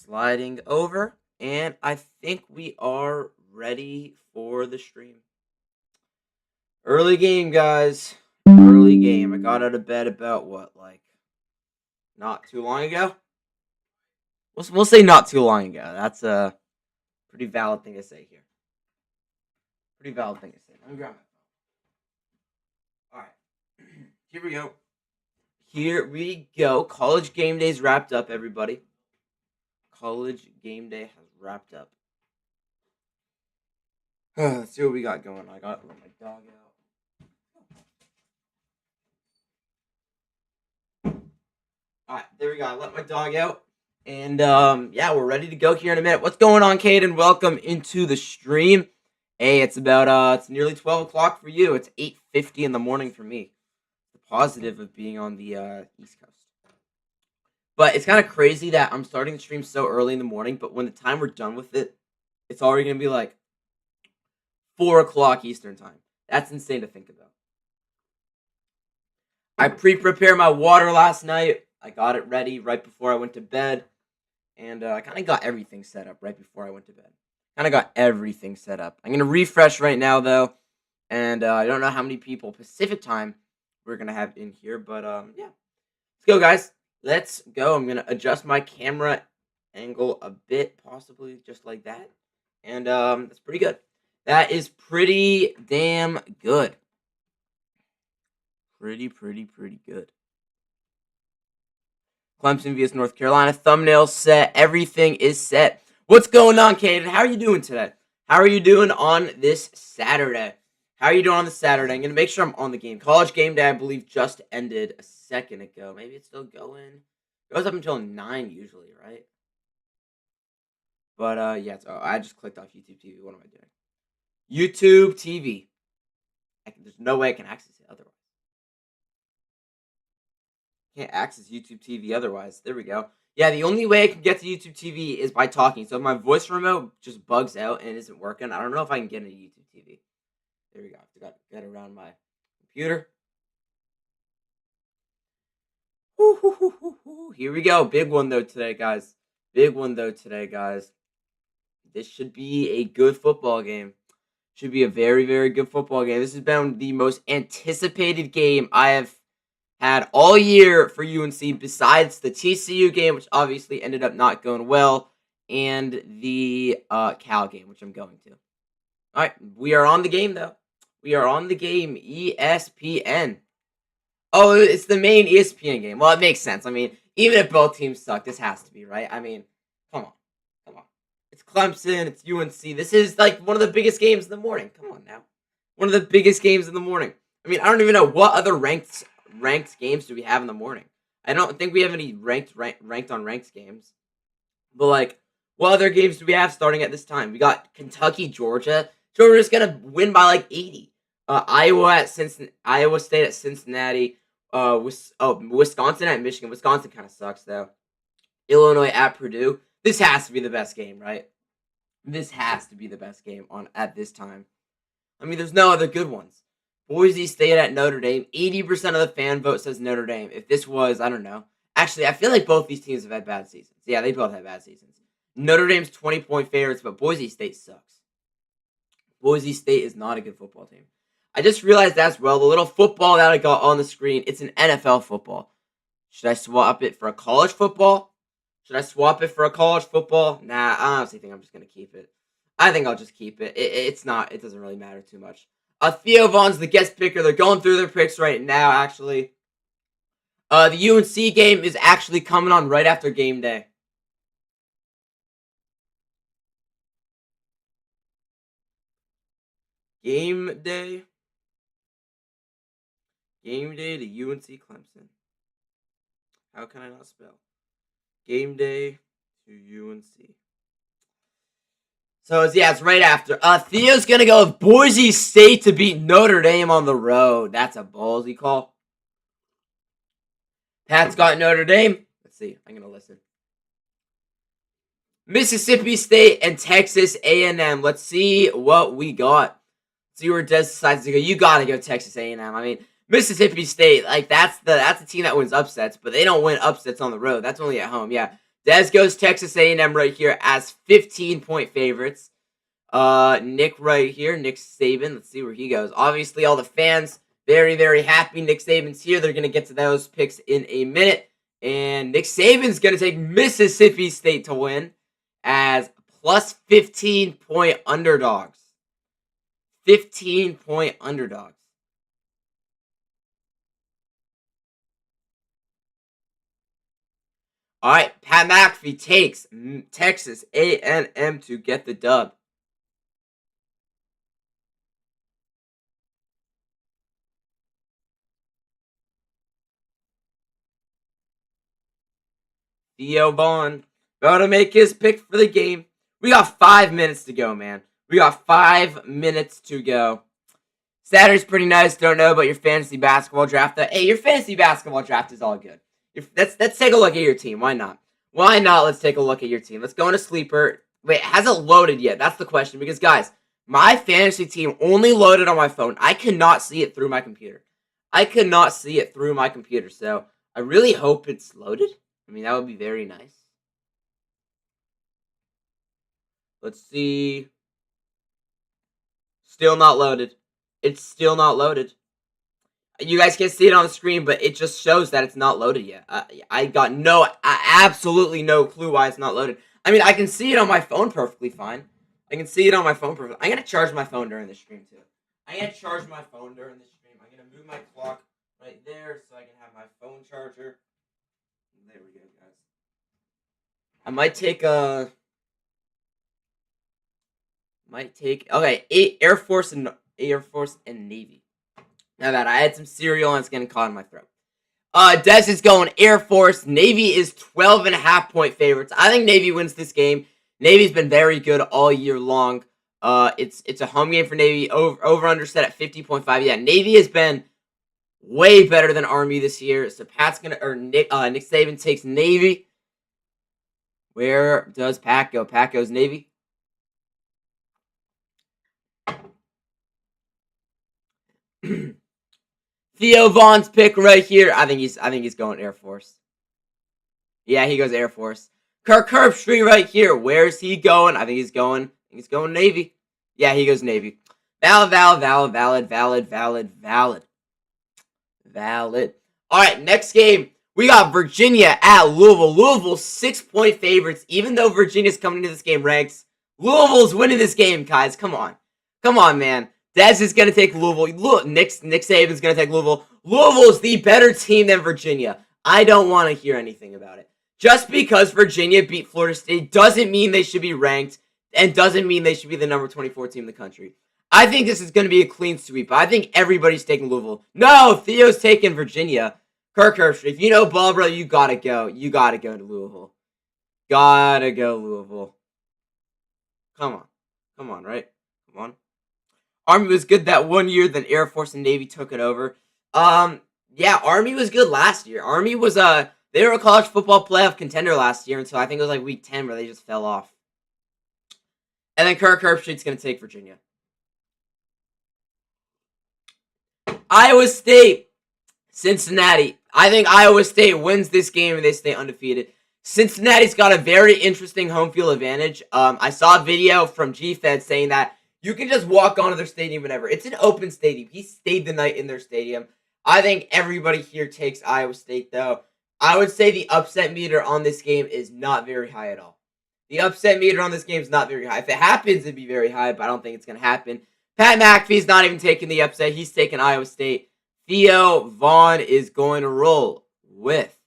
sliding over, and I think we are ready for the stream. Early game, guys. Early game. I got out of bed about not too long ago. We'll say not too long ago. That's a pretty valid thing to say here. Pretty valid thing to say. Let me grab my phone. All right, here we go. Here we go. College game day's wrapped up, everybody. College game day has wrapped up. Let's see what we got going. I got my dog out. All right, there we go. I let my dog out. And yeah, we're ready to go here in a minute. What's going on, Caden? Welcome into the stream. Hey, it's it's nearly 12 o'clock for you. It's 8:50 in the morning for me. The positive of being on the East Coast. But it's kind of crazy that I'm starting the stream so early in the morning, but when the time we're done with it, it's already going to be like 4 o'clock Eastern time. That's insane to think about. I pre-prepared my water last night. I got it ready right before I went to bed. And I kind of got everything set up right before I went to bed. Kind of got everything set up. I'm going to refresh right now, though. And I don't know how many people Pacific time we're going to have in here. But yeah, let's go, guys. Let's go. I'm going to adjust my camera angle a bit, possibly just like that. And that's pretty good. That is pretty damn good. Pretty good. Clemson vs. North Carolina. Thumbnail set. Everything is set. What's going on, Caden? How are you doing today? How are you doing on this Saturday? How are you doing on this Saturday? I'm going to make sure I'm on the game. College game day, I believe, just ended a second ago. Maybe it's still going. It goes up until 9 usually, right? But, yeah. I just clicked off YouTube TV. What am I doing? YouTube TV. There's no way I can access it otherwise. Can't access YouTube TV otherwise. There we go. Yeah, the only way I can get to YouTube TV is by talking. So if my voice remote just bugs out and isn't working, I don't know if I can get into YouTube TV. There we go. I got to get around my computer. Here we go. Big one, though, today, guys. Big one, though, today, guys. This should be a good football game. Should be a very, very good football game. This has been the most anticipated game I have had all year for UNC, besides the TCU game, which obviously ended up not going well, and the Cal game, which I'm going to. All right, we are on the game, though. We are on the game, ESPN. Oh, it's the main ESPN game. Well, it makes sense. I mean, even if both teams suck, this has to be, right? I mean, come on. It's Clemson, it's UNC. This is like one of the biggest games in the morning. Come on now. One of the biggest games in the morning. I mean, I don't even know what other ranked games do we have in the morning. I don't think we have any ranked on ranked games. But like, what other games do we have starting at this time? We got Kentucky, Georgia. Georgia's gonna win by like 80. Iowa State at Cincinnati. Wisconsin at Michigan. Wisconsin kind of sucks though. Illinois at Purdue. This has to be the best game, right? This has to be the best game at this time. I mean, there's no other good ones. Boise State at Notre Dame. 80% of the fan vote says Notre Dame. If this was, I don't know. Actually, I feel like both these teams have had bad seasons. Yeah, they both have bad seasons. Notre Dame's 20-point favorites, but Boise State sucks. Boise State is not a good football team. I just realized as well, the little football that I got on the screen, it's an NFL football. Should I swap it for a college football? Nah, I honestly think I'm just going to keep it. I think I'll just keep it. It doesn't really matter too much. Theo Vaughn's the guest picker. They're going through their picks right now, actually. The UNC game is actually coming on right after game day. Game day to UNC Clemson. How can I not spell? Game day to UNC. So, it's right after. Theo's going to go with Boise State to beat Notre Dame on the road. That's a ballsy call. Pat's got Notre Dame. Let's see. I'm going to listen. Mississippi State and Texas A&M. Let's see what we got. See where Des decides to go. You got to go Texas A&M. I mean, Mississippi State, like, that's the team that wins upsets, but they don't win upsets on the road. That's only at home. Yeah. Des goes Texas A&M right here as 15-point favorites. Nick right here, Nick Saban. Let's see where he goes. Obviously, all the fans very, very happy. Nick Saban's here. They're going to get to those picks in a minute. And Nick Saban's going to take Mississippi State to win as plus 15-point underdogs. 15-point underdogs. All right, Pat McAfee takes Texas A&M to get the dub. Theo Vaughn about to make his pick for the game. We got 5 minutes to go, man. We got 5 minutes to go. Saturday's pretty nice. Don't know about your fantasy basketball draft. Hey, your fantasy basketball draft is all good. Let's take a look at your team. Why not? Why not? Let's take a look at your team. Let's go into sleeper. Wait, has it loaded yet? That's the question. Because, guys, my fantasy team only loaded on my phone. I cannot see it through my computer. So I really hope it's loaded. I mean, that would be very nice. Let's see. Still not loaded. It's still not loaded. You guys can't see it on the screen, but it just shows that it's not loaded yet. I got absolutely no clue why it's not loaded. I mean, I can see it on my phone perfectly fine. I'm going to charge my phone during the stream, too. I'm going to move my clock right there so I can have my phone charger. There we go, guys. I might take Air Force and Navy. Now that I had some cereal and it's getting caught in my throat. Des is going Air Force. Navy is 12.5-point favorites. I think Navy wins this game. Navy's been very good all year long. It's a home game for Navy. Over under set at 50.5. Yeah, Navy has been way better than Army this year. So Nick Saban takes Navy. Where does Pat go? Pat goes Navy. Theo Vaughn's pick right here. I think he's going Air Force. Yeah, he goes Air Force. Kirk Herbstreit right here. Where's he going? I think he's going Navy. Yeah, he goes Navy. Valid. All right, next game. We got Virginia at Louisville. Louisville 6-point favorites. Even though Virginia's coming into this game ranked, Louisville's winning this game, guys. Come on, man. Dez is going to take Louisville. Look, Nick Saban's going to take Louisville. Louisville is the better team than Virginia. I don't want to hear anything about it. Just because Virginia beat Florida State doesn't mean they should be ranked and doesn't mean they should be the number 24 team in the country. I think this is going to be a clean sweep. I think everybody's taking Louisville. No, Theo's taking Virginia. Kirk Herbstreit, if you know ball, brother, you got to go. You got to go to Louisville. Gotta go Louisville. Come on, right? Come on. Army was good that one year, then Air Force and Navy took it over. Yeah, Army was good last year. Army was they were a college football playoff contender last year until I think it was like week 10 where they just fell off. And then Kirk Herbstreit's going to take Virginia. Iowa State, Cincinnati. I think Iowa State wins this game and they stay undefeated. Cincinnati's got a very interesting home field advantage. I saw a video from G-Fed saying that you can just walk onto their stadium whenever. It's an open stadium. He stayed the night in their stadium. I think everybody here takes Iowa State, though. I would say the upset meter on this game is not very high at all. The upset meter on this game is not very high. If it happens, it'd be very high, but I don't think it's going to happen. Pat McAfee's not even taking the upset. He's taking Iowa State. Theo Vaughn is going to roll with.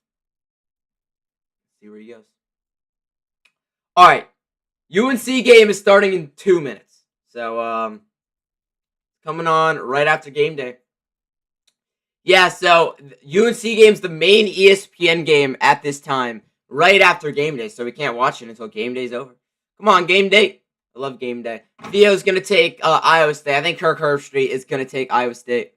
Let's see where he goes. All right. UNC game is starting in 2 minutes. So, coming on right after game day. Yeah, so UNC game's the main ESPN game at this time, right after game day. So we can't watch it until game day's over. Come on, game day. I love game day. Theo's going to take Iowa State. I think Kirk Herbstreit is going to take Iowa State.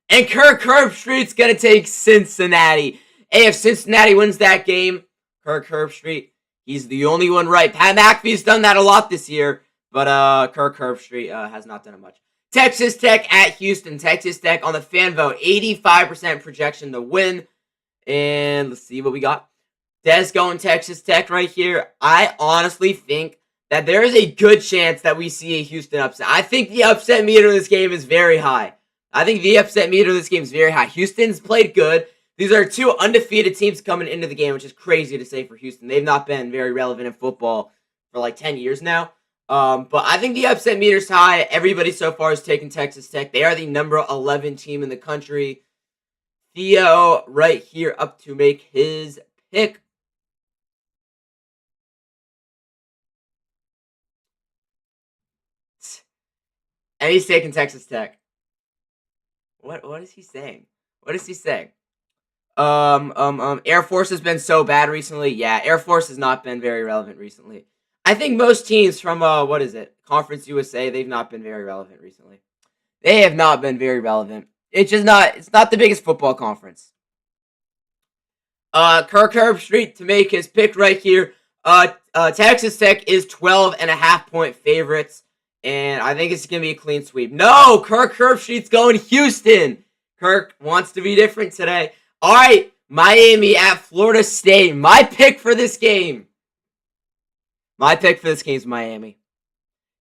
And Kirk Herbstreit's going to take Cincinnati. Hey, if Cincinnati wins that game, Kirk Herbstreit, he's the only one right. Pat McAfee's done that a lot this year, but Kirk Herbstreit has not done it much. Texas Tech at Houston. Texas Tech on the fan vote, 85% projection to win. And let's see what we got. Des going Texas Tech right here. I honestly think that there is a good chance that we see a Houston upset. I think the upset meter in this game is very high. Houston's played good. These are two undefeated teams coming into the game, which is crazy to say for Houston. They've not been very relevant in football for like 10 years now. But I think the upset meter's high. Everybody so far has taken Texas Tech. They are the number 11 team in the country. Theo right here up to make his pick. And he's taking Texas Tech. What is he saying? Air Force has been so bad recently. Yeah, Air Force has not been very relevant recently. I think most teams from Conference USA, they've not been very relevant recently. They have not been very relevant. It's not the biggest football conference. Kirk Herbstreit to make his pick right here. Texas Tech is 12.5-point favorites, and I think it's going to be a clean sweep. No, Kirk Herbstreit's going Houston. Kirk wants to be different today. All right, Miami at Florida State. My pick for this game is Miami.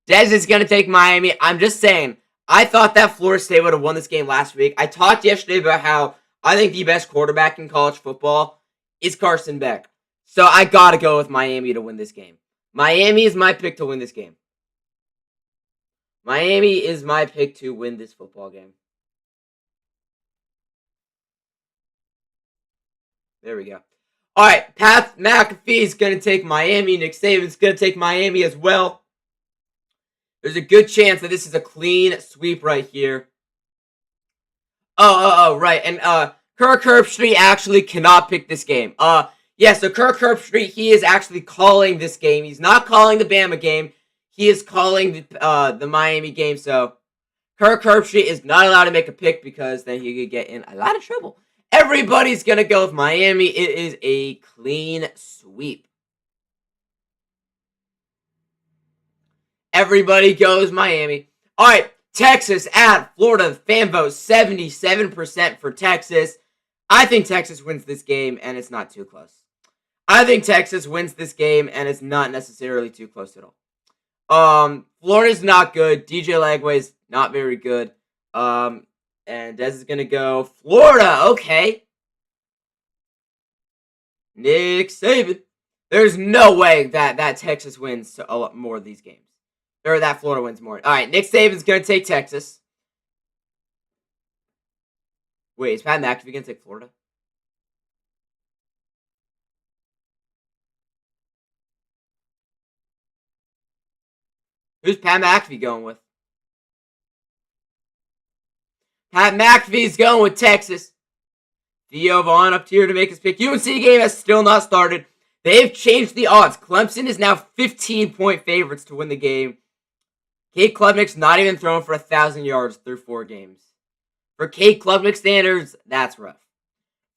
Dez is going to take Miami. I'm just saying, I thought that Florida State would have won this game last week. I talked yesterday about how I think the best quarterback in college football is Carson Beck. So I got to go with Miami to win this game. Miami is my pick to win this game. Miami is my pick to win this football game. There we go. All right, Pat McAfee is going to take Miami. Nick Saban's going to take Miami as well. There's a good chance that this is a clean sweep right here. Right. And Kirk Herbstreit actually cannot pick this game. So Kirk Herbstreit, he is actually calling this game. He's not calling the Bama game. He is calling the Miami game. So Kirk Herbstreit is not allowed to make a pick because then he could get in a lot of trouble. Everybody's going to go with Miami. It is a clean sweep. Everybody goes Miami. All right, Texas at Florida. Fan vote 77% for Texas. I think Texas wins this game, and it's not too close. Florida's not necessarily too close at all. Florida's not good. DJ Lagway's not very good. And Dez is going to go Florida. Okay. Nick Saban. There's no way that Texas wins a lot more of these games. Or that Florida wins more. All right, Nick Saban's going to take Texas. Wait, is Pat McAfee going to take Florida? Who's Pat McAfee going with? Pat McAfee's going with Texas. Theo Vaughn up here to make his pick. UNC game has still not started. They've changed the odds. Clemson is now 15-point favorites to win the game. Cade Klubnik's not even thrown for 1,000 yards through 4 games. For Cade Klubnik standards, that's rough.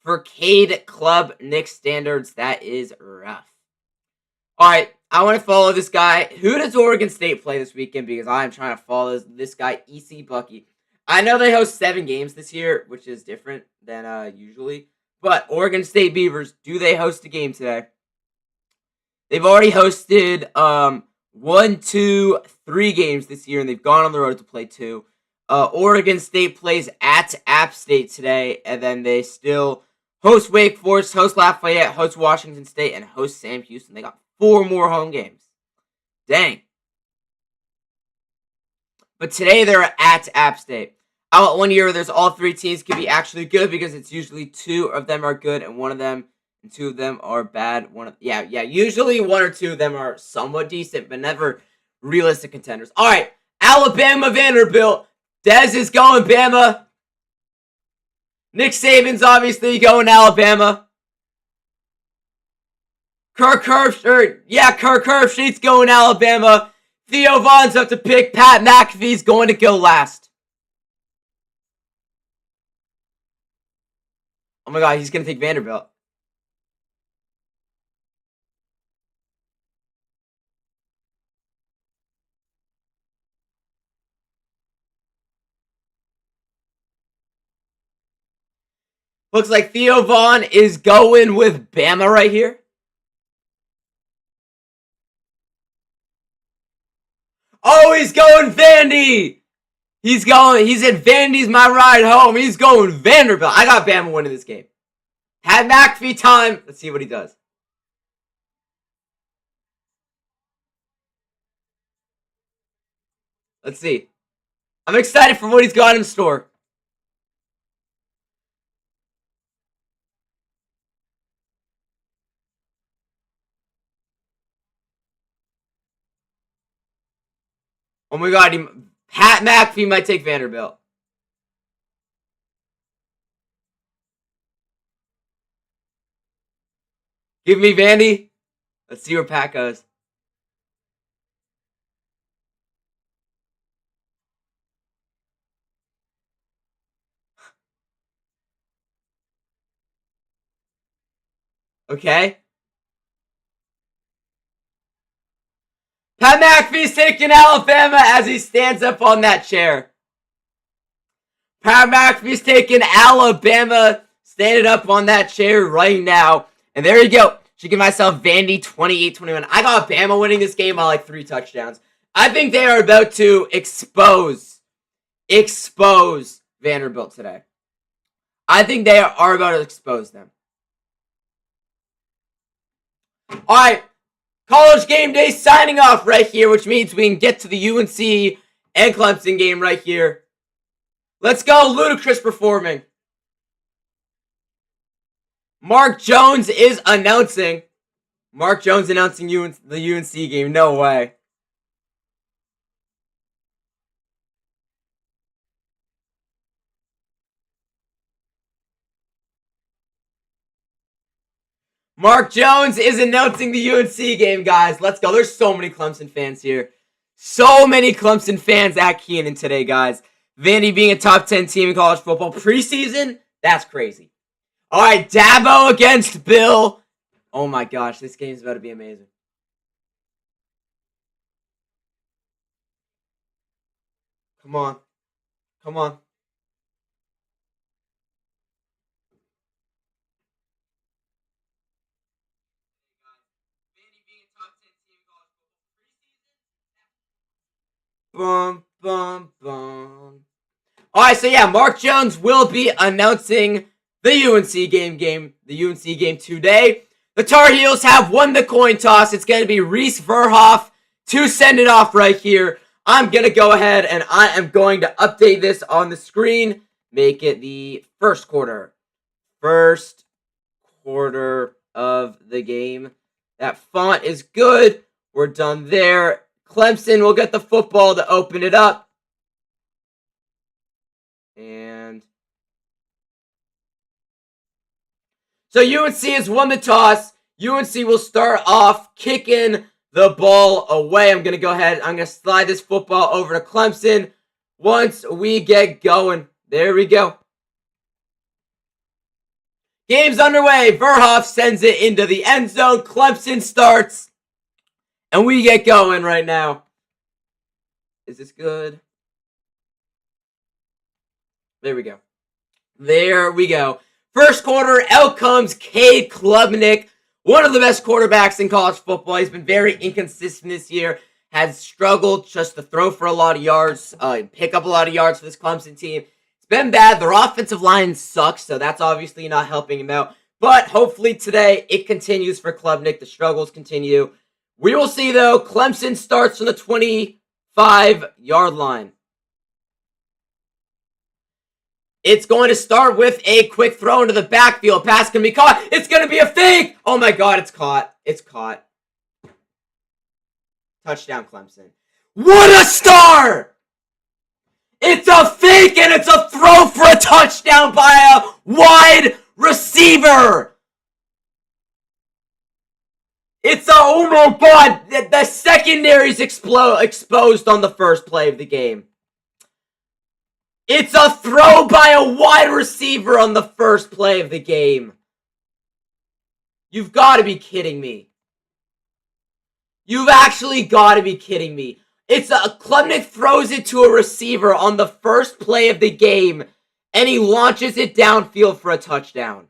For Cade Klubnik standards, that is rough. All right, I want to follow this guy. Who does Oregon State play this weekend? Because I'm trying to follow this guy, E.C. Bucky. I know they host 7 games this year, which is different than usually. But Oregon State Beavers, do they host a game today? They've already hosted 1, 2, 3 games this year, and they've gone on the road to play 2. Oregon State plays at App State today, and then they still host Wake Forest, host Lafayette, host Washington State, and host Sam Houston. They got 4 more home games. Dang. But today they're at App State. I want one year where there's all 3 teams can be actually good because it's usually 2 of them are good and 1 of them and 2 of them are bad. Usually 1 or 2 of them are somewhat decent, but never realistic contenders. All right, Alabama, Vanderbilt. Dez is going Bama. Nick Saban's obviously going Alabama. Kirk Herbstreit's going Alabama. Theo Vaughn's up to pick. Pat McAfee's going to go last. Oh my God, he's going to take Vanderbilt. Looks like Theo Vaughn is going with Bama right here. Oh, he's going Vandy. He's at Vandy's my ride home. He's going Vanderbilt. I got Bama winning this game. Pat McAfee time. Let's see what he does. Let's see. I'm excited for what he's got in store. Oh my god, Pat McAfee might take Vanderbilt. Give me Vandy. Let's see where Pat goes. Okay. Pat McAfee's taking Alabama as he stands up on that chair. Pat McAfee's taking Alabama, standing up on that chair right now. And there you go. Should give myself Vandy 28-21. I got Bama winning this game by like 3 touchdowns. I think they are about to expose Vanderbilt today. I think they are about to expose them. All right. College game day signing off right here, which means we can get to the UNC and Clemson game right here. Let's go, Ludacris performing. Mark Jones is announcing. Mark Jones announcing the UNC game. No way. Mark Jones is announcing the UNC game, guys. Let's go. There's so many Clemson fans here. So many Clemson fans at Keenan today, guys. Vandy being a top 10 team in college football preseason, that's crazy. All right, Dabo against Bill. Oh my gosh, this game's about to be amazing. Come on. Come on. Bum, bum, bum. Alright, so yeah, Mark Jones will be announcing the UNC game today. The Tar Heels have won the coin toss. It's going to be Reese Verhoff to send it off right here. I'm going to go ahead and I am going to update this on the screen. Make it the first quarter. First quarter of the game. That font is good. We're done there. Clemson will get the football to open it up. And so UNC has won the toss. UNC will start off kicking the ball away. I'm going to go ahead. I'm going to slide this football over to Clemson once we get going. There we go. Game's underway. Verhoff sends it into the end zone. Clemson starts. And we get going right now. Is this good? There we go. There we go. First quarter, out comes Cade Klubnik, one of the best quarterbacks in college football. He's been very inconsistent this year. Has struggled just to throw for a lot of yards, pick up a lot of yards for this Clemson team. It's been bad. Their offensive line sucks, so that's obviously not helping him out. But hopefully today it continues for Klubnik. The struggles continue. We will see, though. Clemson starts on the 25-yard line. It's going to start with a quick throw into the backfield. Pass can be caught. It's going to be a fake. Oh, my God. It's caught. It's caught. Touchdown, Clemson. What a star! It's a fake, and it's a throw for a touchdown by a wide receiver. It's a, oh my God, the secondary's exposed on the first play of the game. It's a throw by a wide receiver on the first play of the game. You've got to be kidding me. You've actually got to be kidding me. It's a Klubnik throws it to a receiver on the first play of the game, and he launches it downfield for a touchdown.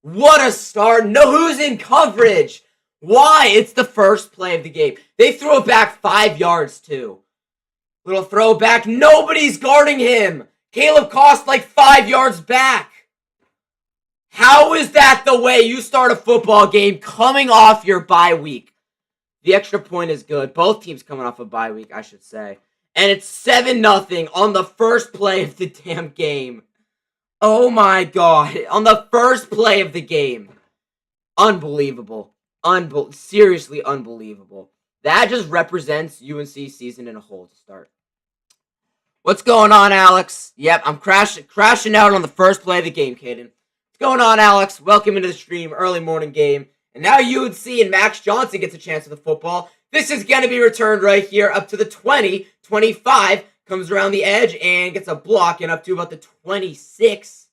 What a start. No, who's in coverage? Why? It's the first play of the game. They throw it back 5 yards, too. Little throwback. Nobody's guarding him. Caleb Cost like 5 yards back. How is that the way you start a football game coming off your bye week? The extra point is good. Both teams coming off a bye week, I should say. And it's 7-0 on the first play of the damn game. Oh my god. On the first play of the game. Unbelievable. Seriously unbelievable. That just represents UNC season in a whole to start. What's going on, Alex? Yep, I'm crashing out on the first play of the game, Caden. What's going on, Alex? Welcome into the stream. Early morning game. And now UNC and Max Johnson gets a chance at the football. This is going to be returned right here up to the 20, 25. Comes around the edge and gets a block and up to about the 26.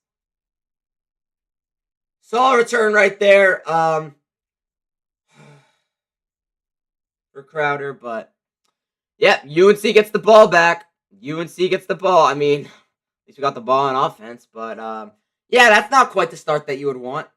Solid return right there for Crowder. But, yeah, UNC gets the ball back. UNC gets the ball. I mean, at least we got the ball on offense. But, yeah, that's not quite the start that you would want.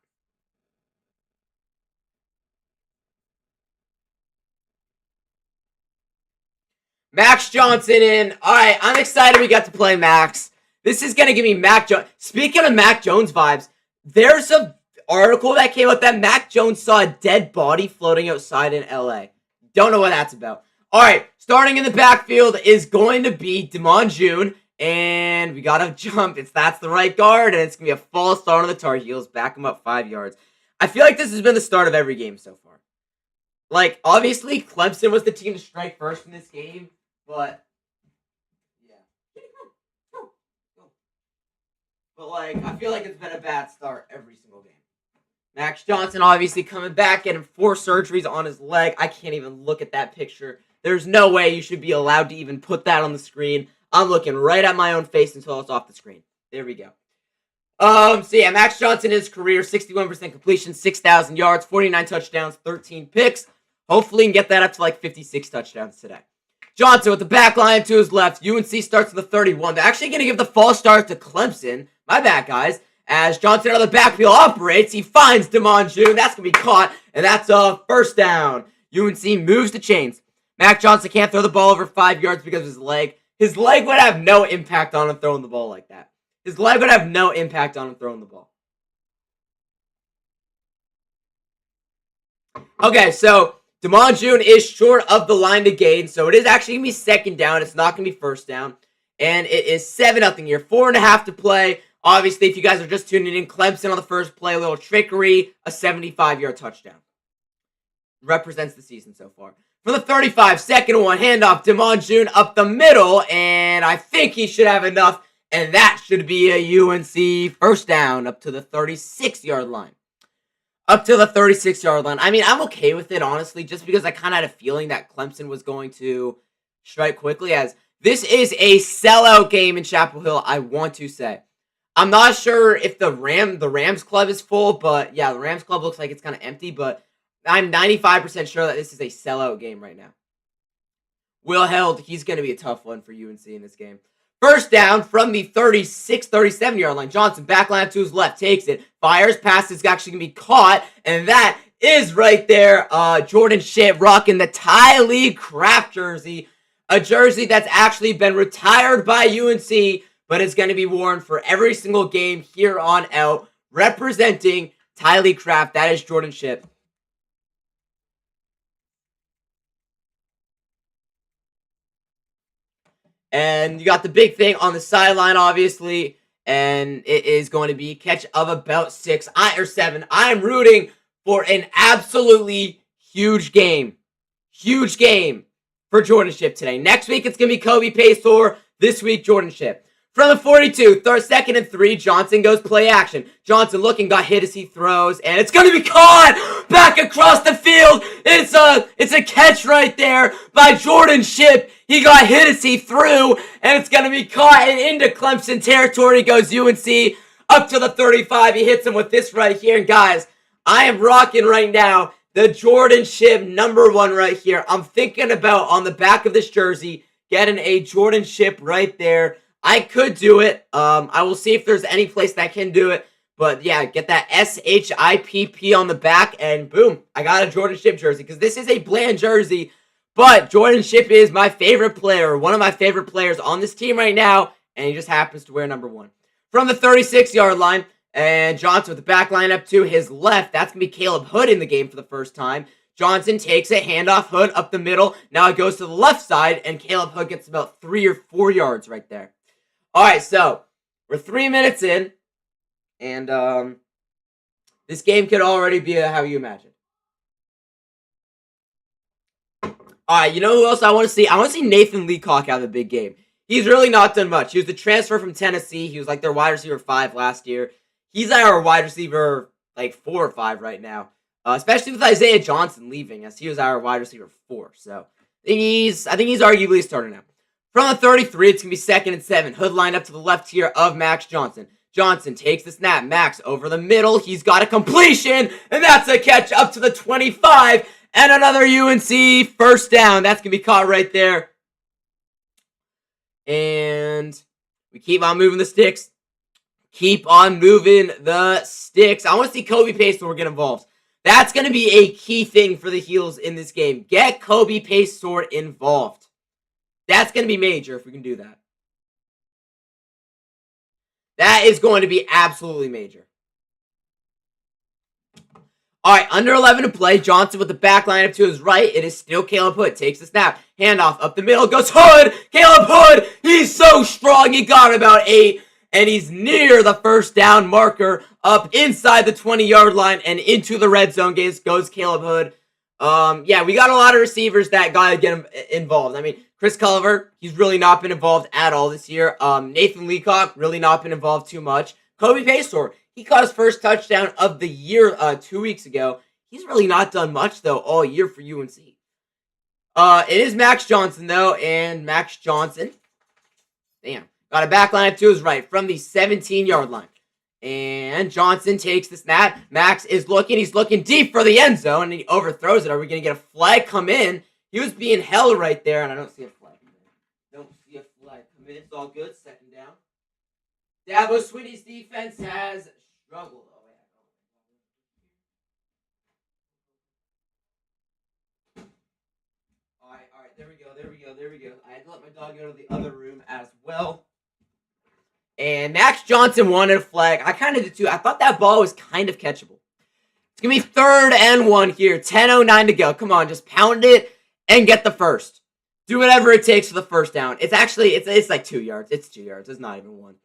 Max Johnson in. All right, I'm excited we got to play Max. This is going to give me Mac Jones. Speaking of Mac Jones vibes, there's an article that came out that Mac Jones saw a dead body floating outside in L.A. Don't know what that's about. All right, starting in the backfield is going to be Damon June, and we got to jump. That's the right guard, and it's going to be a false start on the Tar Heels. Back him up 5 yards. I feel like this has been the start of every game so far. Like, obviously, Clemson was the team to strike first in this game. But, yeah. But, like, I feel like it's been a bad start every single game. Max Johnson obviously coming back, getting 4 surgeries on his leg. I can't even look at that picture. There's no way you should be allowed to even put that on the screen. I'm looking right at my own face until it's off the screen. There we go. So, yeah, Max Johnson, his career, 61% completion, 6,000 yards, 49 touchdowns, 13 picks. Hopefully, he can get that up to, like, 56 touchdowns today. Johnson with the back line to his left. UNC starts at the 31. They're actually going to give the false start to Clemson. My bad, guys. As Johnson out of the backfield operates, he finds Damon June. That's going to be caught, and that's a first down. UNC moves the chains. Mac Johnson can't throw the ball over 5 yards because of his leg. His leg would have no impact on him throwing the ball like that. His leg would have no impact on him throwing the ball. Okay, so Damon June is short of the line to gain, so it is actually going to be second down. It's not going to be first down. And it is 7-0 here. 4.5 to play. Obviously, if you guys are just tuning in, Clemson on the first play, a little trickery, a 75-yard touchdown. Represents the season so far. For the 35, second and 1, handoff, Damon June up the middle, and I think he should have enough, and that should be a UNC first down up to the 36-yard line. Up to the 36-yard line. I mean, I'm okay with it, honestly, just because I kind of had a feeling that Clemson was going to strike quickly, as this is a sellout game in Chapel Hill, I want to say. I'm not sure if the Rams club is full, but yeah, the Rams club looks like it's kind of empty, but I'm 95% sure that this is a sellout game right now. Will Held, he's going to be a tough one for UNC in this game. First down from the 36, 37-yard line. Johnson, back line to his left, takes it. Fires, pass is actually going to be caught. And that is right there. Jordan Shipp rocking the Tylee Craft jersey. A jersey that's actually been retired by UNC, but is going to be worn for every single game here on out. Representing Tylee Craft, that is Jordan Shipp. And you got the big thing on the sideline, obviously. And it is going to be a catch of about 6 or 7. I'm rooting for an absolutely huge game. Huge game for Jordan Shipp today. Next week, it's going to be Kobe Paysour. This week, Jordan Shipp. From the 42, second and 3, Johnson goes play action. Johnson looking, got hit as he throws, and it's going to be caught back across the field. It's a catch right there by Jordan Shipp. He got hit as he threw, and it's going to be caught, and into Clemson territory goes UNC up to the 35. He hits him with this right here, and guys, I am rocking right now the Jordan Shipp #1 right here. I'm thinking about on the back of this jersey getting a Jordan Shipp right there. I could do it. I will see if there's any place that can do it. But yeah, get that SHIPP on the back, and boom, I got a Jordan Shipp jersey. Because this is a bland jersey, but Jordan Shipp is my favorite player, one of my favorite players on this team right now, and he just happens to wear #1. From the 36-yard line, and Johnson with the back line up to his left. That's going to be Caleb Hood in the game for the first time. Johnson takes it, handoff Hood up the middle. Now it goes to the left side, and Caleb Hood gets about 3 or 4 yards right there. All right, so we're 3 minutes in, and this game could already be how you imagined. All right, you know who else I want to see? I want to see Nathan Leacock have a big game. He's really not done much. He was the transfer from Tennessee. He was like their wide receiver 5 last year. He's our wide receiver like 4 or 5 right now, especially with Isaiah Johnson leaving, as he was our wide receiver 4. So I think he's arguably starting now. From the 33, it's going to be 2nd and 7. Hood lined up to the left here of Max Johnson. Johnson takes the snap. Max over the middle. He's got a completion, and that's a catch up to the 25. And another UNC first down. That's going to be caught right there. And we keep on moving the sticks. Keep on moving the sticks. I want to see Kobe Paysour get involved. That's going to be a key thing for the Heels in this game. Get Kobe Paysour involved. That's going to be major if we can do that. That is going to be absolutely major. All right, under 11 to play. Johnson with the back line up to his right. It is still Caleb Hood. Takes the snap. Handoff up the middle. Goes Hood. Caleb Hood. He's so strong. He got about 8. And he's near the first down marker. Up inside the 20-yard line. And into the red zone goes Caleb Hood. Yeah, we got a lot of receivers that got to get involved. I mean, Chris Culliver, he's really not been involved at all this year. Nathan Leacock, really not been involved too much. Kobe Paysour, he caught his first touchdown of the year 2 weeks ago. He's really not done much, though, all year for UNC. It is Max Johnson, though, and Max Johnson, damn, got a back line up to his right from the 17-yard line. And Johnson takes the snap. Max is looking. He's looking deep for the end zone, and he overthrows it. Are we going to get a flag come in? He was being held right there, and I don't see a flag come in. Don't see a flag come in. It's all good. 2nd down. Dabo Swinney's defense has struggled. All right. There we go. I had to let my dog go to the other room as well. And Max Johnson wanted a flag. I kind of did too. I thought that ball was kind of catchable. It's going to be 3rd and 1 here. 10:09 to go. Come on, just pound it and get the first. Do whatever it takes for the first down. It's actually, it's like 2 yards. It's 2 yards. It's not even 1.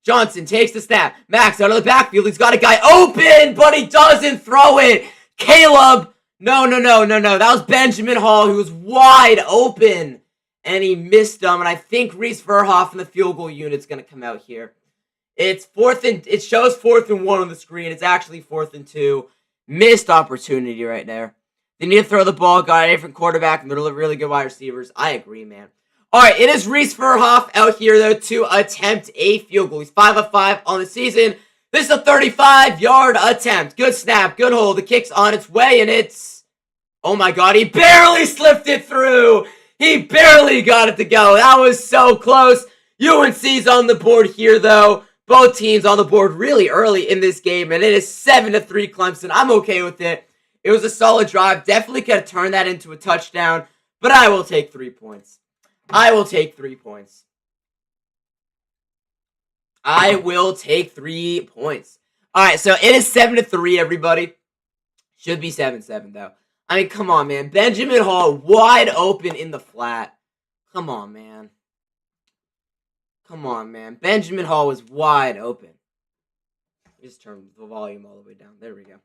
Johnson takes the snap. Max out of the backfield. He's got a guy open, but he doesn't throw it. Caleb. No. That was Benjamin Hall, who was wide open. And he missed him. And I think Reese Verhoff in the field goal unit's going to come out here. It shows 4th and 1 on the screen. It's actually 4th and 2. Missed opportunity right there. They need to throw the ball. Got a different quarterback and they're really good wide receivers. I agree, man. All right, it is Reese Verhoff out here, though, to attempt a field goal. He's 5 of 5 on the season. This is a 35-yard attempt. Good snap, good hold. The kick's on its way, and it's... Oh, my God, he barely slipped it through. He barely got it to go. That was so close. UNC's on the board here, though. Both teams on the board really early in this game, and it is 7-3 Clemson. I'm okay with it. It was a solid drive. Definitely could have turned that into a touchdown, but I will take 3 points. I will take 3 points. I will take 3 points. All right, so it is 7-3, everybody. Should be 7-7, though. I mean, come on, man. Benjamin Hall wide open in the flat. Come on, man. Come on, man. Benjamin Hall was wide open. Just turn the volume all the way down. There we go.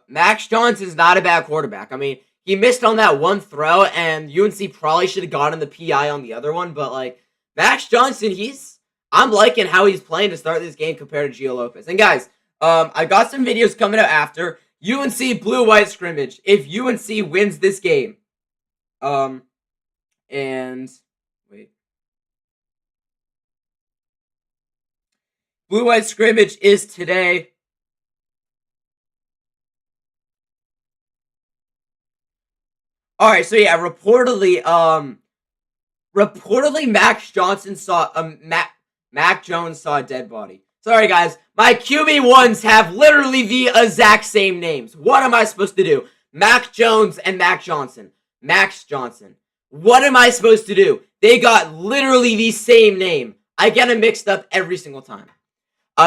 Max Johnson's not a bad quarterback. I mean, he missed on that one throw, and UNC probably should have gotten the PI on the other one, but, like, Max Johnson, I'm liking how he's playing to start this game compared to Gio Lopez. And guys, I got some videos coming out after UNC blue-white scrimmage. If UNC wins this game, and wait, blue-white scrimmage is today. All right, so yeah, reportedly, Max Johnson saw Mac Jones saw a dead body. Sorry, guys. My QB1s have literally the exact same names. What am I supposed to do? Mac Jones and Mac Johnson. Max Johnson. What am I supposed to do? They got literally the same name. I get them mixed up every single time.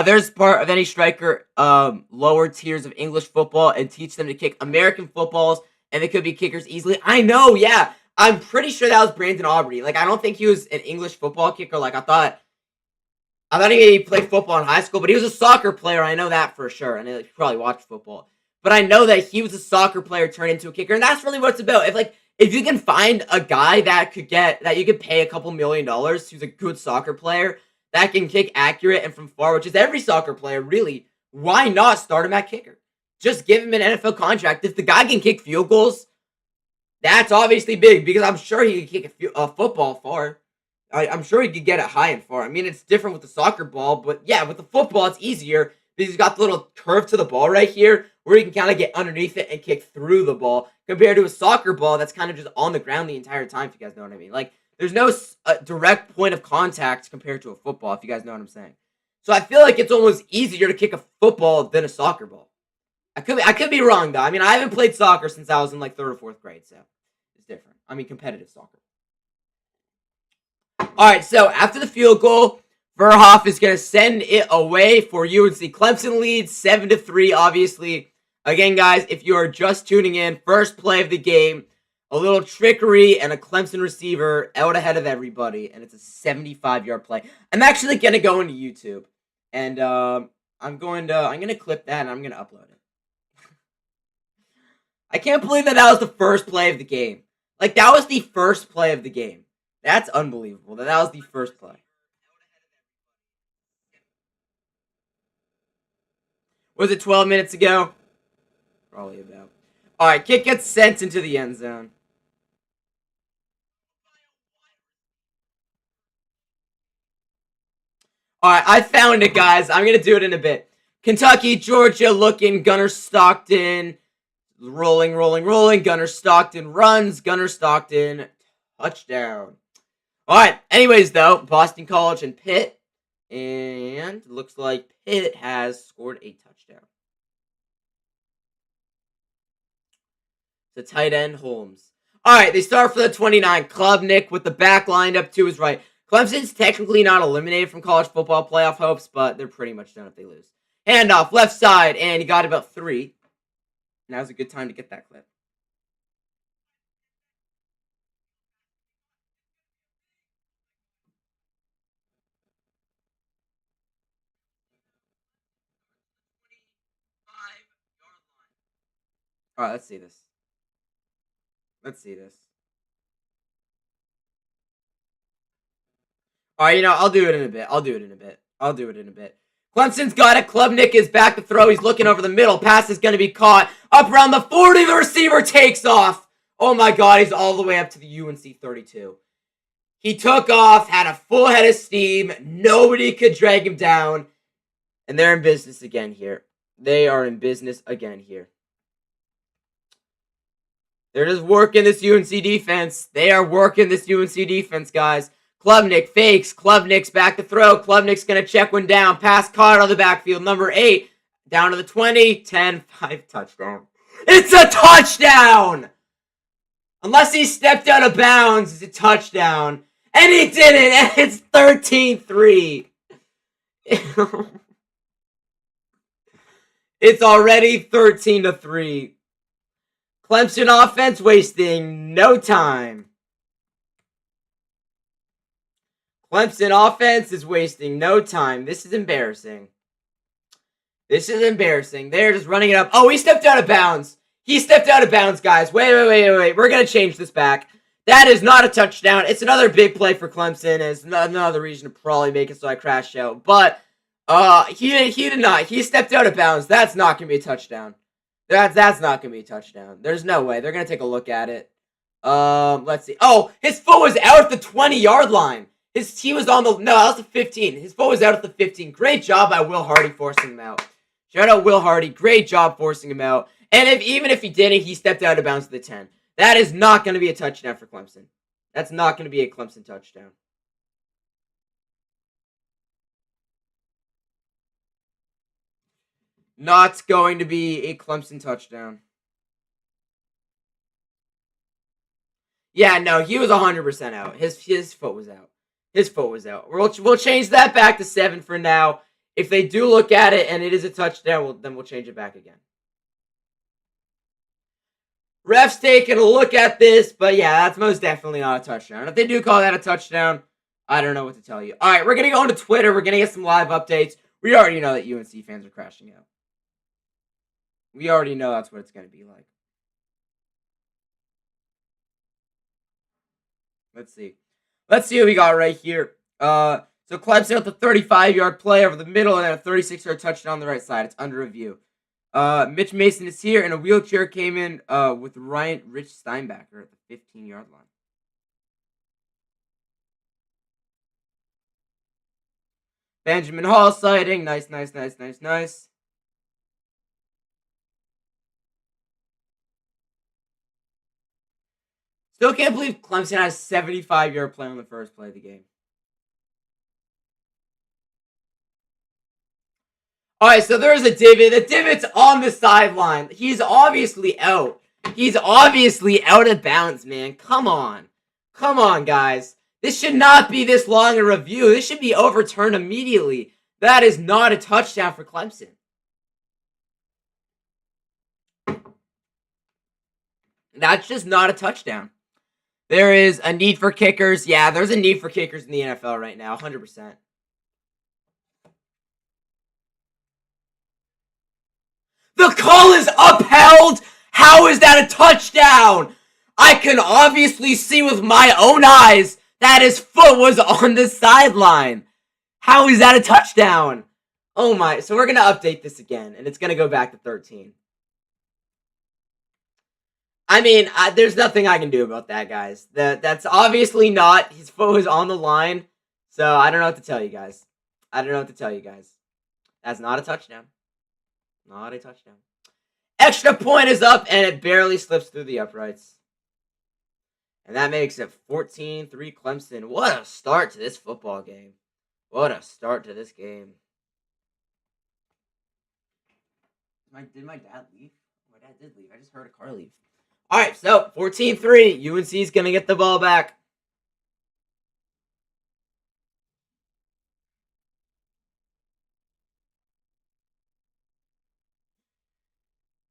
There's part of any striker lower tiers of English football and teach them to kick American footballs, and they could be kickers easily. I know, yeah. I'm pretty sure that was Brandon Aubrey. Like, I don't think he was an English football kicker. Like, I thought he played football in high school, but he was a soccer player. I know that for sure. And he probably watched football. But I know that he was a soccer player turned into a kicker, and that's really what it's about. If you can find a guy that you could pay a couple $1 million who's a good soccer player that can kick accurate and from far, which is every soccer player, really, why not start him at kicker? Just give him an NFL contract. If the guy can kick field goals, that's obviously big because I'm sure he could kick a football far. I'm sure he could get it high and far. I mean, it's different with the soccer ball, but yeah, with the football, it's easier because he's got the little curve to the ball right here where he can kind of get underneath it and kick through the ball compared to a soccer ball that's kind of just on the ground the entire time, if you guys know what I mean. Like, there's no direct point of contact compared to a football, if you guys know what I'm saying. So I feel like it's almost easier to kick a football than a soccer ball. I could be wrong, though. I mean, I haven't played soccer since I was in, like, 3rd or 4th grade, so it's different. I mean, competitive soccer. All right, so after the field goal, Verhoff is going to send it away for UNC. Clemson leads 7-3, obviously. Again, guys, if you are just tuning in, first play of the game, a little trickery and a Clemson receiver out ahead of everybody, and it's a 75-yard play. I'm actually going to go into YouTube, and I'm going to clip that, and I'm going to upload it. I can't believe that was the first play of the game. Like, that was the first play of the game. That's unbelievable. That was the first play. Was it 12 minutes ago? Probably about. All right, kick gets sent into the end zone. All right, I found it, guys. I'm going to do it in a bit. Kentucky, Georgia looking. Gunner Stockton. Rolling. Gunner Stockton runs. Gunner Stockton, touchdown. All right. Anyways, though, Boston College and Pitt. And looks like Pitt has scored a touchdown. The tight end, Holmes. All right. They start for the 29. Klubnik with the back lined up to his right. Clemson's technically not eliminated from college football playoff hopes, but they're pretty much done if they lose. Handoff, left side, and he got about 3. Now's a good time to get that clip. All right, let's see this. All right, I'll do it in a bit. Clemson's got it. Klubnik is back to throw. He's looking over the middle. Pass is going to be caught. Up around the 40. The receiver takes off. Oh, my God. He's all the way up to the UNC 32. He took off, had a full head of steam. Nobody could drag him down. And they're in business again here. They are in business again here. They're just working this UNC defense. They are working this UNC defense, guys. Klubnik fakes. Klubnik's back to throw. Klubnik's going to check one down. Pass caught on the backfield. Number 8. Down to the 20. 10-5 touchdown. It's a touchdown! Unless he stepped out of bounds, it's a touchdown. And he didn't. And it's 13-3. It's already 13-3. Clemson offense wasting no time. Clemson offense is wasting no time. This is embarrassing. They're just running it up. Oh, he stepped out of bounds. He stepped out of bounds, guys. Wait. We're going to change this back. That is not a touchdown. It's another big play for Clemson. It's another reason to probably make it so I crash out. But he did not. He stepped out of bounds. That's not going to be a touchdown. That's not going to be a touchdown. There's no way. They're going to take a look at it. Let's see. Oh, his foot was out at the 20-yard line. He was on the, no, that was the 15. His foot was out at the 15. Great job by Will Hardy forcing him out. Shout out Will Hardy. Great job forcing him out. And even if he didn't, he stepped out of bounds to the 10. That is not going to be a touchdown for Clemson. That's not going to be a Clemson touchdown. Not going to be a Clemson touchdown. Yeah, no, he was 100% out. His foot was out. His foot was out. We'll change that back to 7 for now. If they do look at it and it is a touchdown, then we'll change it back again. Refs taking a look at this, but yeah, that's most definitely not a touchdown. If they do call that a touchdown, I don't know what to tell you. All right, we're going to go into Twitter. We're going to get some live updates. We already know that UNC fans are crashing out. We already know that's what it's going to be like. Let's see. Let's see what we got right here. So Clemson with a 35-yard play over the middle and then a 36-yard touchdown on the right side. It's under review. Mitch Mason is here, and a wheelchair came in with Rich Steinbacher at the 15-yard line. Benjamin Hall sighting. Nice. Still can't believe Clemson has a 75-yard play on the first play of the game. All right, so there's a divot. The divot's on the sideline. He's obviously out. He's obviously out of bounds, man. Come on. Come on, guys. This should not be this long a review. This should be overturned immediately. That is not a touchdown for Clemson. That's just not a touchdown. There is a need for kickers. Yeah, there's a need for kickers in the NFL right now, 100%. The call is upheld? How is that a touchdown? I can obviously see with my own eyes that his foot was on the sideline. How is that a touchdown? Oh my, so we're going to update this again, and it's going to go back to 13. I mean, there's nothing I can do about that, guys. That's obviously not. His foot was on the line. So I don't know what to tell you guys. That's not a touchdown. Not a touchdown. Extra point is up, and it barely slips through the uprights. And that makes it 14-3 Clemson. What a start to this football game. What a start to this game. Did my dad leave? My dad did leave. I just heard a car leave. All right, so 14-3. UNC is going to get the ball back.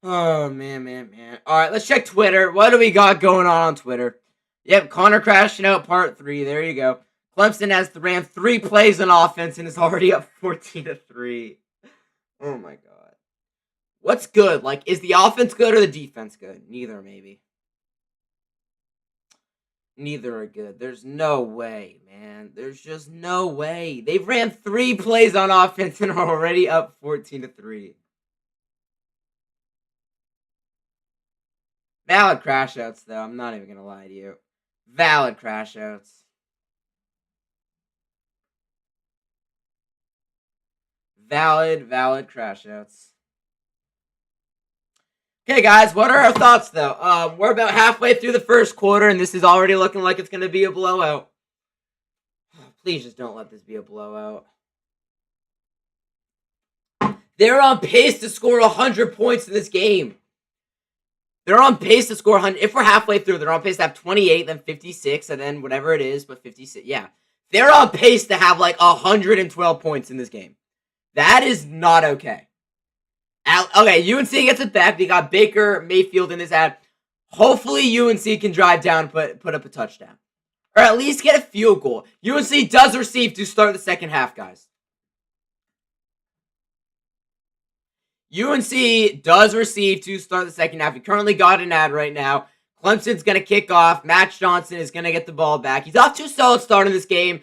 Oh, man. All right, let's check Twitter. What do we got going on Twitter? Yep, Connor crashing out part 3. There you go. Clemson has ran 3 plays on offense and is already up 14-3. Oh, my God. What's good? Like, is the offense good or the defense good? Neither, maybe. Neither are good. There's no way, man. There's just no way. They've ran 3 plays on offense and are already up 14-3. Valid crash outs, though. I'm not even going to lie to you. Valid crash outs. Valid crash outs. Okay, guys, what are our thoughts, though? We're about halfway through the first quarter, and this is already looking like it's going to be a blowout. Please just don't let this be a blowout. They're on pace to score 100 points in this game. They're on pace to score 100. If we're halfway through, they're on pace to have 28, then 56, and then whatever it is, but 56. Yeah. They're on pace to have like 112 points in this game. That is not okay. Okay, UNC gets it back. They got Baker Mayfield in his ad. Hopefully UNC can drive down and put up a touchdown. Or at least get a field goal. UNC does receive to start the second half, guys. UNC does receive to start the second half. We currently got an ad right now. Clemson's going to kick off. Max Johnson is going to get the ball back. He's off to a solid start in this game.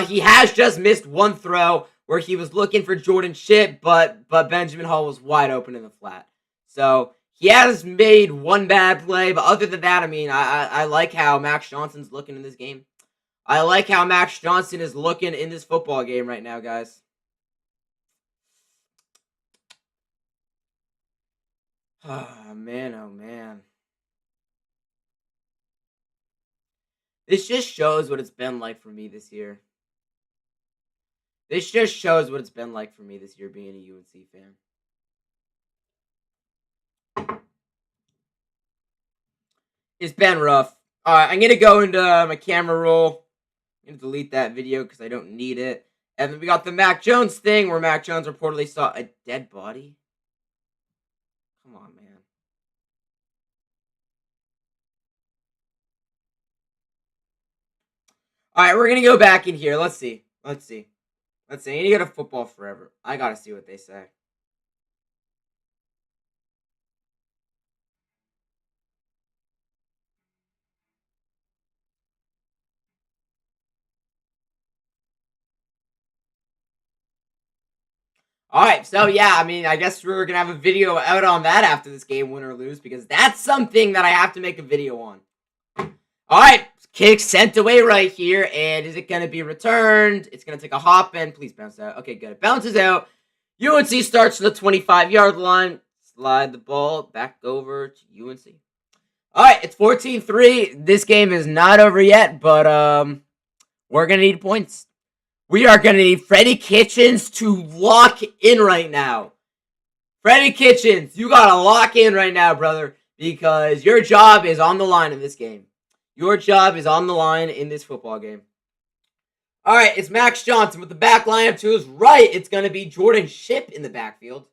He has just missed one throw where he was looking for Jordan Shipp, but Benjamin Hall was wide open in the flat. So he has made one bad play, but other than that, I mean, I like how Max Johnson's looking in this game. I like how Max Johnson is looking in this football game right now, guys. Oh, man, oh, man. This just shows what it's been like for me this year. This just shows what it's been like for me this year being a UNC fan. It's been rough. Alright, I'm going to go into my camera roll. I'm going to delete that video because I don't need it. And then we got the Mac Jones thing where Mac Jones reportedly saw a dead body. Come on, man. Alright, we're going to go back in here. Let's see. I need to go to Football Forever. I got to see what they say. Alright, so yeah, I mean, I guess we're going to have a video out on that after this game, win or lose, because that's something that I have to make a video on. Alright, kick sent away right here, and is it going to be returned? It's going to take a hop, and please bounce out. Okay, good. It bounces out. UNC starts to the 25-yard line. Slide the ball back over to UNC. Alright, it's 14-3. This game is not over yet, but we're going to need points. We are going to need Freddie Kitchens to lock in right now. Freddie Kitchens, you got to lock in right now, brother, because your job is on the line in this game. Your job is on the line in this football game. All right, it's Max Johnson with the back lineup to his right. It's going to be Jordan Shipp in the backfield.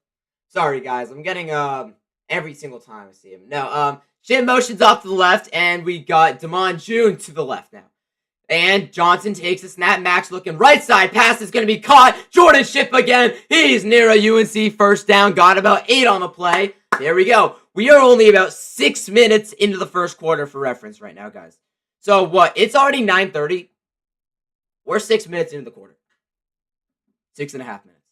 Sorry, guys. I'm getting every single time I see him. No, Shipp motions off to the left, and we got Damon June to the left now. And Johnson takes a snap. Max looking right side. Pass is going to be caught. Jordan Shipp again. He's near a UNC first down. Got about 8 on the play. There we go. We are only about 6 minutes into the first quarter for reference right now, guys. So what? It's already 9:30. We're 6 minutes into the quarter. 6.5 minutes.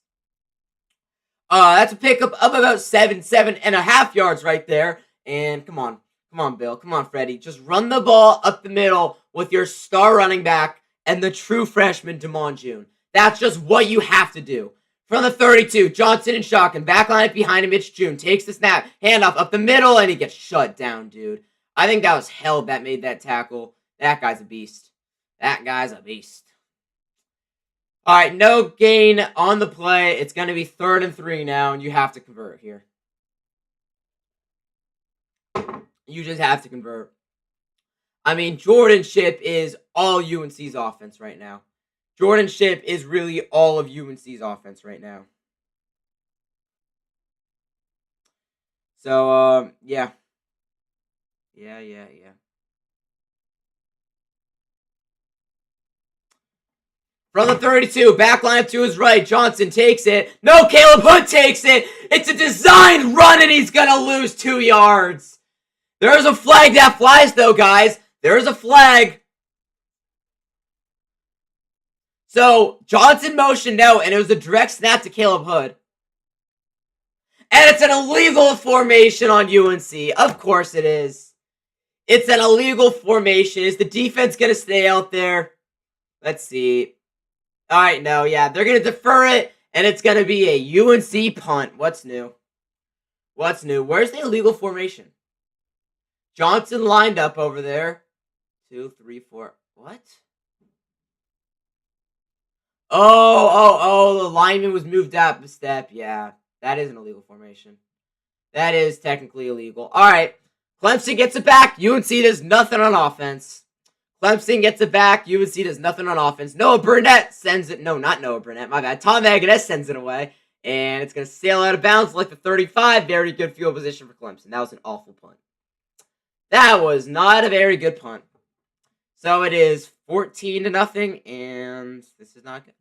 That's a pickup of about 7.5 yards right there. And come on, Bill. Come on, Freddie. Just run the ball up the middle with your star running back and the true freshman, Damon June. That's just what you have to do. From the 32, Johnson and shotgun. Backline behind him, it's June. Takes the snap. Handoff up the middle, and he gets shut down, dude. I think that was Held that made that tackle. That guy's a beast. That guy's a beast. All right, no gain on the play. It's going to be 3rd and 3 now, and you have to convert here. You just have to convert. I mean, Jordan Shipp is all UNC's offense right now. Jordan Shipp is really all of UNC's offense right now. So, yeah. Yeah. From the 32, back line to his right. Johnson takes it. No, Caleb Hood takes it. It's a designed run, and he's going to lose 2 yards. There's a flag that flies, though, guys. There's a flag. So, Johnson motioned out, and it was a direct snap to Caleb Hood. And it's an illegal formation on UNC. Of course it is. It's an illegal formation. Is the defense going to stay out there? Let's see. All right, no, yeah. They're going to defer it, and it's going to be a UNC punt. What's new? Where's the illegal formation? Johnson lined up over there. 2, 3, 4. What? Oh, the lineman was moved up a step. Yeah, that is an illegal formation. That is technically illegal. All right, Clemson gets it back. UNC does nothing on offense. Clemson gets it back. UNC does nothing on offense. Noah Burnett sends it. No, not Noah Burnett. My bad. Tom Agnes sends it away. And it's going to sail out of bounds like the 35. Very good field position for Clemson. That was an awful punt. That was not a very good punt. So it is 14-0, and this is not good.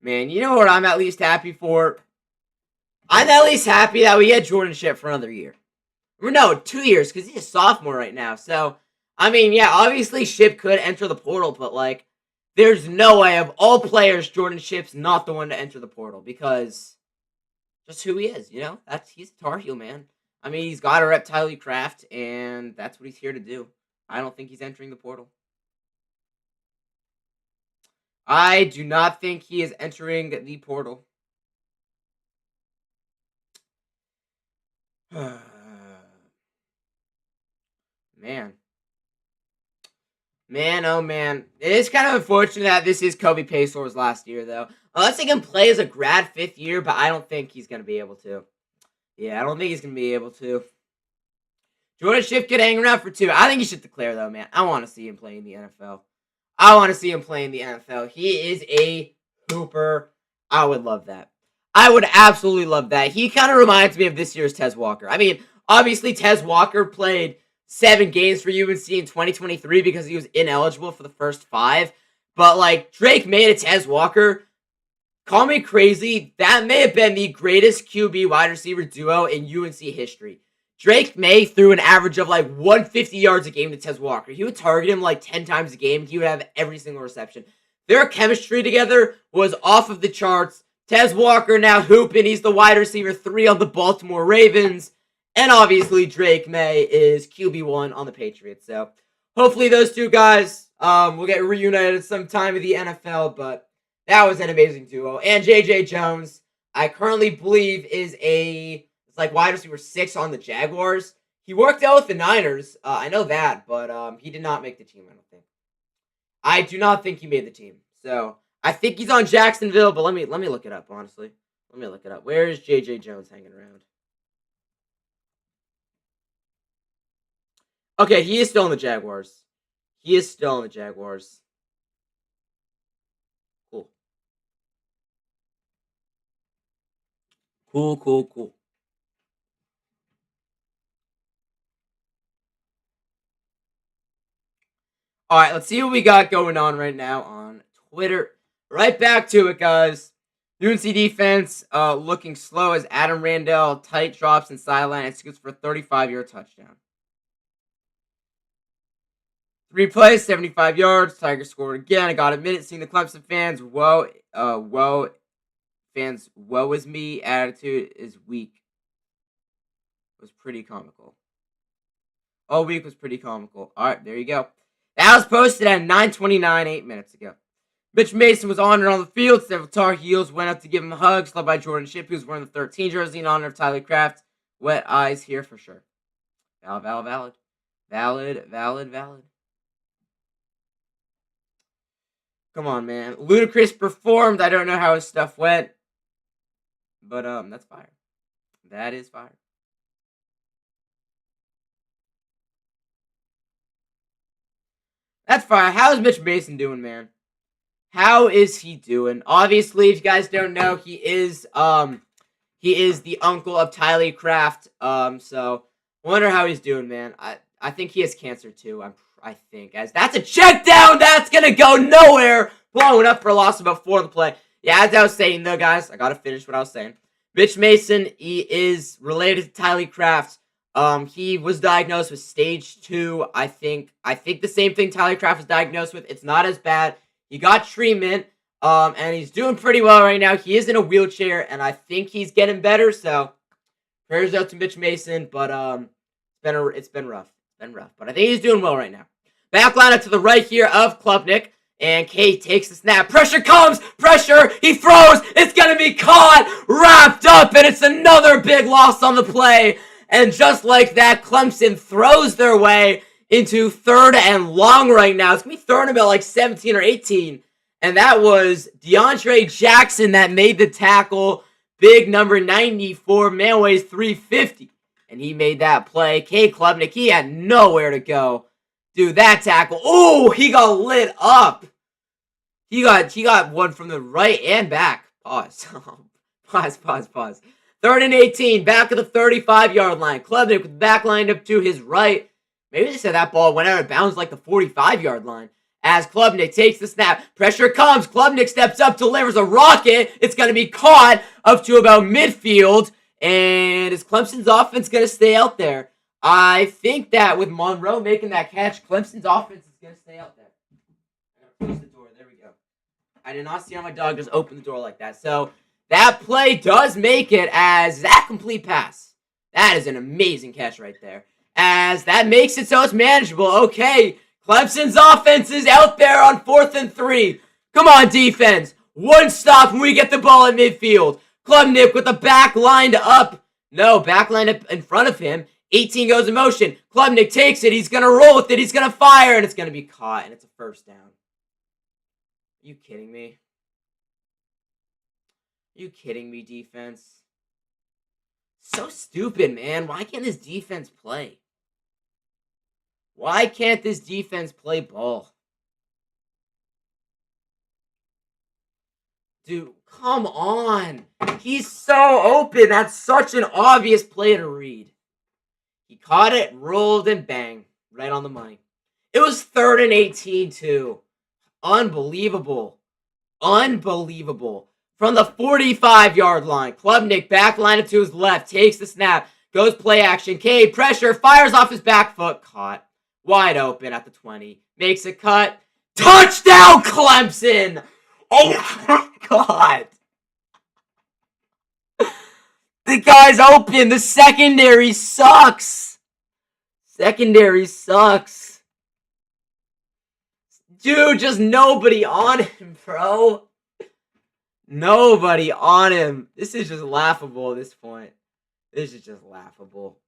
Man, you know what I'm at least happy for? I'm at least happy that we had Jordan Shipp for another year. Or no, 2 years, because he's a sophomore right now. So, I mean, yeah, obviously Ship could enter the portal, but, like, there's no way of all players, Jordan Ship's not the one to enter the portal, because just who he is, you know? He's a Tar Heel, man. I mean, he's got to rep Tyler Kraft, and that's what he's here to do. I don't think he's entering the portal. I do not think he is entering the portal. Man. Man, oh man. It is kind of unfortunate that this is Kobe Paysor's last year, though. Unless he can play as a grad 5th year, but I don't think he's going to be able to. Yeah, I don't think he's going to be able to. Jordan Shipp could hang around for 2. I think he should declare, though, man. I want to see him play in the NFL. I want to see him play in the NFL. He is a hooper. I would love that. I would absolutely love that. He kind of reminds me of this year's Tez Walker. I mean, obviously, Tez Walker played 7 games for UNC in 2023 because he was ineligible for the first 5. But, like, Drake Maye and Tez Walker, call me crazy, that may have been the greatest QB wide receiver duo in UNC history. Drake Maye threw an average of like 150 yards a game to Tez Walker. He would target him like 10 times a game. He would have every single reception. Their chemistry together was off of the charts. Tez Walker now hooping. He's the wide receiver 3 on the Baltimore Ravens. And obviously Drake Maye is QB1 on the Patriots. So hopefully those two guys will get reunited sometime in the NFL. But that was an amazing duo. And J.J. Jones, I currently believe is like wide receiver 6 on the Jaguars. He worked out with the Niners. I know that, but he did not make the team, I don't think. I do not think he made the team. So I think he's on Jacksonville, but let me look it up, honestly. Let me look it up. Where is J.J. Jones hanging around? Okay, he is still in the Jaguars. He is still in the Jaguars. Cool. Cool. All right, let's see what we got going on right now on Twitter. Right back to it, guys. UNC defense looking slow as Adam Randall tight drops and sideline and scoots for a 35-yard touchdown. 3 plays, 75 yards. Tigers scored again. I got a minute seeing the Clemson fans. Woe is me. Attitude is weak. It was pretty comical. All week was pretty comical. All right, there you go. That was posted at 9:29, 8 minutes ago. Mitch Mason was honored on the field. Several Tar Heels went up to give him a hug, led by Jordan Shipp, who was wearing the 13 jersey in honor of Tyler Kraft. Wet eyes here for sure. Valid. Come on, man. Ludacris performed. I don't know how his stuff went. But, that's fire. That is fire. That's fire. How is Mitch Mason doing, man? How is he doing? Obviously, if you guys don't know, he is the uncle of Tyler Kraft. So wonder how he's doing, man. I think he has cancer too. I think as that's a check down, that's gonna go nowhere. Blowing up for a loss about 4 on the play. Yeah, as I was saying though, guys, I gotta finish what I was saying. Mitch Mason, he is related to Tyler Kraft. He was diagnosed with stage 2. I think the same thing Tyler Kraft was diagnosed with. It's not as bad. He got treatment, and he's doing pretty well right now. He is in a wheelchair, and I think he's getting better. So, prayers out to Mitch Mason. But it's been rough. But I think he's doing well right now. Back lineup to the right here of Klubnik, and Kate takes the snap. Pressure comes. Pressure. He throws. It's gonna be caught, wrapped up, and it's another big loss on the play. And just like that, Clemson throws their way into 3rd and long right now. It's going to be thrown about like 17 or 18. And that was DeAndre Jackson that made the tackle. Big number 94, man weighs 350. And he made that play. K. Klubnik, he had nowhere to go. Dude, that tackle. Oh, he got lit up. He got one from the right and back. Pause. Pause. 3rd and 18, back at the 35-yard line. Klubnik with the back lined up to his right. Maybe they said that ball went out of bounds like the 45-yard line. As Klubnik takes the snap. Pressure comes. Klubnik steps up, delivers a rocket. It's going to be caught up to about midfield. And is Clemson's offense going to stay out there? I think that with Monroe making that catch, Clemson's offense is going to stay out there. I'm going to close the door. There we go. I did not see how my dog just opened the door like that. So that play does make it as that complete pass. That is an amazing catch right there. As that makes it so it's manageable. Okay, Clemson's offense is out there on 4th and 3. Come on, defense. One stop when we get the ball at midfield. Klubnik with the back lined up. No, back lined up in front of him. 18 goes in motion. Klubnik takes it. He's going to roll with it. He's going to fire, and it's going to be caught, and it's a first down. Are you kidding me? Are you kidding me, defense? So stupid, man. Why can't this defense play? Why can't this defense play ball? Dude, come on. He's so open. That's such an obvious play to read. He caught it, rolled, and bang. Right on the money. It was 3rd and 18, too. Unbelievable. Unbelievable. From the 45-yard line, Klubnik back line up to his left, takes the snap, goes play action. K, pressure, fires off his back foot. Caught. Wide open at the 20. Makes a cut. Touchdown, Clemson! Oh my God. The guy's open. The secondary sucks. Secondary sucks. Dude, just nobody on him, bro. Nobody on him. This is just laughable at this point. This is just laughable.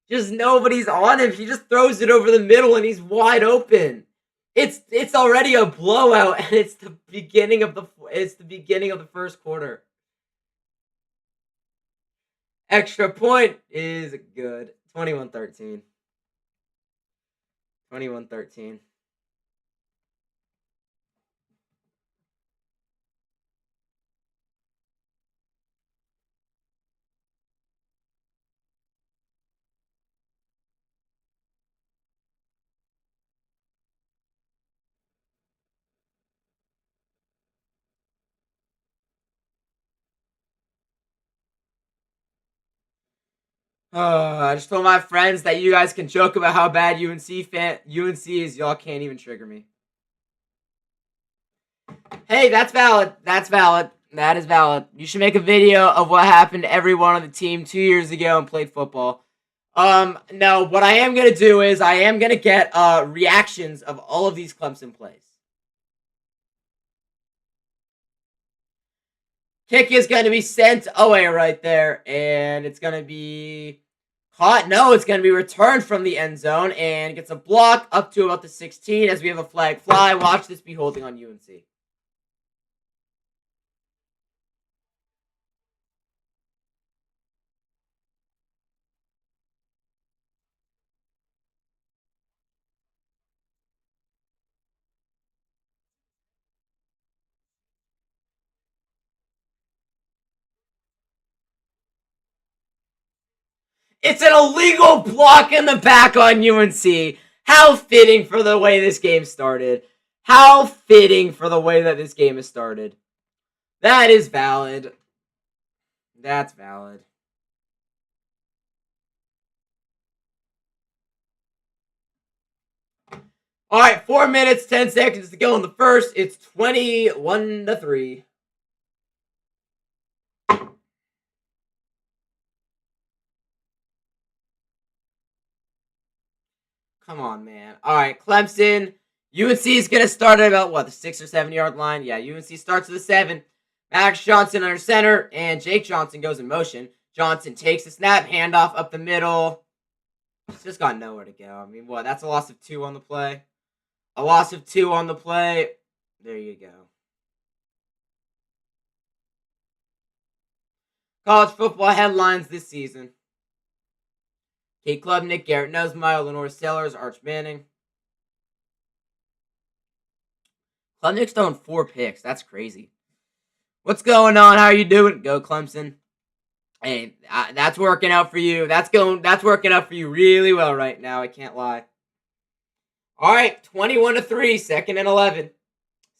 Just nobody's on him. He just throws it over the middle and he's wide open. It's already a blowout and it's the beginning of the first quarter. Extra point is good. 21-13. 21-13. I just told my friends that you guys can joke about how bad UNC is. Y'all can't even trigger me. Hey, that's valid. That's valid. That is valid. You should make a video of what happened to everyone on the team 2 years ago and played football. No, what I am going to do is I am going to get reactions of all of these Clemson plays. Kick is going to be sent away right there, and it's going to be caught. No, it's going to be returned from the end zone, and gets a block up to about the 16 as we have a flag fly. Watch this be holding on UNC. It's an illegal block in the back on UNC. How fitting for the way this game started. How fitting for the way that this game has started. That is valid. That's valid. All right, 4 minutes, 10 seconds to go in the first. It's 21-3. Come on, man. All right, Clemson. UNC is going to start at about, what, the 6 or 7 yard line? Yeah, UNC starts at the 7. Max Johnson under center, and Jake Johnson goes in motion. Johnson takes the snap, handoff up the middle. It's just got nowhere to go. I mean, what? That's a loss of 2 on the play. A loss of 2 on the play. There you go. College football headlines this season. Kate Klubnik, Garrett Nussmeier, Lenore Sellers, Arch Manning. Klubnik's throwing 4 picks. That's crazy. What's going on? How are you doing? Go Clemson. Hey, that's working out for you. That's working out for you really well right now. I can't lie. All right, 21-3, 2nd and 11.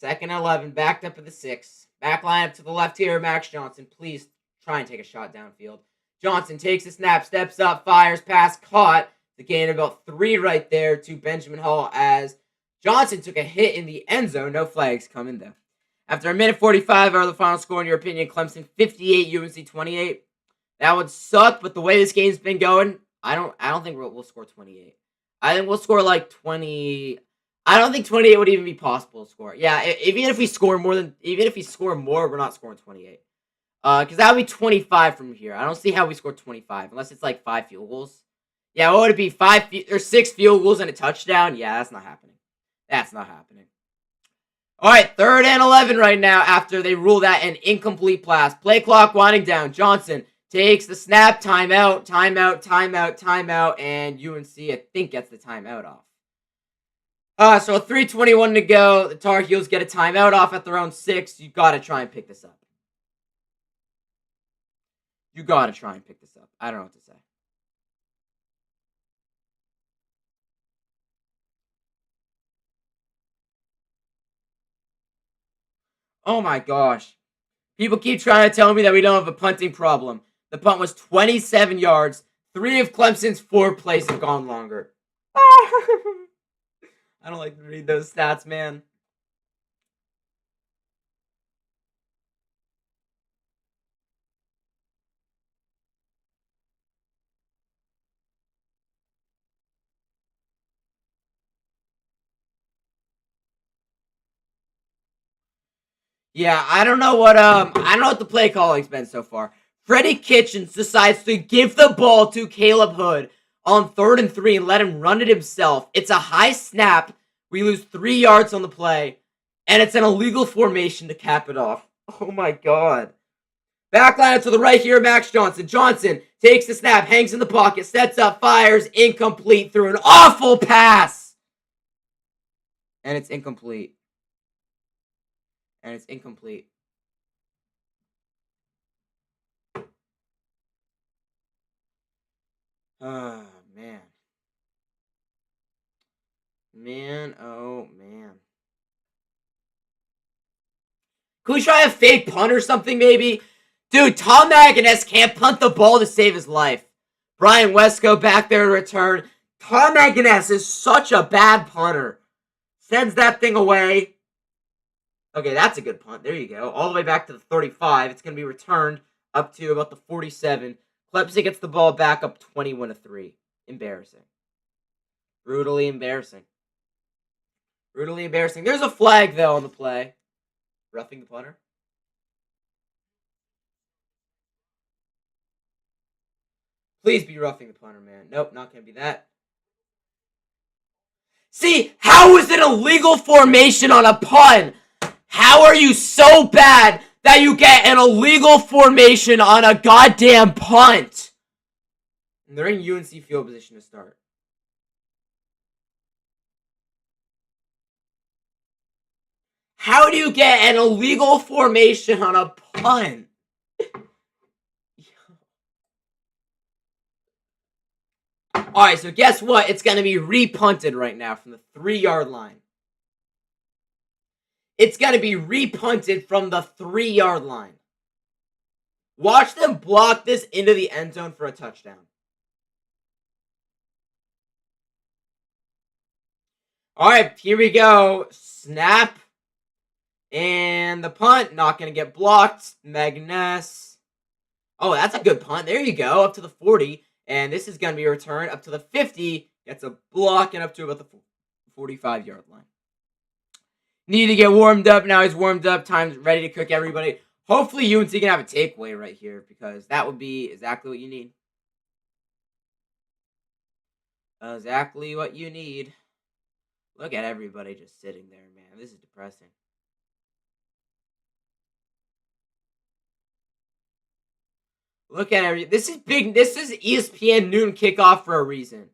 2nd and 11, backed up at the 6. Back line up to the left here, Max Johnson. Please try and take a shot downfield. Johnson takes the snap, steps up, fires, pass, caught. The gain of about 3 right there to Benjamin Hall as Johnson took a hit in the end zone. No flags coming though. After a minute 45, are the final score in your opinion? Clemson 58, UNC 28. That would suck, but the way this game's been going, I don't think we'll score 28. I think we'll score like 20. I don't think 28 would even be possible to score. Yeah, even if we score more, we're not scoring 28. Because that would be 25 from here. I don't see how we score 25 unless it's like 5 field goals. Yeah, what would it be? 5 or 6 field goals and a touchdown? Yeah, that's not happening. That's not happening. All right, 3rd and 11 right now after they rule that an incomplete pass. Play clock winding down. Johnson takes the snap, timeout, and UNC, I think, gets the timeout off. So 3:21 to go. The Tar Heels get a timeout off at their own 6. You got to try and pick this up. I don't know what to say. Oh my gosh. People keep trying to tell me that we don't have a punting problem. The punt was 27 yards. 3 of Clemson's 4 plays have gone longer. I don't like to read those stats, man. Yeah, I don't know what the play calling's been so far. Freddie Kitchens decides to give the ball to Caleb Hood on 3rd and 3 and let him run it himself. It's a high snap. We lose 3 yards on the play, and it's an illegal formation to cap it off. Oh my god. Backline to the right here, Max Johnson. Johnson takes the snap, hangs in the pocket, sets up, fires, incomplete through an awful pass. And it's incomplete. Oh, man. Oh, man. Could we try a fake punt or something, maybe? Dude, Tom Maginess can't punt the ball to save his life. Brian Wesco back there to return. Tom Maginess is such a bad punter. Sends that thing away. Okay, that's a good punt. There you go. All the way back to the 35. It's going to be returned up to about the 47. Clemson gets the ball back up 21-3. Embarrassing. Brutally embarrassing. There's a flag, though, on the play. Roughing the punter. Please be roughing the punter, man. Nope, not going to be that. See, how is it a legal formation on a punt? How are you so bad that you get an illegal formation on a goddamn punt? And they're in UNC field position to start. How do you get an illegal formation on a punt? Alright, so guess what? It's going to be repunted right now from the 3-yard line. It's going to be repunted from the 3-yard line. Watch them block this into the end zone for a touchdown. Alright, here we go. Snap. And the punt, not going to get blocked. Magnus. Oh, that's a good punt. There you go, up to the 40. And this is going to be a return up to the 50. Gets a block and up to about the 45-yard line. Need to get warmed up. Now he's warmed up. Time's ready to cook everybody. Hopefully UNC can have a takeaway right here because that would be exactly what you need. Exactly what you need. Look at everybody just sitting there, man. This is depressing. Look at every. This is big. This is ESPN noon kickoff for a reason.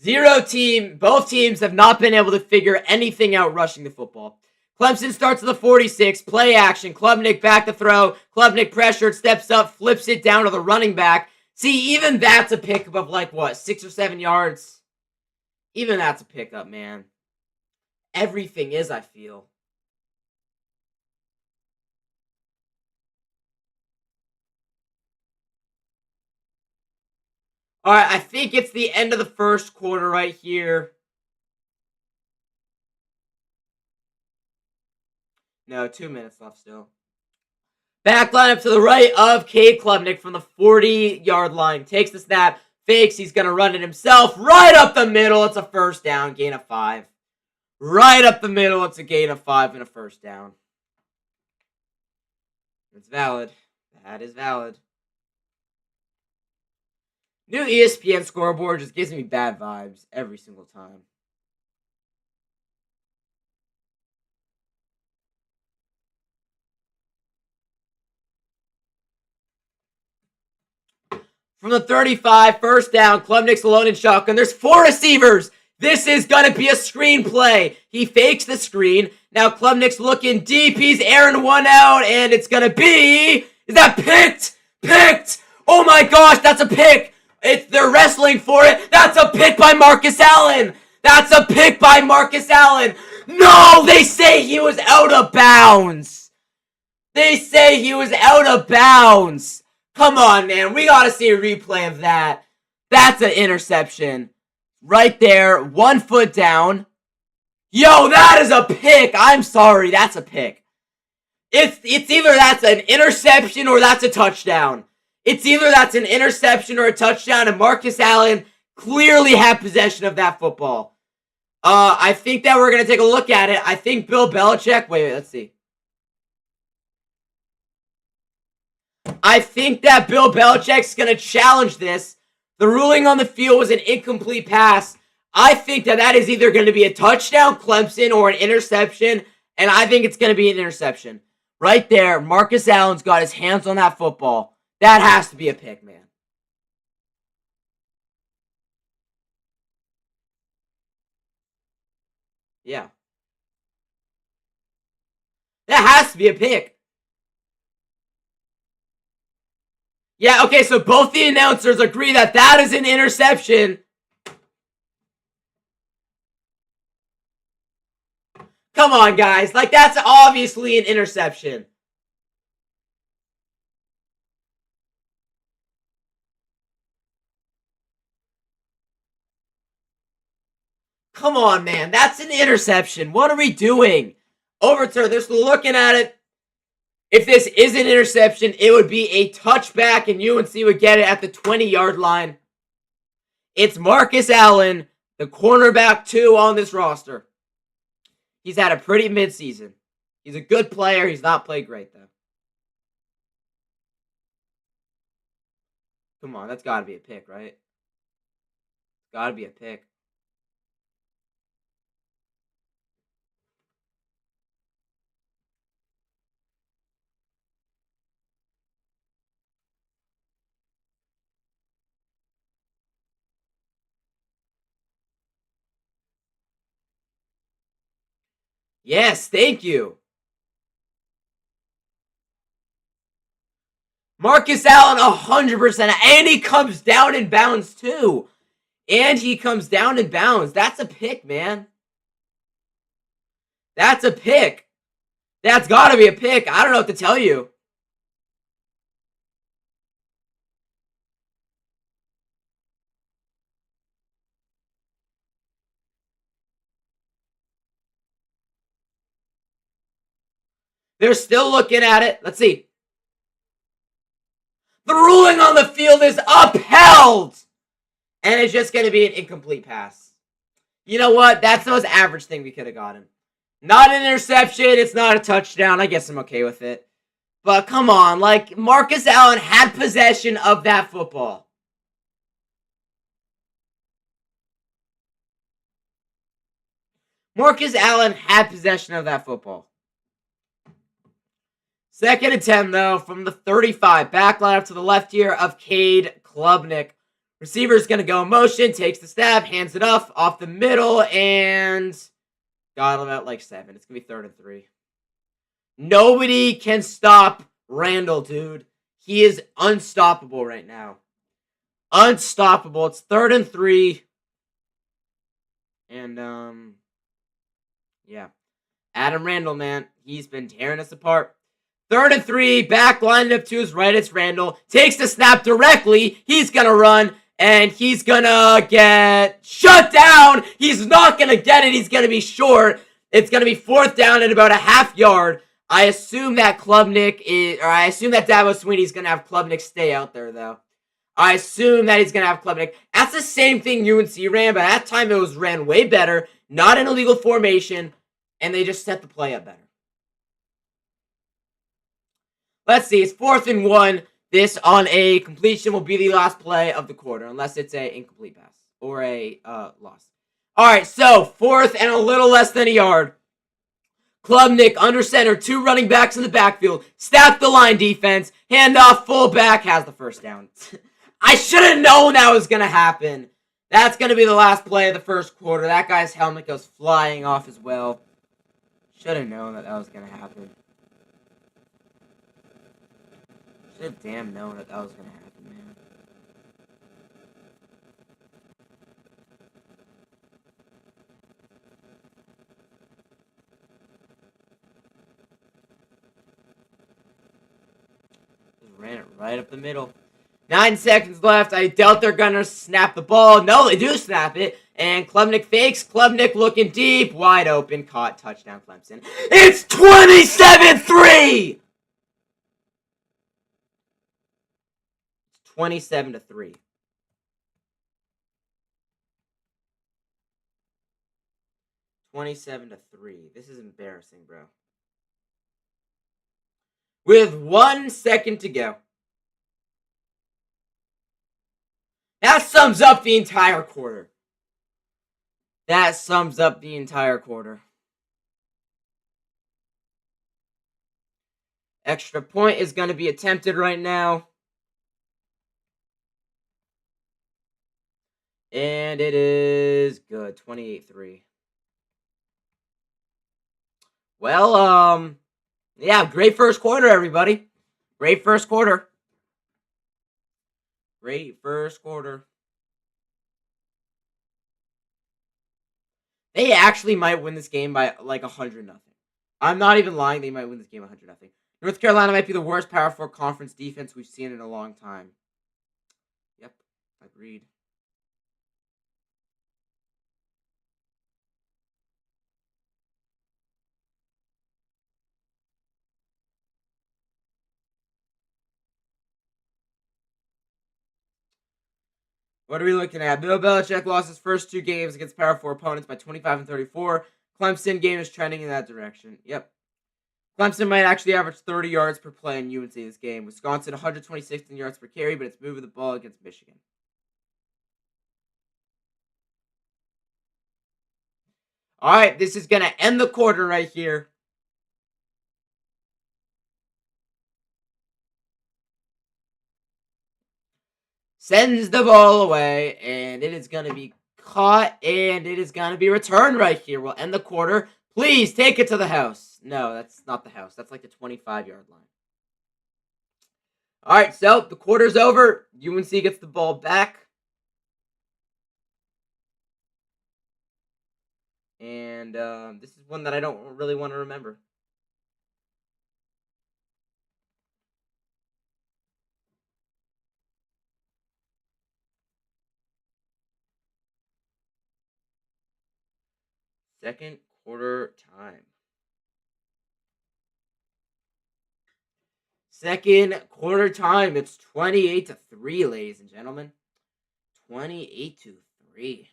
0 team. Both teams have not been able to figure anything out rushing the football. Clemson starts at the 46. Play action. Klubnik back to throw. Klubnik pressured, steps up, flips it down to the running back. See, even that's a pickup of like what, 6 or 7 yards. Even that's a pickup, man. Everything is, I feel. All right, I think it's the end of the first quarter right here. No, 2 minutes left still. Back lineup to the right of Cade Klubnik from the 40-yard line. Takes the snap, fakes, he's going to run it himself. Right up the middle, it's a first down, gain of 5. Right up the middle, it's a gain of 5 and a first down. It's valid. That is valid. New ESPN scoreboard just gives me bad vibes every single time. From the 35, first down, Klubnik's alone in shotgun. There's 4 receivers. This is going to be a screenplay. He fakes the screen. Now Klubnik's looking deep. He's airing one out, and it's going to be... Is that picked? Picked! Oh my gosh, that's a pick! They're wrestling for it. That's a pick by Marcus Allen! That's a pick by Marcus Allen! No! They say he was out of bounds! They say he was out of bounds! Come on, man. We gotta see a replay of that. That's an interception. Right there. 1 foot down. Yo, that is a pick. I'm sorry. That's a pick. It's either that's an interception or that's a touchdown. It's either that's an interception or a touchdown, and Marcus Allen clearly had possession of that football. I think that we're going to take a look at it. I think Bill Belichick... Wait, let's see. I think that Bill Belichick's going to challenge this. The ruling on the field was an incomplete pass. I think that is either going to be a touchdown, Clemson, or an interception, and I think it's going to be an interception. Right there, Marcus Allen's got his hands on that football. That has to be a pick, man. Yeah. That has to be a pick. Yeah, okay, so both the announcers agree that that is an interception. Come on, guys. Like, that's obviously an interception. Come on, man. That's an interception. What are we doing? Overturn. They're still looking at it. If this is an interception, it would be a touchback, and UNC would get it at the 20-yard line. It's Marcus Allen, the cornerback 2 on this roster. He's had a pretty midseason. He's a good player. He's not played great, though. Come on, that's got to be a pick, right? Got to be a pick. Yes, thank you. Marcus Allen, 100%. And he comes down in bounds, too. And he comes down in bounds. That's a pick, man. That's a pick. That's got to be a pick. I don't know what to tell you. They're still looking at it. Let's see. The ruling on the field is upheld. And it's just going to be an incomplete pass. You know what? That's the most average thing we could have gotten. Not an interception. It's not a touchdown. I guess I'm okay with it. But come on. Like, Marcus Allen had possession of that football. Marcus Allen had possession of that football. Second and 10, though, from the 35. Back line up to the left here of Cade Klubnik. Receiver's going to go in motion, takes the snap, hands it off the middle, and got him at like 7. It's going to be 3rd and 3. Nobody can stop Randall, dude. He is unstoppable right now. Unstoppable. It's 3rd and 3. And yeah. Adam Randall, man, he's been tearing us apart. 3rd and 3, back lined up to his right. It's Randall. Takes the snap directly. He's going to run, and he's going to get shut down. He's not going to get it. He's going to be short. It's going to be 4th down at about a half yard. I assume that I assume that Dabo Sweeney's going to have Klubnik stay out there, though. I assume that he's going to have Klubnik. That's the same thing UNC ran, but at that time it was ran way better. Not an illegal formation, and they just set the play up better. Let's see. It's 4th and 1. This on a completion will be the last play of the quarter, unless it's a incomplete pass or a loss. All right, so 4th and a little less than a yard. Klubnik under center, 2 running backs in the backfield. Stack the line defense. Handoff, fullback has the 1st down. I should have known that was going to happen. That's going to be the last play of the 1st quarter. That guy's helmet goes flying off as well. Should have known that was going to happen. Should have damn known that was going to happen, man. Just ran it right up the middle. 9 seconds left. I doubt they're going to snap the ball. No, they do snap it. And Klubnik fakes. Klubnik looking deep. Wide open. Caught. Touchdown, Clemson. It's 27-3! 27-3. 27-3. This is embarrassing, bro. With 1 second to go. That sums up the entire quarter. That sums up the entire quarter. Extra point is going to be attempted right now. And it is good. 28-3. Well, yeah, great 1st quarter, everybody. Great 1st quarter. Great 1st quarter. They actually might win this game by like 100-0. I'm not even lying. They might win this game 100-0. North Carolina might be the worst Power 4 conference defense we've seen in a long time. Yep, agreed. What are we looking at? Bill Belichick lost his first 2 games against Power 4 opponents by 25 and 34. Clemson game is trending in that direction. Yep. Clemson might actually average 30 yards per play in UNC this game. Wisconsin, 126 yards per carry, but it's moving the ball against Michigan. All right, this is going to end the quarter right here. Sends the ball away, and it is going to be caught, and it is going to be returned right here. We'll end the quarter. Please take it to the house. No, that's not the house. That's like the 25-yard line. All right, so the quarter's over. UNC gets the ball back. And this is one that I don't really want to remember. Second quarter time. Second quarter time. It's 28-3, ladies and gentlemen. 28-3.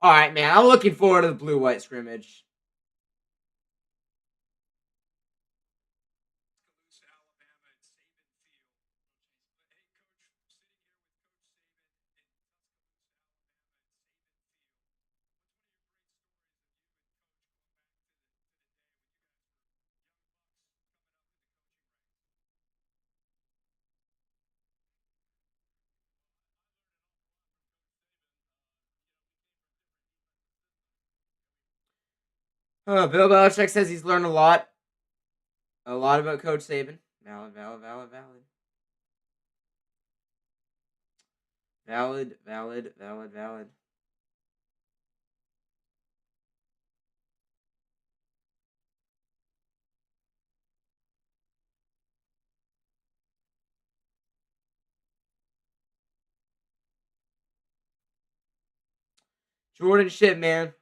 All right, man. I'm looking forward to the blue-white scrimmage. Bill Belichick says he's learned a lot. A lot about Coach Saban. Valid, valid, valid, valid. Valid, valid, valid, valid. Jordan shit, man.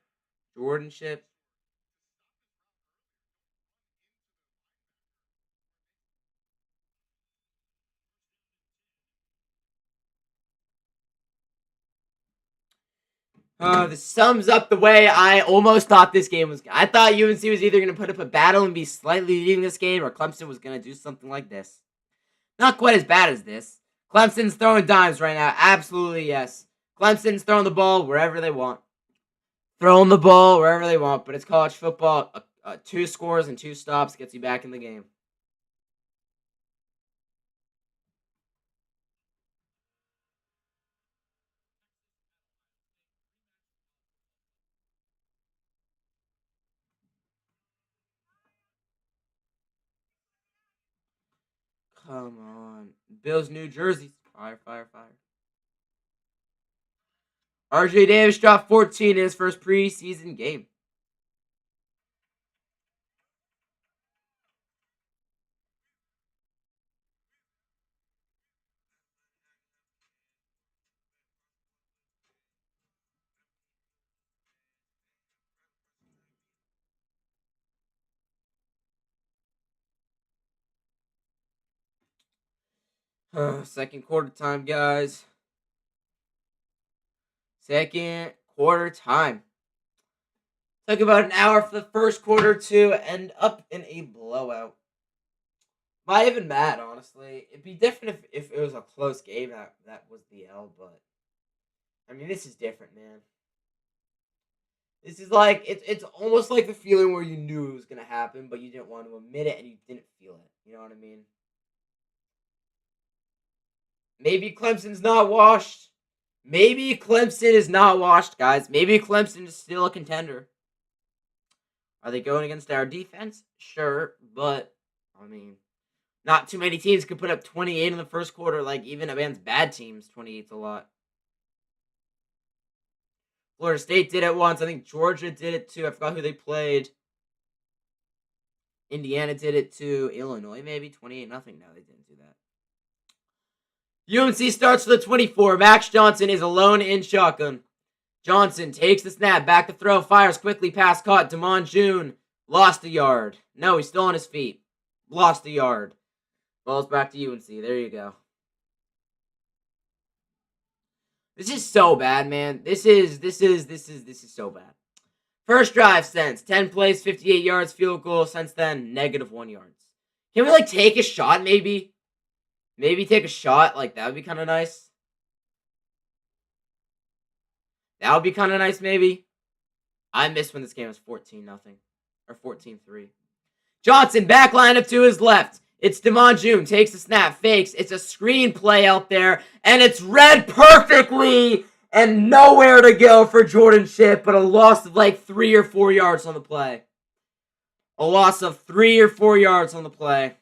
Jordan shit. This sums up the way I almost thought this game was. I thought UNC was either going to put up a battle and be slightly leading this game, or Clemson was going to do something like this. Not quite as bad as this. Clemson's throwing dimes right now. Absolutely, yes. Clemson's throwing the ball wherever they want. Throwing the ball wherever they want, but it's college football. 2 scores and 2 stops gets you back in the game. Come on. Bills, New Jersey. Fire, fire, fire. RJ Davis dropped 14 in his first preseason game. Second quarter time, guys. Second quarter time. Took about an hour for the first quarter to end up in a blowout. Not even mad, honestly. It'd be different if it was a close game. That was the L, but I mean, this is different, man. This is like it's almost like the feeling where you knew it was gonna happen, but you didn't want to admit it and you didn't feel it. You know what I mean? Maybe Clemson's not washed. Maybe Clemson is not washed, guys. Maybe Clemson is still a contender. Are they going against our defense? Sure, but I mean, not too many teams could put up 28 in the first quarter. Like even against bad teams, 28's a lot. Florida State did it once. I think Georgia did it too. I forgot who they played. Indiana did it too. Illinois maybe 28-0. No, they didn't do that. UNC starts for the 24. Max Johnson is alone in shotgun. Johnson takes the snap, back to throw, fires quickly, pass caught. Damon June lost a yard. No, he's still on his feet. Lost a yard. Ball's back to UNC. There you go. This is so bad, man. This is so bad. First drive since 10 plays, 58 yards, field goal. Since then, -1 yards. Can we take a shot maybe? Maybe take a shot. That would be kind of nice. That would be kind of nice, maybe. I missed when this game was 14-0 or 14-3. Johnson back lineup to his left. It's Damon June, takes the snap, fakes. It's a screen play out there, and it's read perfectly, and nowhere to go for Jordan Shipp, but a loss of 3 or 4 yards on the play. A loss of 3 or 4 yards on the play.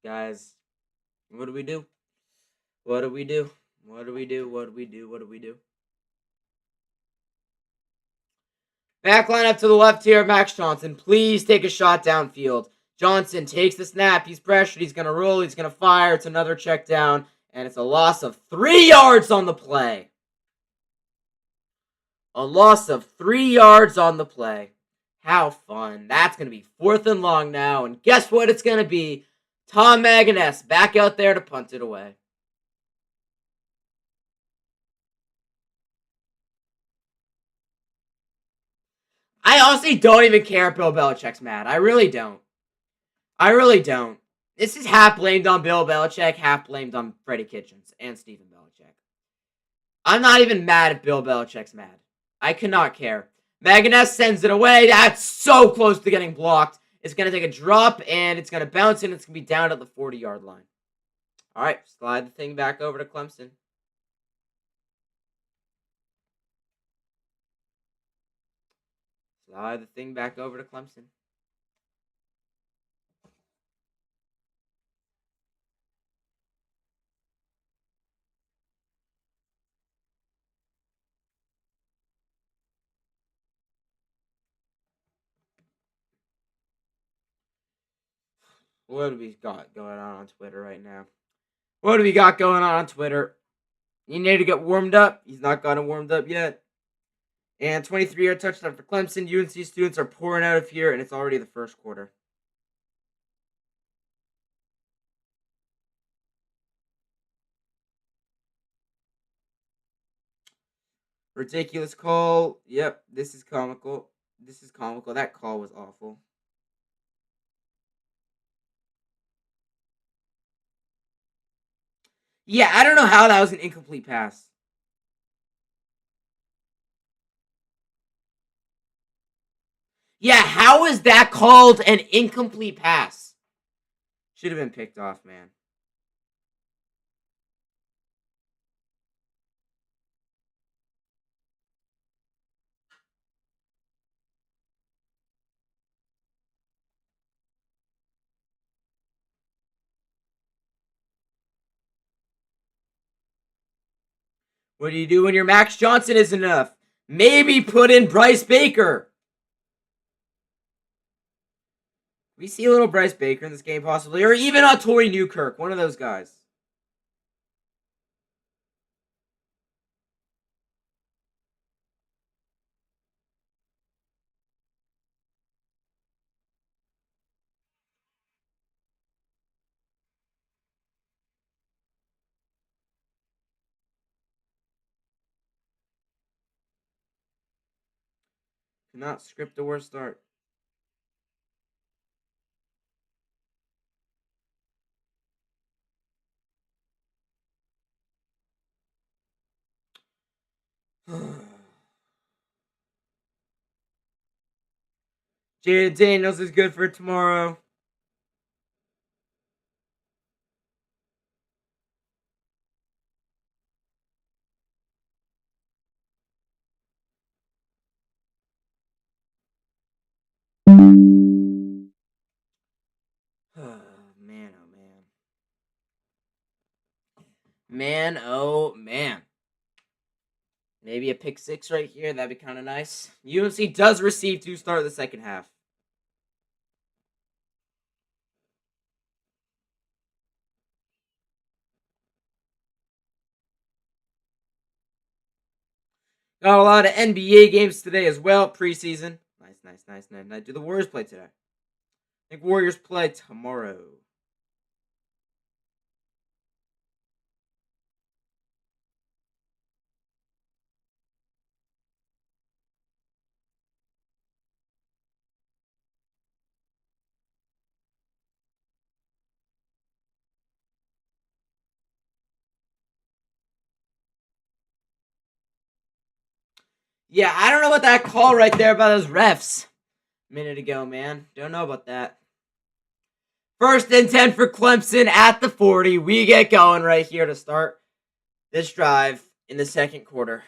Guys, what do we do? What do we do? What do we do? What do we do? What do we do? Back line up to the left here, Max Johnson. Please take a shot downfield. Johnson takes the snap. He's pressured. He's going to roll. He's going to fire. It's another check down. And it's a loss of 3 yards on the play. A loss of 3 yards on the play. How fun. That's going to be 4th and long now. And guess what it's going to be? Tom Maganess back out there to punt it away. I honestly don't even care if Bill Belichick's mad. I really don't. I really don't. This is half blamed on Bill Belichick, half blamed on Freddie Kitchens and Stephen Belichick. I'm not even mad if Bill Belichick's mad. I cannot care. Magnus sends it away. That's so close to getting blocked. It's going to take a drop, and it's going to bounce, and it's going to be down at the 40-yard line. All right, slide the thing back over to Clemson. Slide the thing back over to Clemson. What do we got going on Twitter right now? What do we got going on Twitter? You need to get warmed up. He's not gotten warmed up yet. And 23-yard touchdown for Clemson. UNC students are pouring out of here, and it's already the first quarter. Ridiculous call. Yep, this is comical. This is comical. That call was awful. Yeah, I don't know how that was an incomplete pass. Yeah, how is that called an incomplete pass? Should have been picked off, man. What do you do when your Max Johnson isn't enough? Maybe put in Bryce Baker. We see a little Bryce Baker in this game, possibly. Or even a Torrey Newkirk. One of those guys. Cannot script a worse start. Jaden Daniels is good for tomorrow. Man, oh man. Man, oh man. Maybe a pick six right here. That'd be kind of nice. UNC does receive to start the second half. Got a lot of NBA games today as well. Preseason. Nice. Do the Warriors play today? I think Warriors play tomorrow. Yeah, I don't know about that call right there by those refs a minute ago, man. Don't know about that. 1st and 10 for Clemson at the 40. We get going right here to start this drive in the second quarter.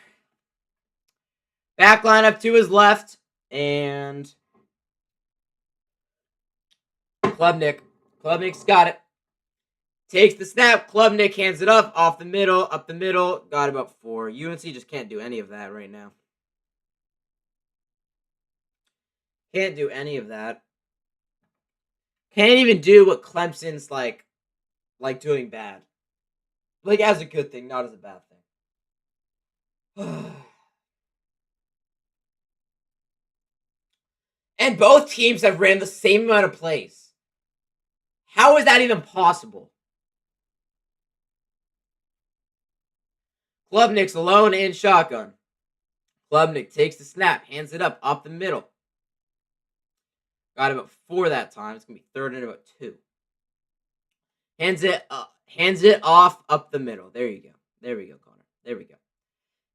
Back line up to his left, and Klubnik. Klubnik's got it. Takes the snap. Klubnik hands it up the middle. Got about 4. UNC just can't do any of that right now. Can't do any of that. Can't even do what Clemson's like doing bad. Like as a good thing, not as a bad thing. And both teams have ran the same amount of plays. How is that even possible? Klubnik's alone in shotgun. Klubnik takes the snap, hands it up the middle. Got about 4 that time. It's gonna be 3rd and about 2. Hands it off up the middle. There you go. There we go, Connor. There we go.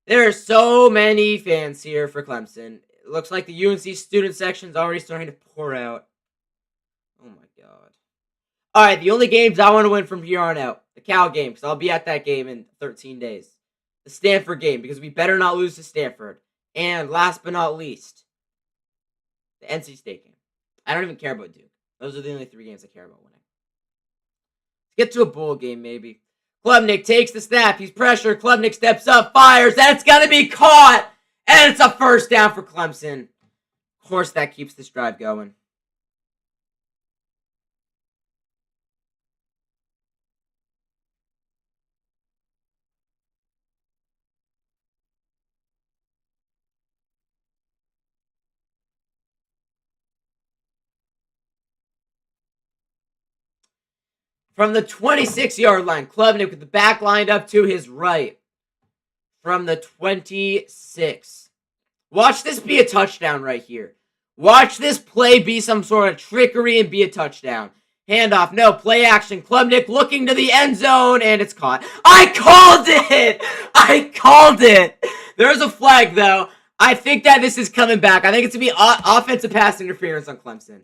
There are so many fans here for Clemson. It looks like the UNC student section's already starting to pour out. Oh my god. Alright, the only games I want to win from here on out. The Cal game, because I'll be at that game in 13 days. The Stanford game, because we better not lose to Stanford. And last but not least, the NC State game. I don't even care about Duke. Those are the only 3 games I care about winning. Let's get to a bowl game, maybe. Klubnik takes the snap. He's pressured. Klubnik steps up, fires, and it's going to be caught. And it's a first down for Clemson. Of course, that keeps this drive going. From the 26-yard line, Klubnik with the back lined up to his right. From the 26. Watch this be a touchdown right here. Watch this play be some sort of trickery and be a touchdown. Handoff, no, play action. Klubnik looking to the end zone, and it's caught. I called it! I called it! There's a flag, though. I think that this is coming back. I think it's going to be offensive pass interference on Clemson.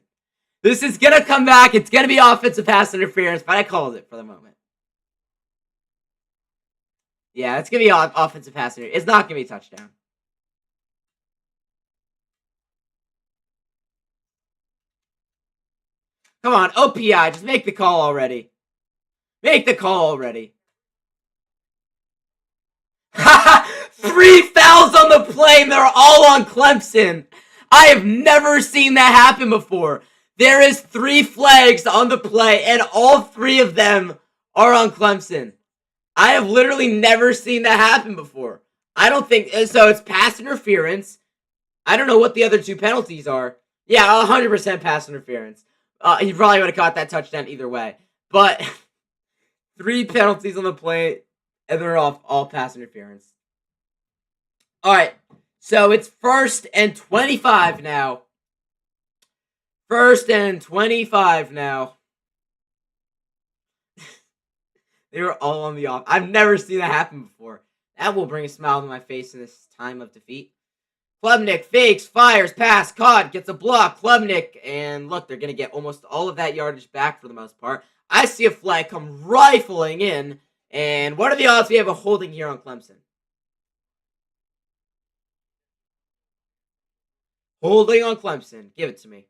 This is going to come back. It's going to be offensive pass interference, but I called it for the moment. Yeah, it's going to be offensive pass interference. It's not going to be a touchdown. Come on, OPI, just make the call already. Make the call already. 3 fouls on the play, and they're all on Clemson. I have never seen that happen before. There is 3 flags on the play, and all 3 of them are on Clemson. I have literally never seen that happen before. I don't think so. It's pass interference. I don't know what the other 2 penalties are. Yeah, 100% pass interference. He probably would have caught that touchdown either way. But 3 penalties on the play, and they're all pass interference. All right, so it's 1st and 25 now. 1st and 25 now. They were all on the off. I've never seen that happen before. That will bring a smile to my face in this time of defeat. Klubnik fakes, fires, pass, caught, gets a block. Klubnik, and look, they're going to get almost all of that yardage back for the most part. I see a flag come rifling in, and what are the odds we have a holding here on Clemson? Holding on Clemson. Give it to me.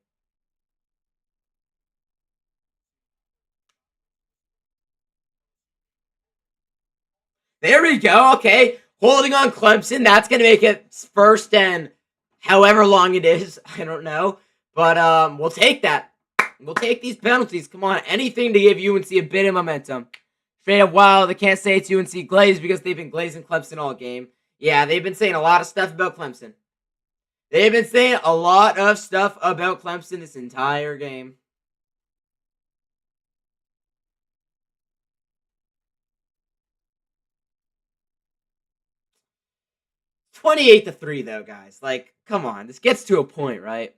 There we go. Okay. Holding on Clemson. That's going to make it 1st and however long it is. I don't know. But we'll take that. We'll take these penalties. Come on. Anything to give UNC a bit of momentum. Straight up, wow, they can't say it's UNC glaze because they've been glazing Clemson all game. Yeah, they've been saying a lot of stuff about Clemson. They've been saying a lot of stuff about Clemson this entire game. 28-3, though, guys. Like, come on. This gets to a point, right?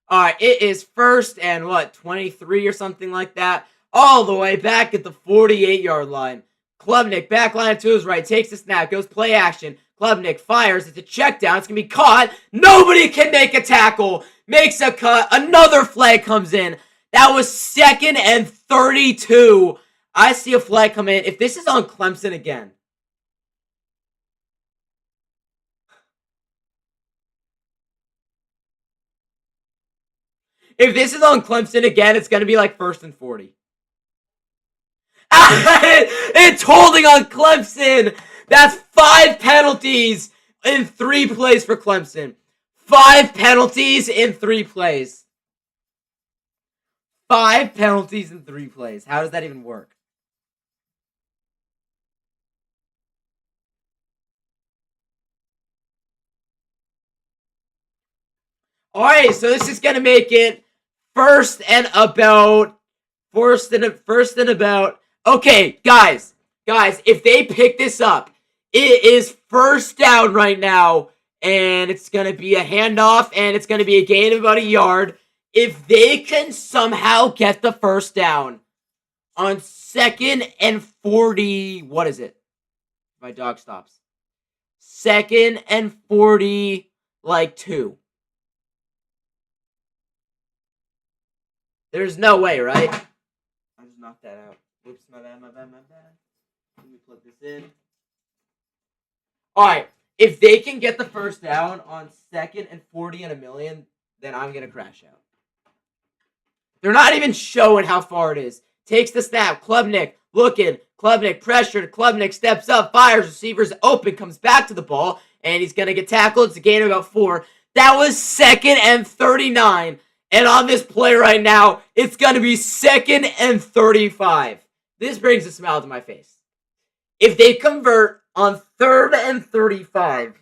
All right, it is 1st and, 23 or something like that. All the way back at the 48-yard line. Klubnik, back line to his right, takes the snap, goes play action. Klubnik fires. It's a check down. It's going to be caught. Nobody can make a tackle. Makes a cut. Another flag comes in. That was 2nd and 32. I see a flag come in. If this is on Clemson again. If this is on Clemson again, it's going to be like 1st and 40. It's holding on Clemson. That's 5 penalties in 3 plays for Clemson. 5 penalties in 3 plays. 5 penalties in 3 plays. How does that even work? All right, so this is going to make it 1st and about. Okay, guys, if they pick this up, it is 1st down right now, and it's going to be a handoff, and it's going to be a gain of about a yard. If they can somehow get the 1st down on 2nd and 40, what is it? My dog stops. 2nd and 40, 2. There's no way, right? I just knocked that out. Whoops, my bad. Let me plug this in. All right. If they can get the first down on 2nd and 40 and a million, then I'm going to crash out. They're not even showing how far it is. Takes the snap. Klubnik looking. Klubnik pressured. Klubnik steps up. Fires. Receivers open. Comes back to the ball. And he's going to get tackled. It's a gain of about 4. That was 2nd and 39. And on this play right now, it's going to be 2nd and 35. This brings a smile to my face. If they convert on 3rd and 35,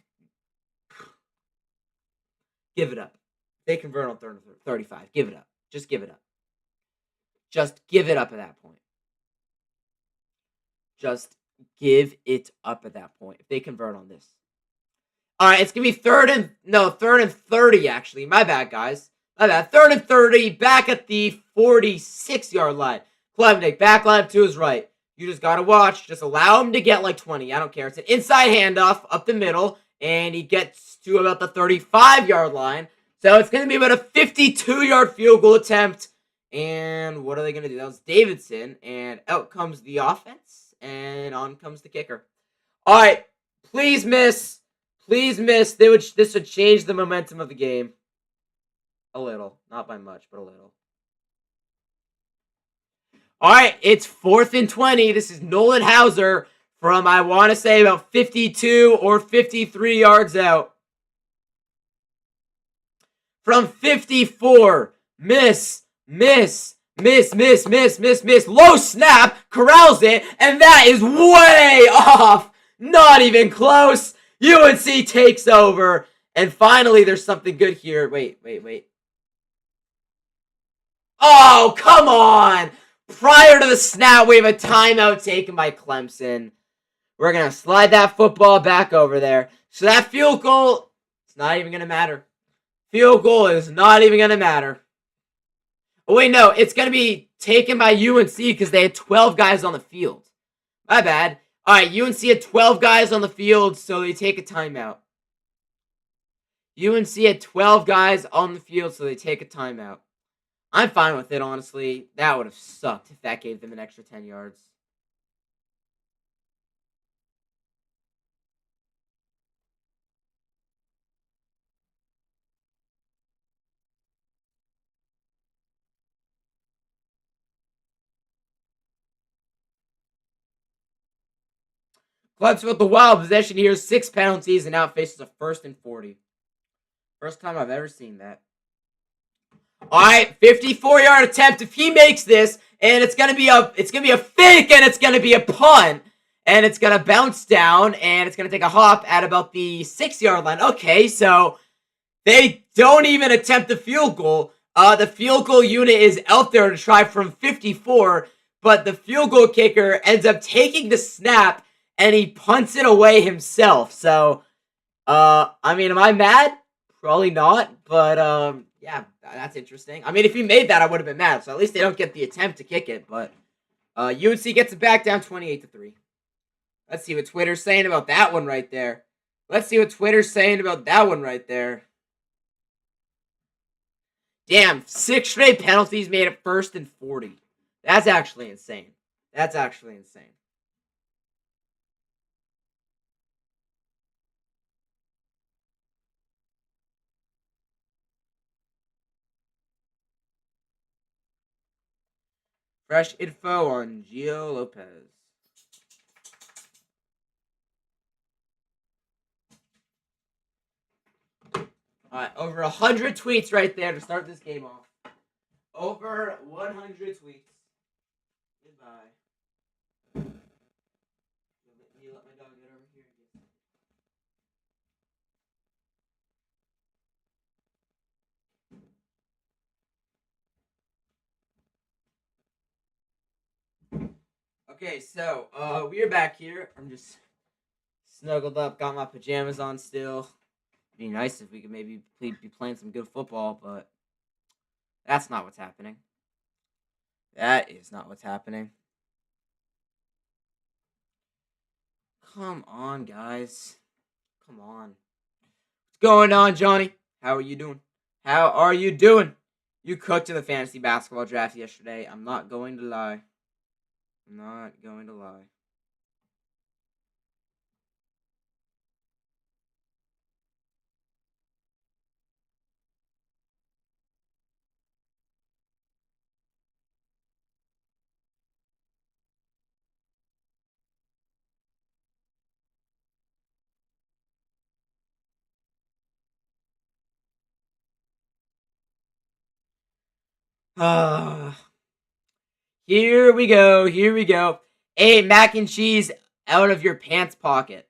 give it up. If they convert on 3rd and 35, give it up. Just give it up. Just give it up at that point. Just give it up at that point if they convert on this. All right, it's going to be 3rd and 30, actually. My bad, guys. My bad. 3rd and 30, back at the 46-yard line. Klebnik, back line to his right. You just got to watch. Just allow him to get like 20. I don't care. It's an inside handoff up the middle, and he gets to about the 35-yard line. So it's going to be about a 52-yard field goal attempt. And what are they going to do? That was Davidson, and out comes the offense, and on comes the kicker. All right, please miss. Please miss. This would change the momentum of the game. A little. Not by much, but a little. All right, it's 4th and 20. This is Nolan Hauser from, I want to say, about 52 or 53 yards out. From 54. Miss. Low snap. Corrals it. And that is way off. Not even close. UNC takes over. And finally, there's something good here. Wait. Oh, come on. Prior to the snap, we have a timeout taken by Clemson. We're going to slide that football back over there. So that field goal, it's not even going to matter. Field goal is not even going to matter. Oh, wait, no. It's going to be taken by UNC because they had 12 guys on the field. My bad. All right, UNC had 12 guys on the field, so they take a timeout. UNC had 12 guys on the field, so they take a timeout. I'm fine with it, honestly. That would have sucked if that gave them an extra 10 yards. Clemson with the wild possession here. 6 penalties, and now it faces a 1st and 40. First time I've ever seen that. All right, 54-yard attempt. If he makes this, and it's gonna be a fake, and it's gonna be a punt, and it's gonna bounce down, and it's gonna take a hop at about the 6-yard line. Okay, so they don't even attempt the field goal. The field goal unit is out there to try from 54, but the field goal kicker ends up taking the snap, and he punts it away himself. So, I mean, am I mad? Probably not, but yeah, that's interesting. I mean, if he made that, I would have been mad. So at least they don't get the attempt to kick it. But UNC gets it back down 28-3. Let's see what Twitter's saying about that one right there. Damn, 6 straight penalties made it 1st and 40. That's actually insane. Fresh info on Gio Lopez. All right, over 100 tweets right there to start this game off. Over 100 tweets. Goodbye. Let my dog get over here. Okay, so we are back here. I'm just snuggled up, got my pajamas on still. Be nice if we could maybe be playing some good football, but that's not what's happening. That is not what's happening. Come on, guys. Come on. What's going on, Johnny? How are you doing? You cooked in the fantasy basketball draft yesterday. I'm not going to lie. I'm not going to lie. Here we go. Here we go. Hey, mac and cheese out of your pants pocket.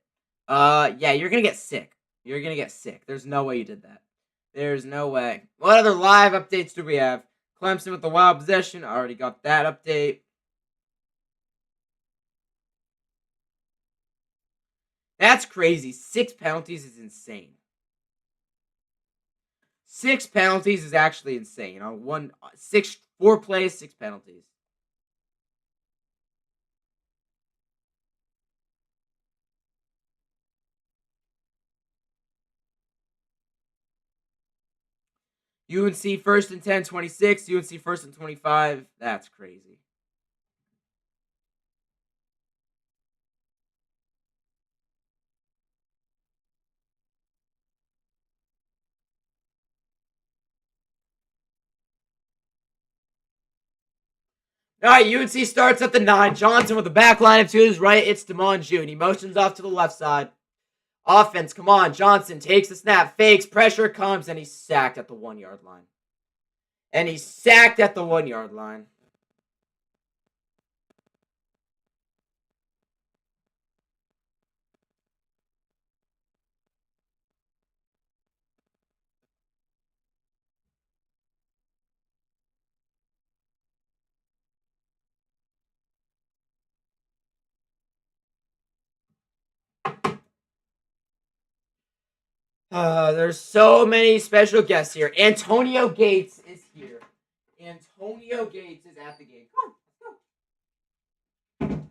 Yeah, you're gonna get sick. You're gonna get sick. There's no way you did that. There's no way. What other live updates do we have? Clemson with the wild possession. I already got that update. That's crazy. 6 penalties is insane. 6 penalties is actually insane. On 4 plays, 6 penalties. UNC first and 10, 26. UNC first and 25. That's crazy. All right, UNC starts at the 9. Johnson with the back line to his right. It's Damon June. He motions off to the left side. Offense, come on. Johnson takes the snap, fakes, pressure comes, and he's sacked at the 1-yard line. And he's sacked at the 1-yard line. There's so many special guests here. Antonio Gates is here. Antonio Gates is at the game. Come on, let's go.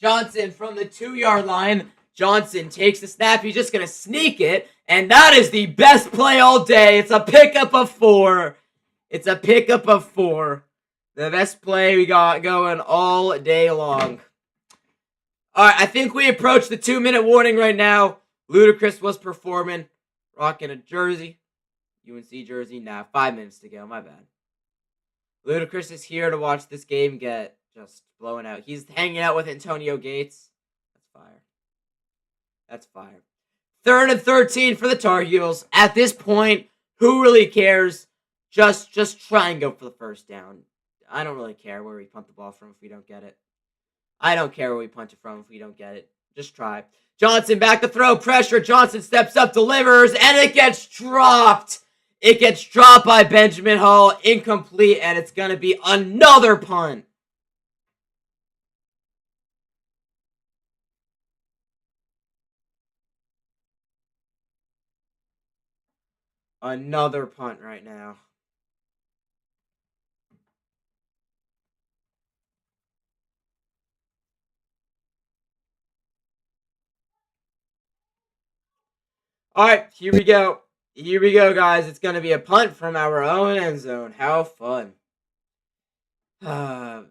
Johnson from the 2-yard line. Johnson takes the snap. He's just going to sneak it. And that is the best play all day. It's a pickup of 4. It's a pickup of 4. The best play we got going all day long. All right, I think we approach the 2-minute warning right now. Ludacris was performing, rocking a jersey. UNC jersey. Nah, 5 minutes to go. My bad. Ludacris is here to watch this game get just blown out. He's hanging out with Antonio Gates. That's fire. That's fire. 3rd and 13 for the Tar Heels. At this point, who really cares? Just try and go for the first down. I don't really care where we punt the ball from if we don't get it. I don't care where we punt it from if we don't get it. Just try. Johnson back to throw. Pressure. Johnson steps up, delivers, and it gets dropped. It gets dropped by Benjamin Hall. Incomplete, and it's going to be another punt. Another punt right now. All right, here we go. Here we go, guys. It's going to be a punt from our own end zone. How fun. Maganess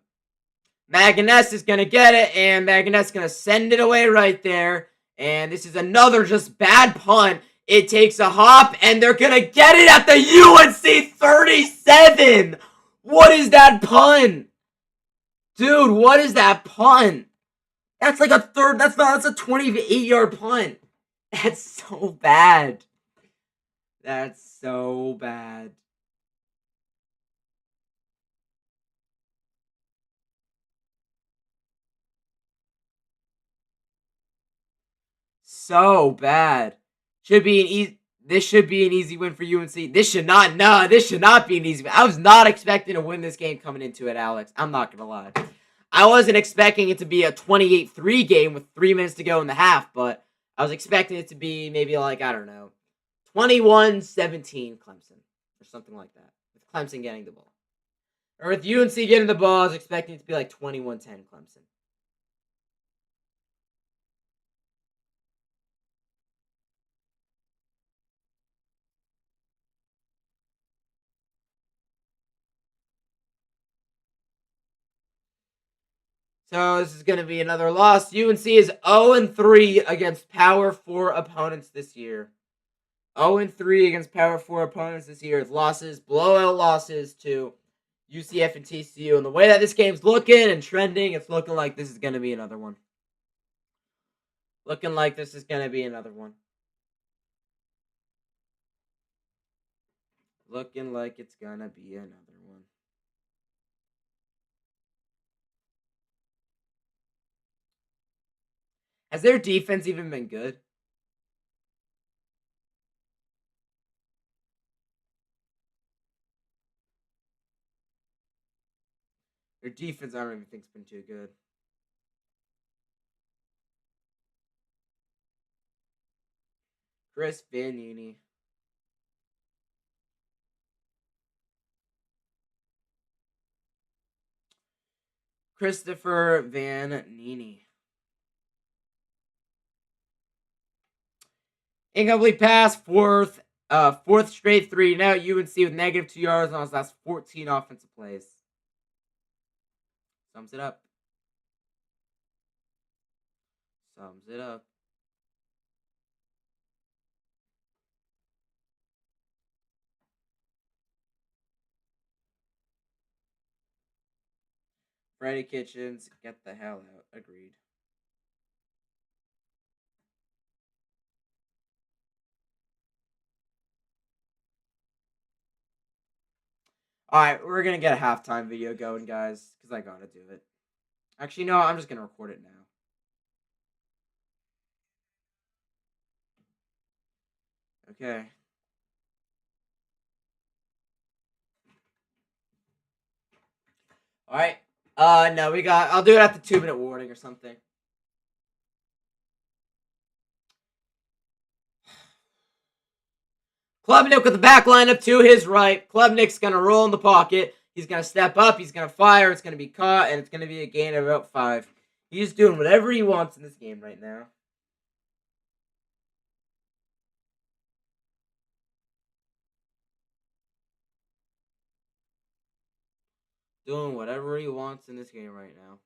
is going to get it, and Maganess is going to send it away right there. And this is another just bad punt. It takes a hop, and they're going to get it at the UNC 37. What is that punt? Dude, what is that punt? That's like a third. That's a 28-yard punt. That's so bad. That's so bad. So bad. Should be an easy. This should be an easy win for UNC. This should not. No, this should not be an easy win. I was not expecting to win this game coming into it, Alex. I'm not gonna lie. I wasn't expecting it to be a 28-3 game with 3 minutes to go in the half, but I was expecting it to be maybe like, I don't know, 21-17 Clemson or something like that. With Clemson getting the ball. Or with UNC getting the ball, I was expecting it to be like 21-10 Clemson. So this is going to be another loss. UNC is 0-3 against Power 4 opponents this year. 0-3 against Power 4 opponents this year. It's losses, blowout losses to UCF and TCU. And the way that this game's looking and trending, it's looking like this is going to be another one. Looking like this is going to be another one. Looking like it's going to be another one. Has their defense even been good? Their defense, I don't even think, has been too good. Chris Vanini. Christopher Van Nini. Incomplete pass, fourth straight 3. Now UNC with negative 2 yards on his last 14 offensive plays. Sums it up. Sums it up. Freddie Kitchens, get the hell out. Agreed. Alright, we're going to get a halftime video going, guys, because I got to do it. Actually, no, I'm just going to record it now. Okay. Alright. No, I'll do it at the 2-minute warning or something. Klubnik with the back lineup to his right. Klubnik's going to roll in the pocket. He's going to step up. He's going to fire. It's going to be caught, and it's going to be a gain of about 5. He's doing whatever he wants in this game right now. Doing whatever he wants in this game right now.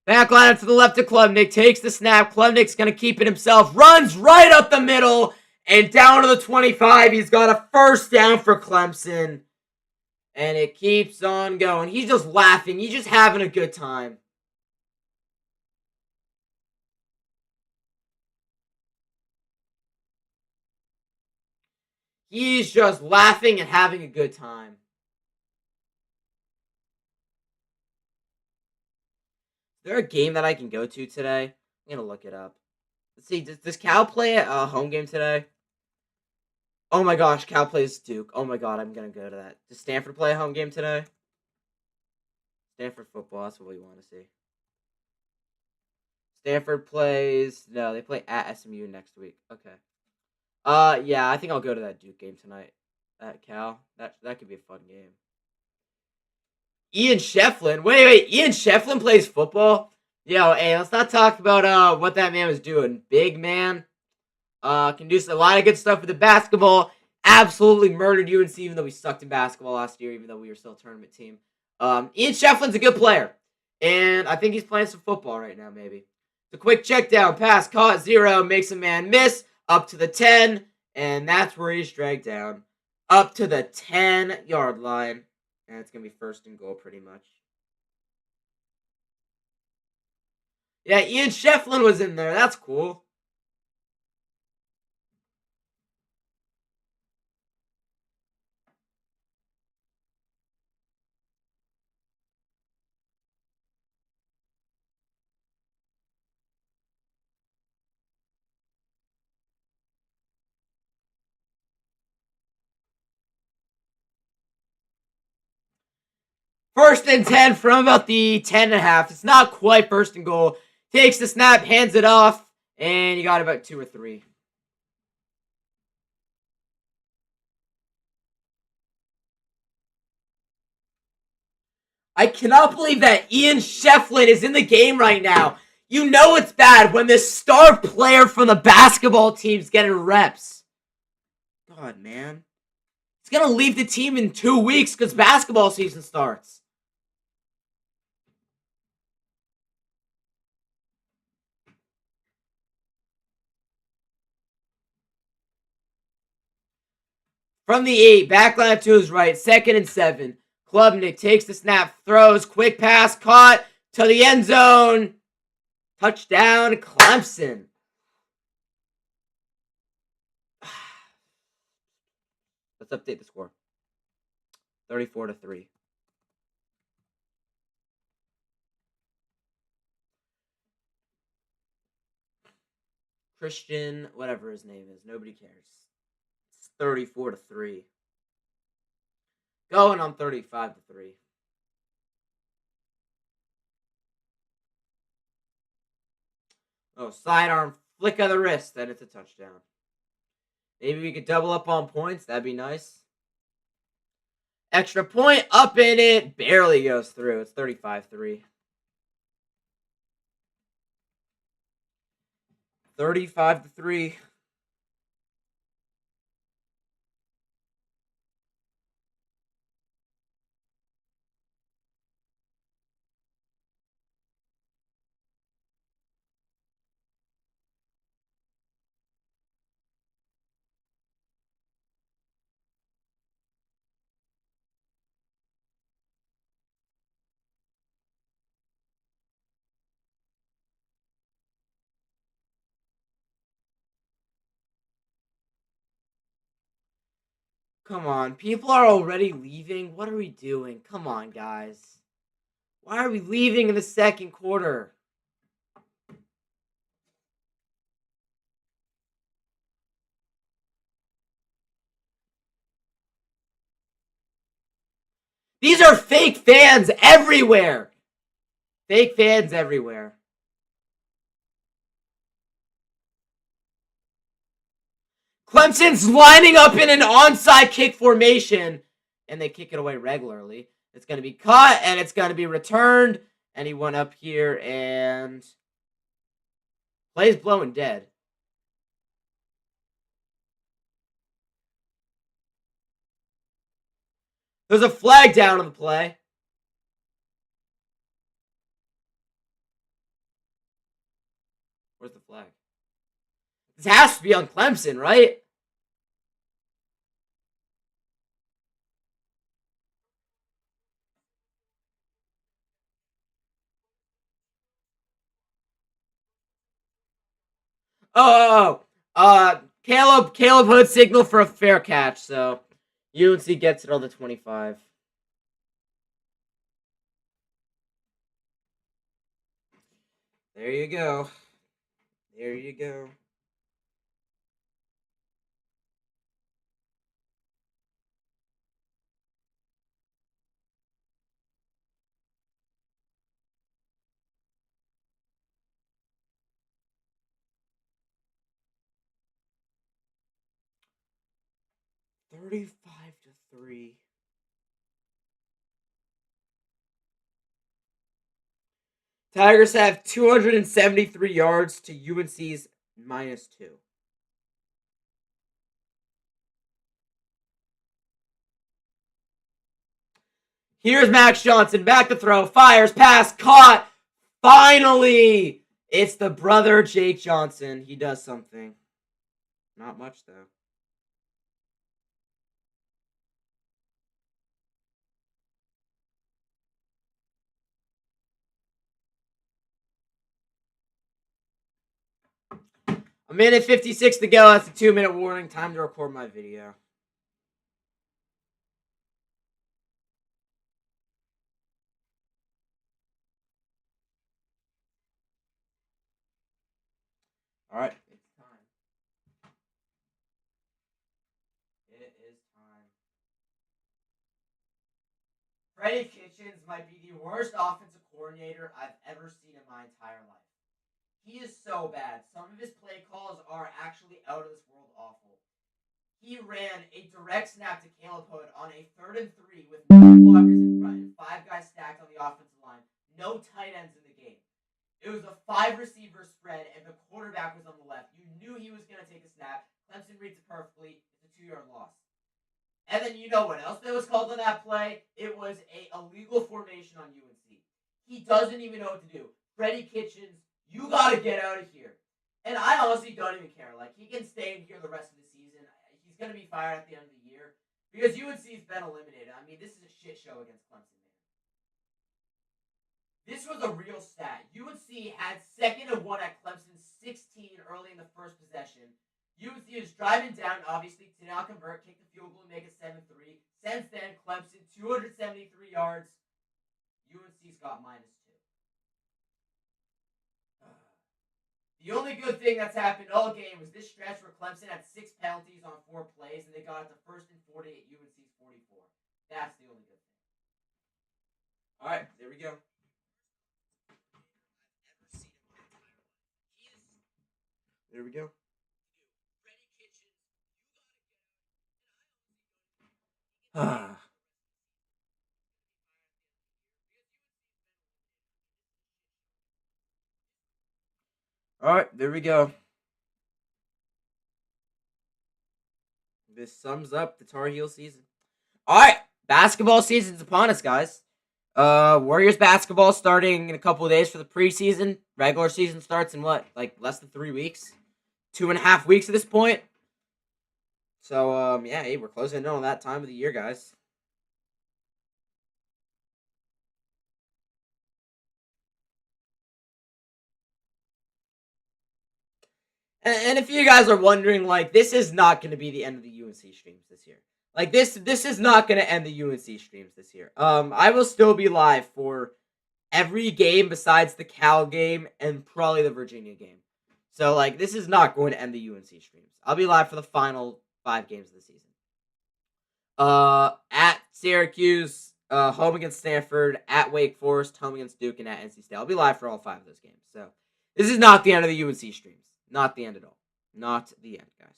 Back lineup to the left of Klubnik. Takes the snap. Klubnik's going to keep it himself. Runs right up the middle. And down to the 25. He's got a first down for Clemson. And it keeps on going. He's just laughing. He's just having a good time. He's just laughing and having a good time. Is there a game that I can go to today? I'm going to look it up. Let's see, does Cal play a home game today? Oh my gosh, Cal plays Duke. Oh my god, I'm going to go to that. Does Stanford play a home game today? Stanford football, that's what we want to see. Stanford plays... No, they play at SMU next week. Okay. Yeah, I think I'll go to that Duke game tonight. At Cal. That could be a fun game. Ian Shefflin. Wait. Ian Shefflin plays football? Yo, hey, let's not talk about what that man was doing. Big man. Can do a lot of good stuff with the basketball. Absolutely murdered UNC, even though we sucked in basketball last year, even though we were still a tournament team. Ian Shefflin's a good player. And I think he's playing some football right now, maybe. The quick check down. Pass caught 0. Makes a man miss. Up to the 10. And that's where he's dragged down. Up to the 10-yard line. And it's going to be first and goal pretty much. Yeah, Ian Shefflin was in there. That's cool. First and 10 from about the 10.5. It's not quite first and goal. Takes the snap, hands it off, and you got about 2 or 3. I cannot believe that Ian Shefflin is in the game right now. You know it's bad when the star player from the basketball team's getting reps. God, man. He's going to leave the team in 2 weeks because basketball season starts. From the 8, backline to his right, 2nd and 7. Klubnik takes the snap, throws, quick pass, caught to the end zone. Touchdown, Clemson. Let's update the score. 34-3. Christian, whatever his name is, nobody cares. It's 34-3. Going on 35-3. Oh, sidearm flick of the wrist, and it's a touchdown. Maybe we could double up on points. That'd be nice. Extra point up in it. Barely goes through. It's 35-3. 35-3. Come on, people are already leaving. What are we doing? Come on, guys. Why are we leaving in the second quarter? These are fake fans everywhere. Fake fans everywhere. Clemson's lining up in an onside kick formation, and they kick it away regularly. It's going to be caught, and it's going to be returned, and he went up here, and play's blowing dead. There's a flag down on the play. Where's the flag? This has to be on Clemson, right? Caleb Hood signal for a fair catch, so UNC gets it on the 25. There you go. There you go. $35-3. Tigers have 273 yards to UNC's -2. Here's Max Johnson, back to throw, fires, pass, caught. Finally, it's the brother Jake Johnson. He does something. Not much, though. A minute 56 to go. That's a 2-minute warning. Time to record my video. All right. It's time. It is time. Freddie Kitchens might be the worst offensive coordinator I've ever seen in my entire life. He is so bad. Some of his play calls are actually out of this world awful. He ran a direct snap to Caleb Hood on a 3rd and 3 with no blockers in front and 5 guys stacked on the offensive line. No tight ends in the game. It was a 5-receiver spread, and the quarterback was on the left. You knew he was going to take a snap. Clemson reads it perfectly. It's a 2-yard loss. And then you know what else that was called on that play? It was a illegal formation on UNC. He doesn't even know what to do. Freddie Kitchens, you got to get out of here. And I honestly don't even care. Like, he can stay in here the rest of the season. He's going to be fired at the end of the year because UNC's been eliminated. I mean, this is a shit show against Clemson. This was a real stat. UNC had 2nd and 1 at Clemson's 16 early in the first possession. UNC was driving down, obviously, to not convert, kick the field goal, and make it 7-3. Since then, Clemson, 273 yards. UNC's got -2. The only good thing that's happened all game was this stretch where Clemson had 6 penalties on 4 plays, and they got it to 1st and 40 at UNC's 44. That's the only good thing. All right, there we go. There we go. All right, there we go. This sums up the Tar Heel season. All right, basketball season's upon us, guys. Warriors basketball starting in a couple of days for the preseason. Regular season starts in what, like less than 3 weeks? 2.5 weeks at this point. So, yeah, hey, we're closing in on that time of the year, guys. And if you guys are wondering, like, this is not going to be the end of the UNC streams this year. Like, this is not going to end the UNC streams this year. I will still be live for every game besides the Cal game and probably the Virginia game. So, like, this is not going to end the UNC streams. I'll be live for the final 5 games of the season. At Syracuse, home against Stanford, at Wake Forest, home against Duke, and at NC State. I'll be live for all 5 of those games. So, this is not the end of the UNC streams. Not the end at all. Not the end, guys.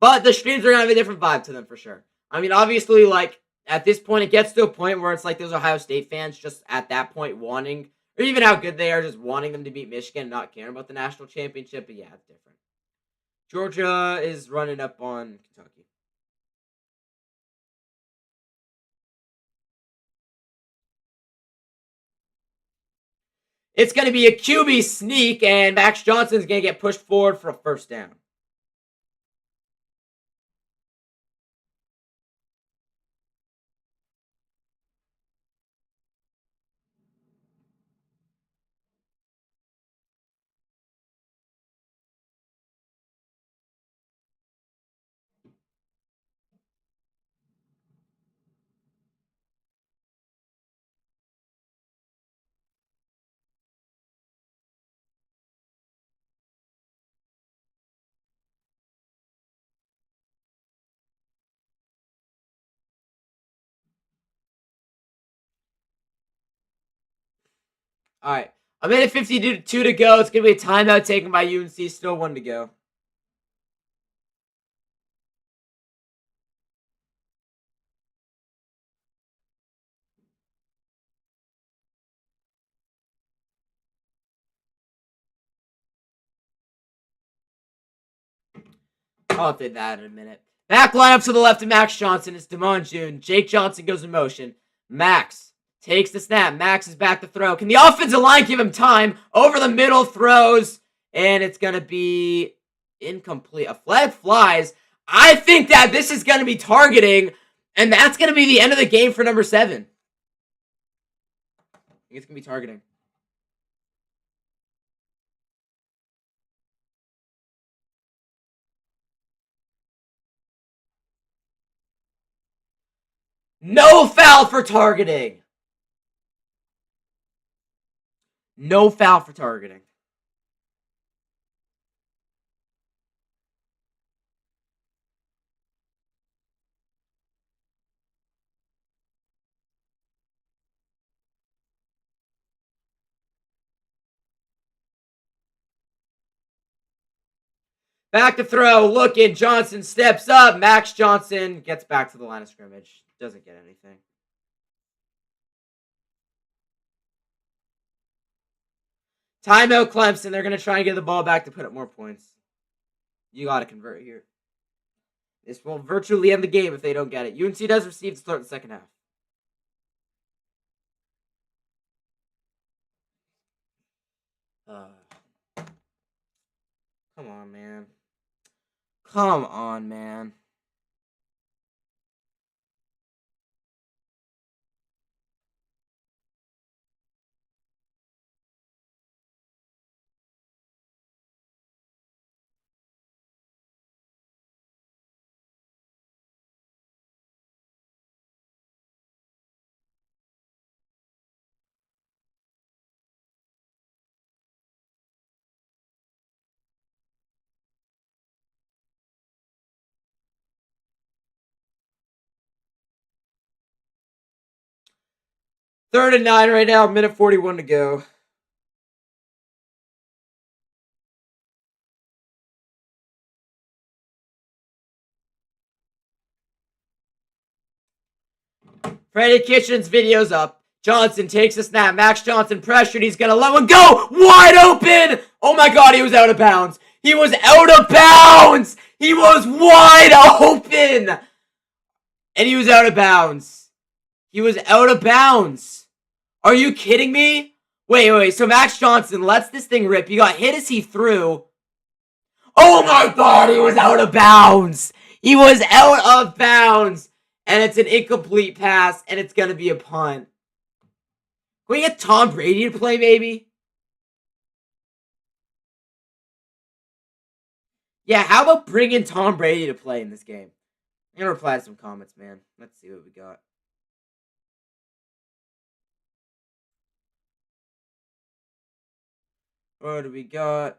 But the streams are going to have a different vibe to them for sure. I mean, obviously, like, at this point, it gets to a point where it's like those Ohio State fans just at that point wanting, or even how good they are, just wanting them to beat Michigan and not caring about the national championship. But yeah, it's different. Georgia is running up on Kentucky. It's going to be a QB sneak, and Max Johnson's going to get pushed forward for a first down. All right. A minute 52 to go. It's going to be a timeout taken by UNC. Still 1 to go. I'll update that in a minute. Back lineup to the left of Max Johnson is Damon June. Jake Johnson goes in motion. Max takes the snap. Max is back to throw. Can the offensive line give him time? Over the middle throws. And it's going to be incomplete. A flag flies. I think that this is going to be targeting. And that's going to be the end of the game for number 7. I think it's going to be targeting. No foul for targeting. No foul for targeting. Back to throw. Looking. Johnson steps up. Max Johnson gets back to the line of scrimmage. Doesn't get anything. Timeout Clemson. They're going to try and get the ball back to put up more points. You got to convert here. This will virtually end the game if they don't get it. UNC does receive to start the second half. Come on, man. Come on, man. Third and 9 right now, minute 41 to go. Freddie Kitchens' video's up. Johnson takes a snap. Max Johnson pressured. He's going to let one go. Wide open. Oh my God, he was out of bounds. He was out of bounds. He was wide open. And he was out of bounds. He was out of bounds. Are you kidding me? Wait. So Max Johnson lets this thing rip. He got hit as he threw. Oh my God, he was out of bounds. He was out of bounds. And it's an incomplete pass, and it's going to be a punt. Can we get Tom Brady to play, maybe? Yeah, how about bringing Tom Brady to play in this game? I'm going to reply to some comments, man. Let's see what we got. What do we got?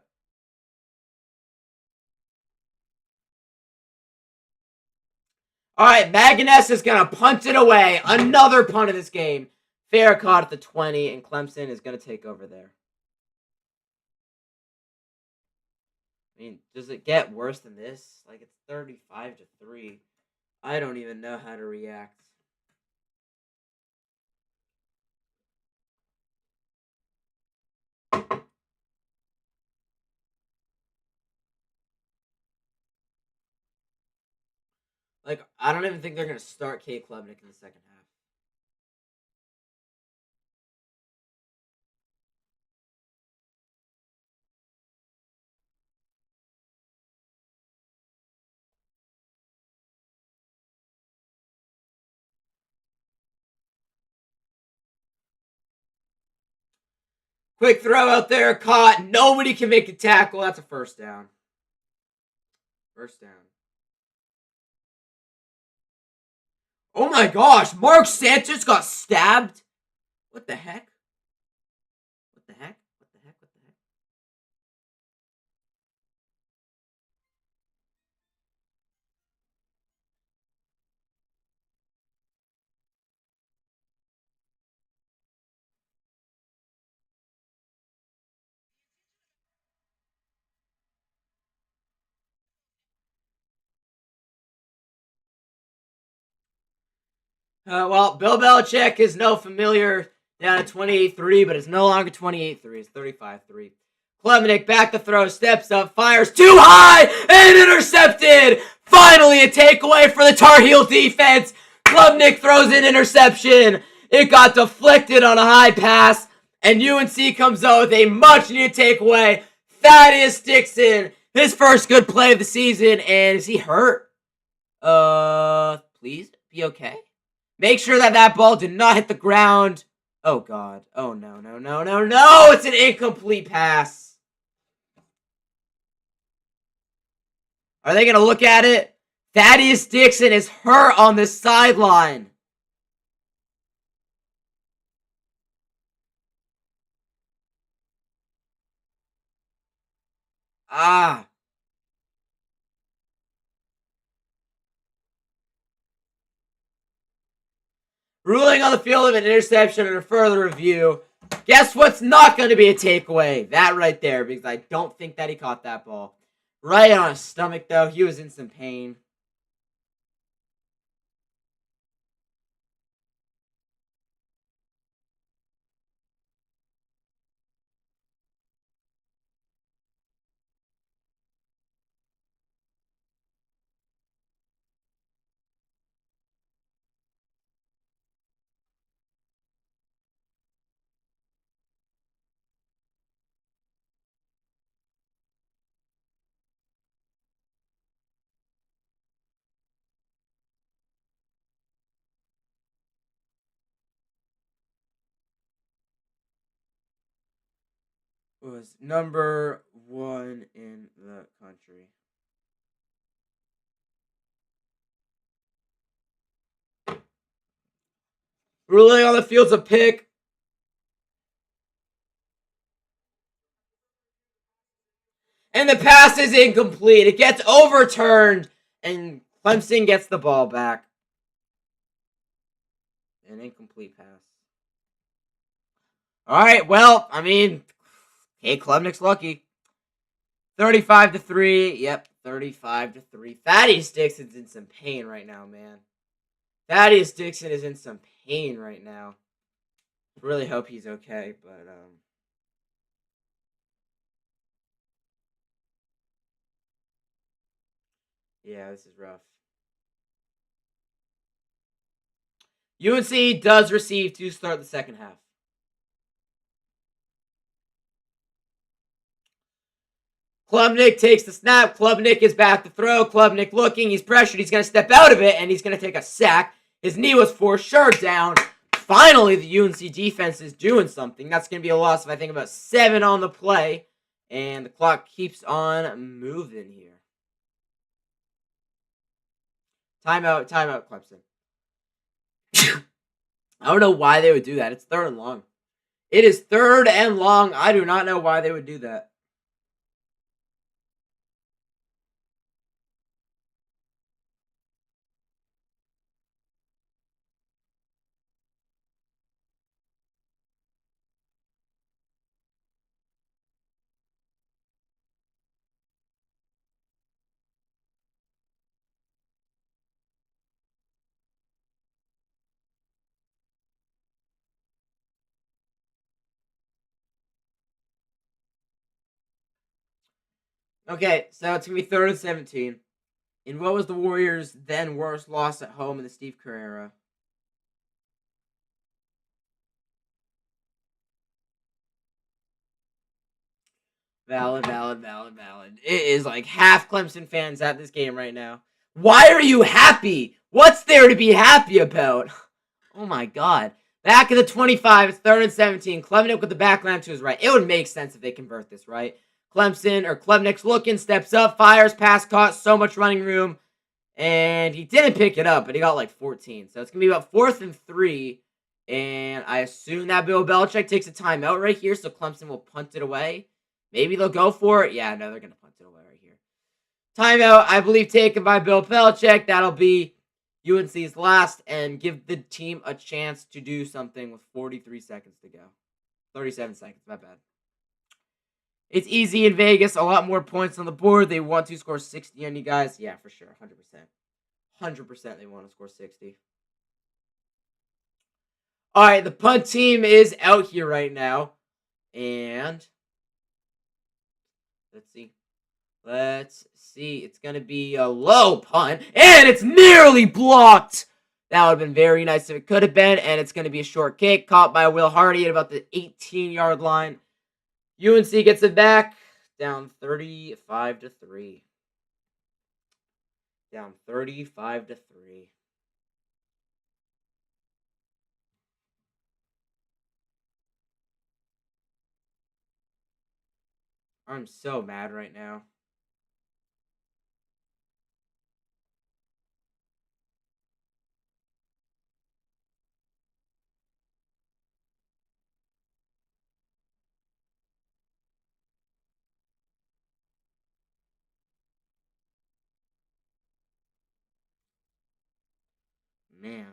All right, Maganess is going to punt it away. Another punt in this game. Fair caught at the 20, and Clemson is going to take over there. I mean, does it get worse than this? Like, it's 35-3. I don't even know how to react. Like, I don't even think they're going to start Kate Klubnik in the second half. Quick throw out there, caught. Nobody can make a tackle. That's a first down. First down. Oh my gosh, Mark Sanchez got stabbed? What the heck? What the heck? What the heck? What the heck? Well, Bill Belichick is no familiar down at 28-3, but it's no longer 28-3. It's 35-3. Klubnik back to throw, steps up, fires too high, and intercepted! Finally, a takeaway for the Tar Heel defense. Klubnik throws an interception. It got deflected on a high pass, and UNC comes out with a much-needed takeaway. Thaddeus Dixon, his first good play of the season, and is he hurt? Please be okay. Make sure that ball did not hit the ground. Oh, God. Oh, no. It's an incomplete pass. Are they going to look at it? Thaddeus Dixon is hurt on the sideline. Ruling on the field of an interception and a further review. Guess what's not going to be a takeaway? That right there, because I don't think that he caught that ball. Right on his stomach, though. He was in some pain. was number 1 in the country. Ruling on the field's a pick. And the pass is incomplete. It gets overturned, and Clemson gets the ball back. An incomplete pass. All right, well, I mean, hey, Klubnik's lucky. 35-3. Yep, 35-3. Thaddeus Dixon's in some pain right now, man. Thaddeus Dixon is in some pain right now. Really hope he's okay, but yeah, this is rough. UNC does receive to start the second half. Klubnik takes the snap. Klubnik is back to throw. Klubnik looking. He's pressured. He's going to step out of it, and he's going to take a sack. His knee was for sure down. Finally, the UNC defense is doing something. That's going to be a loss of, I think, about 7 on the play. And the clock keeps on moving here. Timeout, Clemson. I don't know why they would do that. It's 3rd and long. It is 3rd and long. I do not know why they would do that. Okay, so it's going to be 3rd and 17. In what was the Warriors' then worst loss at home in the Steve Kerr era? Valid. It is like half Clemson fans at this game right now. Why are you happy? What's there to be happy about? Oh my god. Back at the 25, it's 3rd and 17. Klubnik with the backline to his right. It would make sense if they convert this, right? Klubnik's looking, steps up, fires, pass caught, so much running room. And he didn't pick it up, but he got like 14. So it's going to be about 4th and 3. And I assume that Bill Belichick takes a timeout right here, so Clemson will punt it away. Maybe they'll go for it. Yeah, no, they're going to punt it away right here. Timeout, I believe, taken by Bill Belichick. That'll be UNC's last and give the team a chance to do something with 43 seconds to go. 37 seconds, my bad. It's easy in Vegas. A lot more points on the board. They want to score 60 on you guys. Yeah, for sure. 100%. 100% they want to score 60. All right, the punt team is out here right now. And let's see. It's going to be a low punt. And it's nearly blocked. That would have been very nice if it could have been. And it's going to be a short kick caught by Will Hardy at about the 18-yard line. UNC gets it back. Down 35-3. Down 35-3. I'm so mad right now. Man.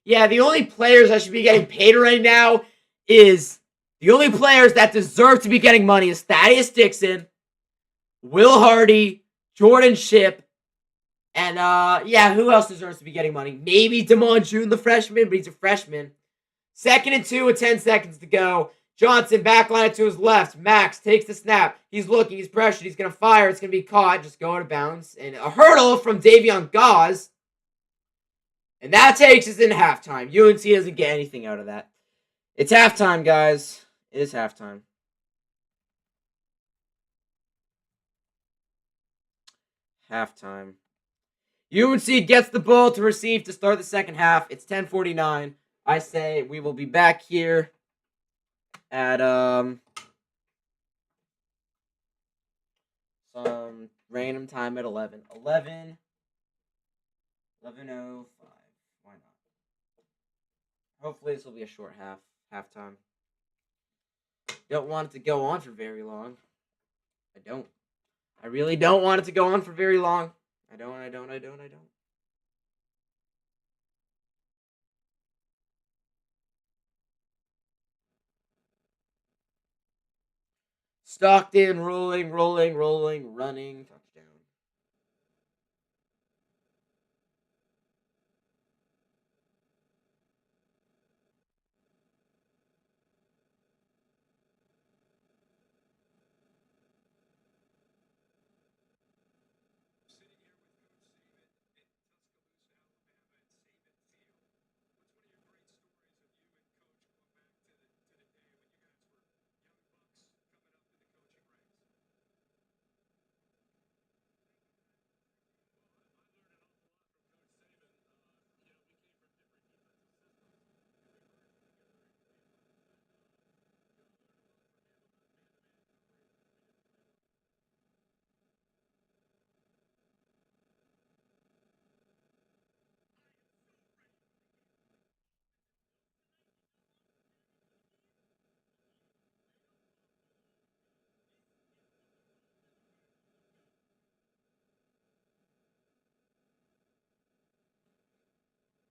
Yeah, the only players that should be getting paid right now is the only players that deserve to be getting money is Thaddeus Dixon, Will Hardy, Jordan Shipp, and who else deserves to be getting money? Maybe Damon June, the freshman, but he's a freshman. 2nd and 2 with 10 seconds to go. Johnson backline to his left. Max takes the snap. He's looking. He's pressured. He's going to fire. It's going to be caught. Just go out of bounds. And a hurdle from Davion Gauze. And that takes us into halftime. UNC doesn't get anything out of that. It's halftime, guys. It is halftime. halftime. UNC gets the ball to receive to start the second half. It's 10:49. I say we will be back here at some random time at 11. 11:05. Why not? Hopefully this will be a short halftime. Don't want it to go on for very long. I don't. I really don't want it to go on for very long. I don't. Stockton rolling, running, touchdown.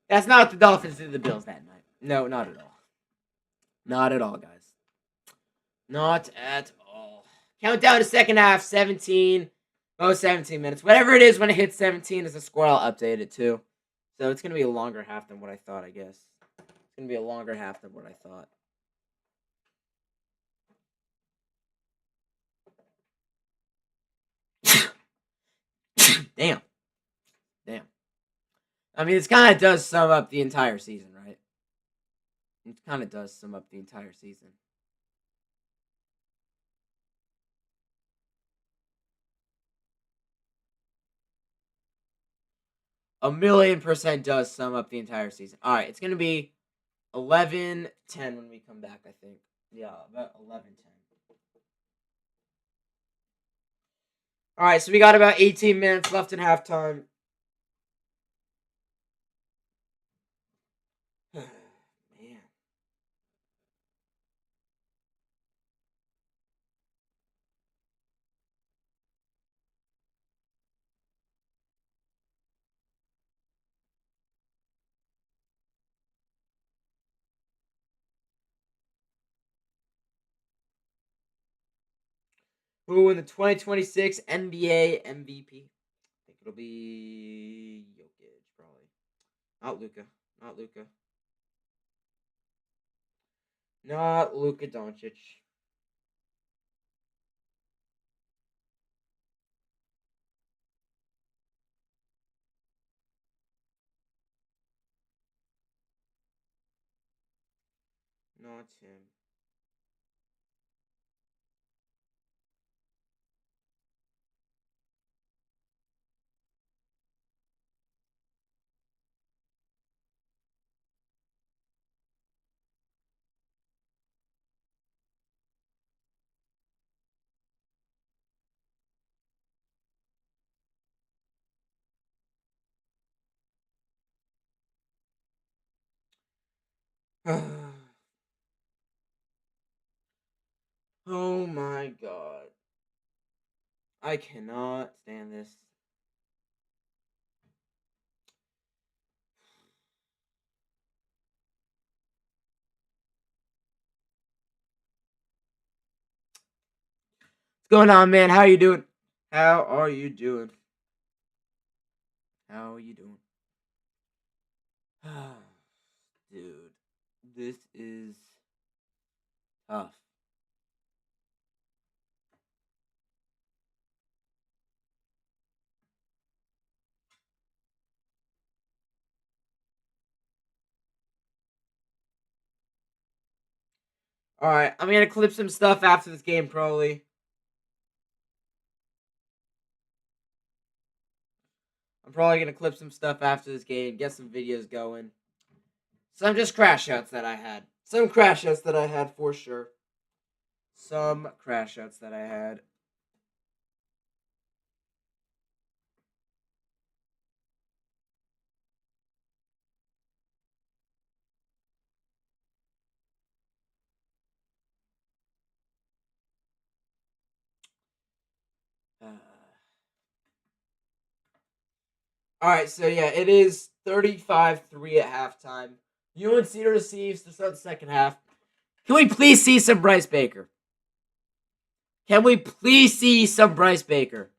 That's not what the Dolphins did to the Bills that night. No, not at all. Not at all, guys. Not at all. Countdown to second half, 17. 17 minutes. Whatever it is when it hits 17 is the score. I'll update it too. So it's going to be a longer half than what I thought, I guess. It's going to be a longer half than what I thought. Damn. I mean, this kind of does sum up the entire season, right? It kind of does sum up the entire season. A 1,000,000% does sum up the entire season. All right, it's going to be 11-10 when we come back, I think. Yeah, about 11-10. All right, so we got about 18 minutes left in halftime. Man. Who will win the 2026 NBA MVP? I think it'll be Jokic, probably. Not Luka. Not Luka. Not Luka Doncic. Not him. Oh my god. I cannot stand this. What's going on, man? How are you doing? How are you doing? How are you doing? Dude, this is tough. All right, I'm gonna clip some stuff after this game, probably. I'm probably gonna clip some stuff after this game, get some videos going. Some just crash outs that I had. Some crash outs that I had for sure. Some crash outs that I had. All right, so yeah, it is 35-3 at halftime. UNC receives to start the second half. Can we please see some Bryce Baker? Can we please see some Bryce Baker?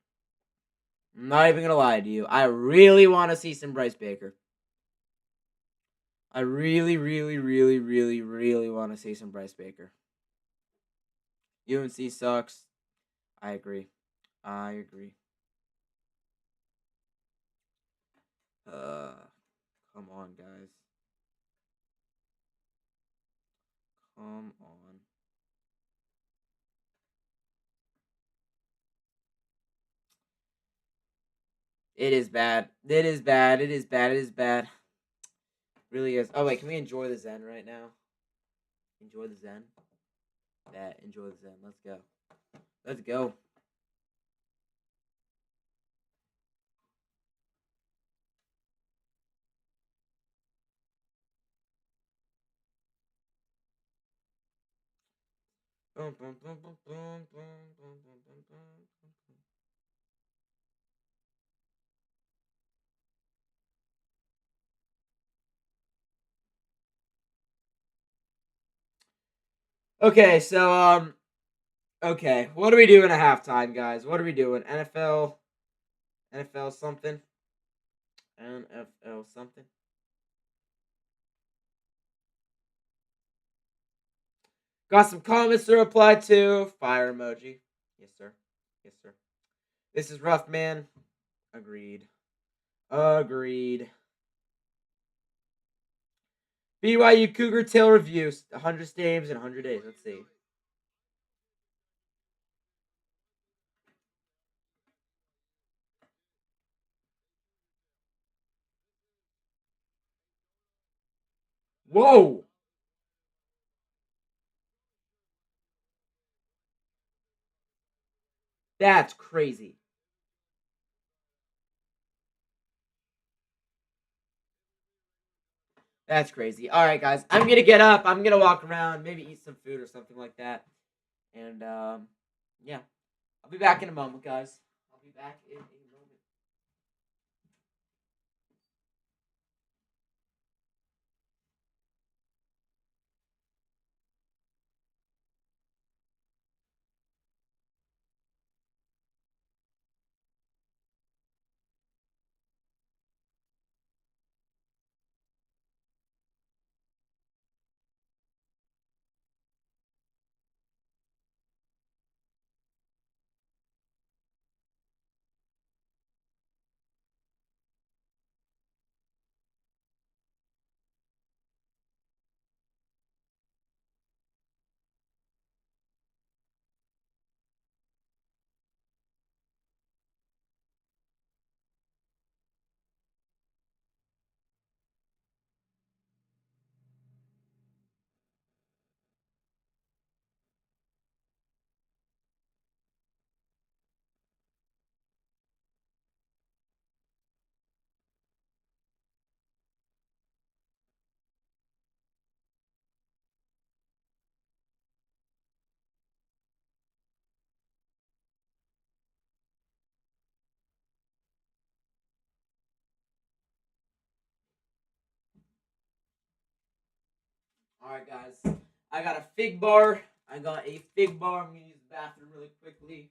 I'm not even gonna lie to you. I really want to see some Bryce Baker. I really, really, really, really, really want to see some Bryce Baker. UNC sucks. I agree. I agree. Uh, Come on, guys. Come on. It is bad. It is bad. It is bad. It is bad. Really is. Oh wait, can we enjoy the Zen right now? Enjoy the Zen. That enjoy the Zen. Let's go. Let's go. Okay, so okay, what are we doing at halftime, guys? What are we doing? NFL something, NFL something. Got some comments to reply to. Fire emoji. Yes, sir. Yes, sir. This is rough, man. Agreed. Agreed. BYU Cougar Tail review. 100 games in 100 days. Let's see. Whoa. That's crazy. That's crazy. All right, guys. I'm going to get up. I'm going to walk around, maybe eat some food or something like that. And yeah, I'll be back in a moment, guys. I'll be back in a moment. All right, guys. I got a fig bar. I got a fig bar. I'm gonna use the bathroom really quickly.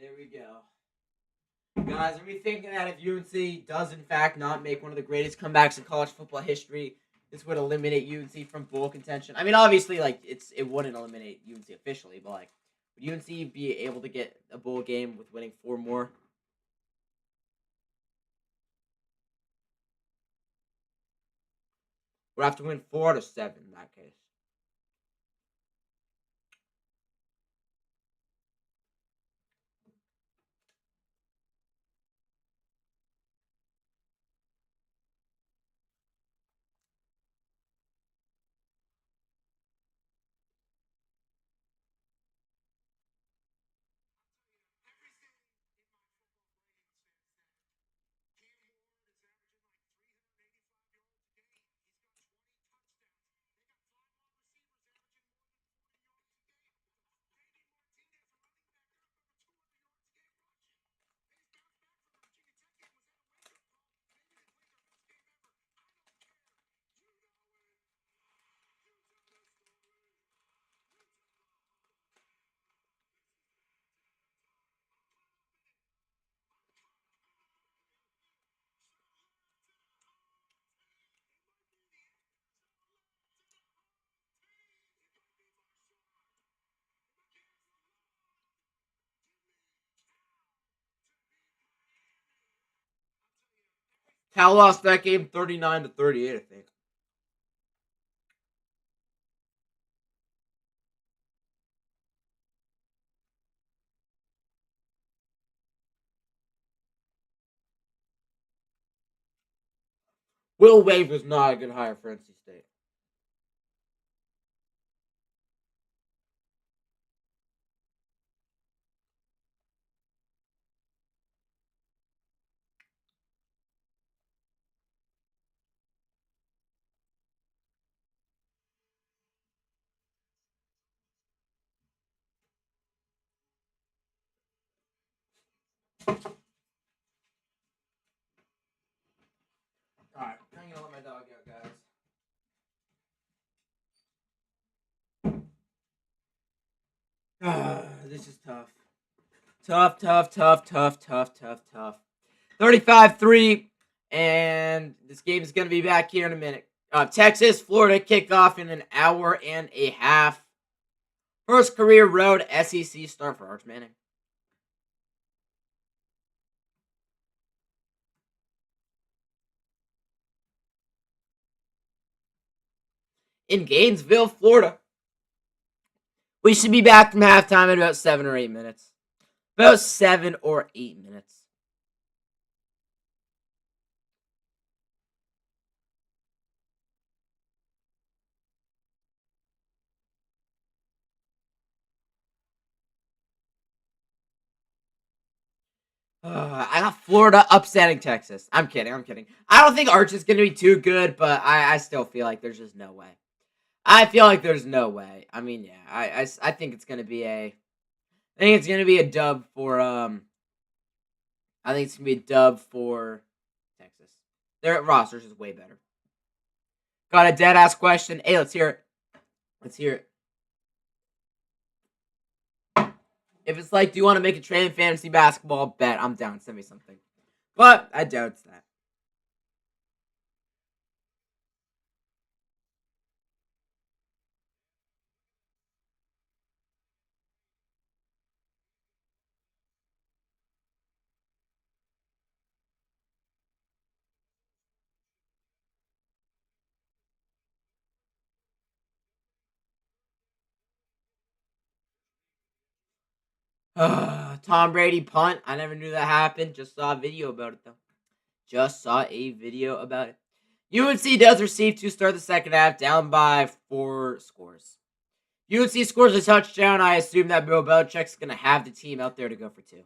There we go. Guys, are we thinking that if UNC does in fact not make one of the greatest comebacks in college football history, this would eliminate UNC from bowl contention? I mean, obviously, like it wouldn't eliminate UNC officially, but like, would UNC be able to get a bowl game with winning 4 more? Would have to win 4 out of 7 in that case. Cal lost that game 39-38, I think. Will Wade was not a good hire for NC State. Alright, I'm gonna let my dog out, guys. This is tough. Tough, tough, tough, tough, tough, tough, tough. 35-3, and this game is going to be back here in a minute. Texas, Florida kickoff in an hour and a half. First career road SEC start for Arch Manning. In Gainesville, Florida. We should be back from halftime in about 7 or 8 minutes. About 7 or 8 minutes. I got Florida upsetting Texas. I'm kidding. I don't think Arch is going to be too good, but I still feel like there's just no way. I feel like there's no way. I mean, yeah, I think it's going to be a dub for I think it's going to be a dub for Texas. Their rosters is way better. Got a dead ass question. Hey, let's hear it. Let's hear it. If it's like, do you want to make a trade in fantasy basketball? Bet. I'm down. Send me something. But I doubt that. Tom Brady punt. I never knew that happened. Just saw a video about it, though. Just saw a video about it. UNC does receive to start the second half, down by 4 scores. UNC scores a touchdown. I assume that Bill Belichick's going to have the team out there to go for 2.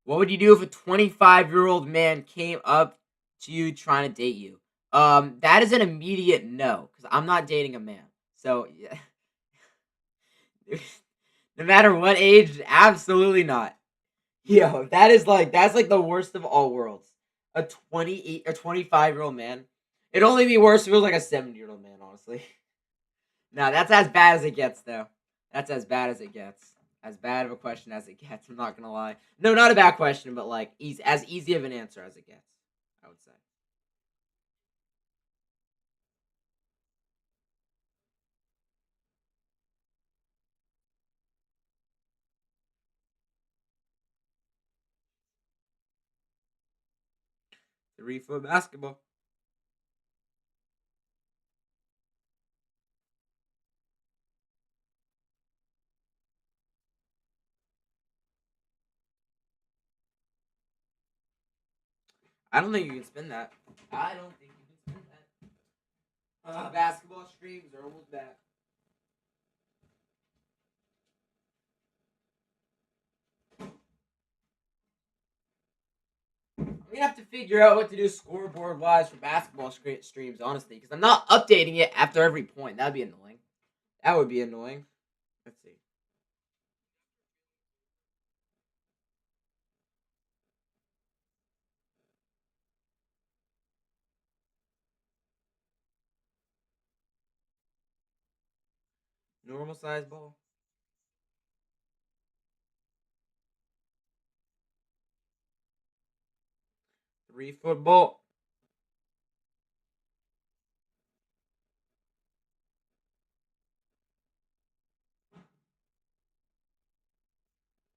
What would you do if a 25-year-old man came up to you trying to date you? That is an immediate no, because I'm not dating a man. So, yeah. No matter what age, absolutely not. Yo, that's like the worst of all worlds. A 25-year-old man. It'd only be worse if it was like a 70-year-old man, honestly. No, that's as bad as it gets, though. That's as bad as it gets. As bad of a question as it gets. I'm not gonna lie. No, not a bad question, but like as easy of an answer as it gets. I would say. Three-foot basketball. I don't think you can spin that. I don't think you can spin that. Basketball streams are almost back. I'm gonna have to figure out what to do scoreboard wise for basketball streams, honestly, because I'm not updating it after every point. That'd be annoying. That would be annoying. Let's see. Normal size ball. 3-foot ball.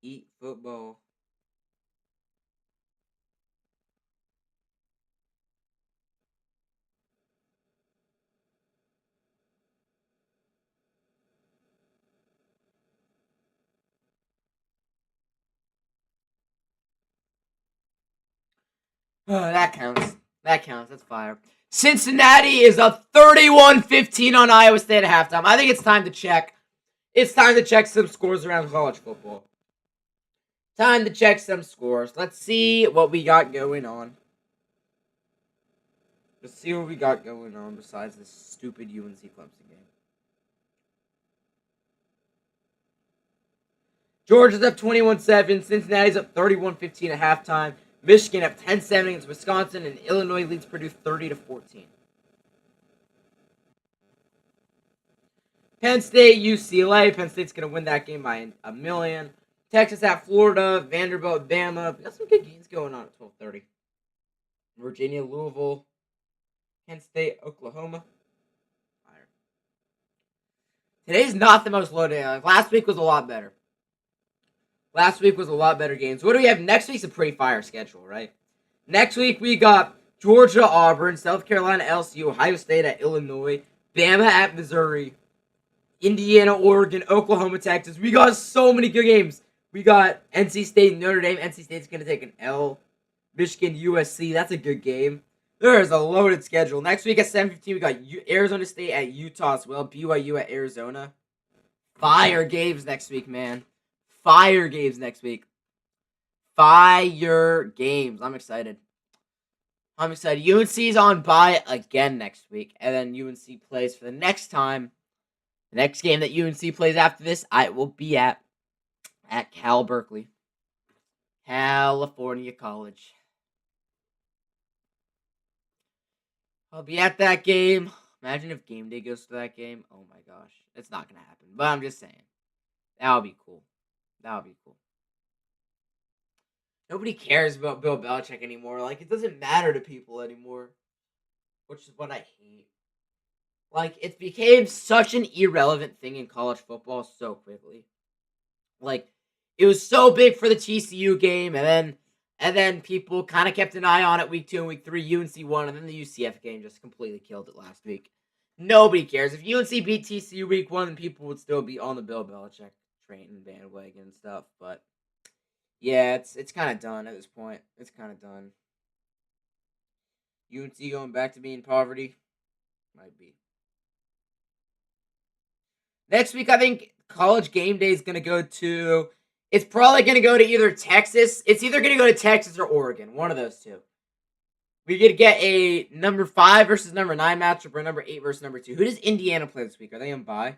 Eat football. That counts. That counts. That's fire. Cincinnati is up 31-15 on Iowa State at halftime. I think it's time to check. It's time to check some scores around college football. Time to check some scores. Let's see what we got going on. Let's see what we got going on besides this stupid UNC Clemson game. Georgia's up 21-7. Cincinnati's up 31-15 at halftime. Michigan up 10-7 against Wisconsin, and Illinois leads Purdue 30-14. Penn State, UCLA. Penn State's going to win that game by a million. Texas at Florida. Vanderbilt, Bama. We got some good games going on at 12:30. Virginia, Louisville. Kent State, Oklahoma. Fire. Today's not the most loaded. Last week was a lot better. Last week was a lot better games. What do we have? Next week's a pretty fire schedule, right? Next week we got Georgia, Auburn, South Carolina, LSU, Ohio State at Illinois, Bama at Missouri, Indiana, Oregon, Oklahoma, Texas. We got so many good games. We got NC State, Notre Dame. NC State's going to take an L. Michigan, USC. That's a good game. There is a loaded schedule. Next week at 7:15, we got Arizona State at Utah as well. BYU at Arizona. Fire games next week, man. Fire games next week. Fire games. I'm excited. I'm excited. UNC's on bye again next week. And then UNC plays for the next time. The next game that UNC plays after this, I will be at Cal Berkeley. California College. I'll be at that game. Imagine if game day goes to that game. Oh my gosh. It's not going to happen. But I'm just saying. That would be cool. That would be cool. Nobody cares about Bill Belichick anymore. Like, it doesn't matter to people anymore. Which is what I hate. Like, it became such an irrelevant thing in college football so quickly. Like, it was so big for the TCU game, and then people kind of kept an eye on it week 2 and week 3. UNC won, and then the UCF game just completely killed it last week. Nobody cares. If UNC beat TCU week 1, then people would still be on the Bill Belichick train and bandwagon and stuff. But yeah, it's kind of done at this point. It's kind of done. UNC going back to being poverty? Might be. Next week, I think College Game Day is going to go to... It's probably going to go to either Texas. It's either going to go to Texas or Oregon. One of those two. We get to get a number 5 versus number 9 matchup or number 8 versus number 2. Who does Indiana play this week? Are they on bye?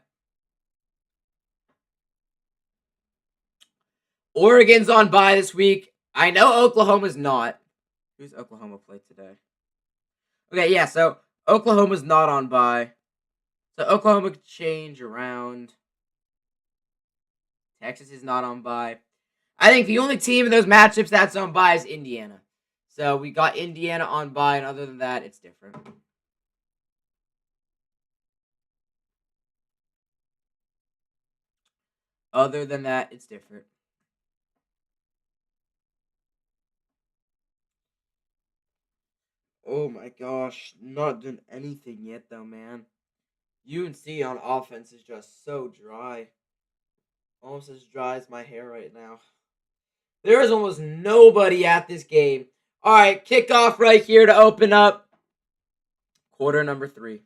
Oregon's on bye this week. I know Oklahoma's not. Who's Oklahoma play today? Okay, yeah, so Oklahoma's not on bye. So Oklahoma could change around. Texas is not on bye. I think the only team in those matchups that's on bye is Indiana. So we got Indiana on bye, and other than that, it's different. Other than that, it's different. Oh my gosh, not done anything yet though, man. UNC on offense is just so dry. Almost as dry as my hair right now. There is almost nobody at this game. All right, kickoff right here to open up quarter number 3.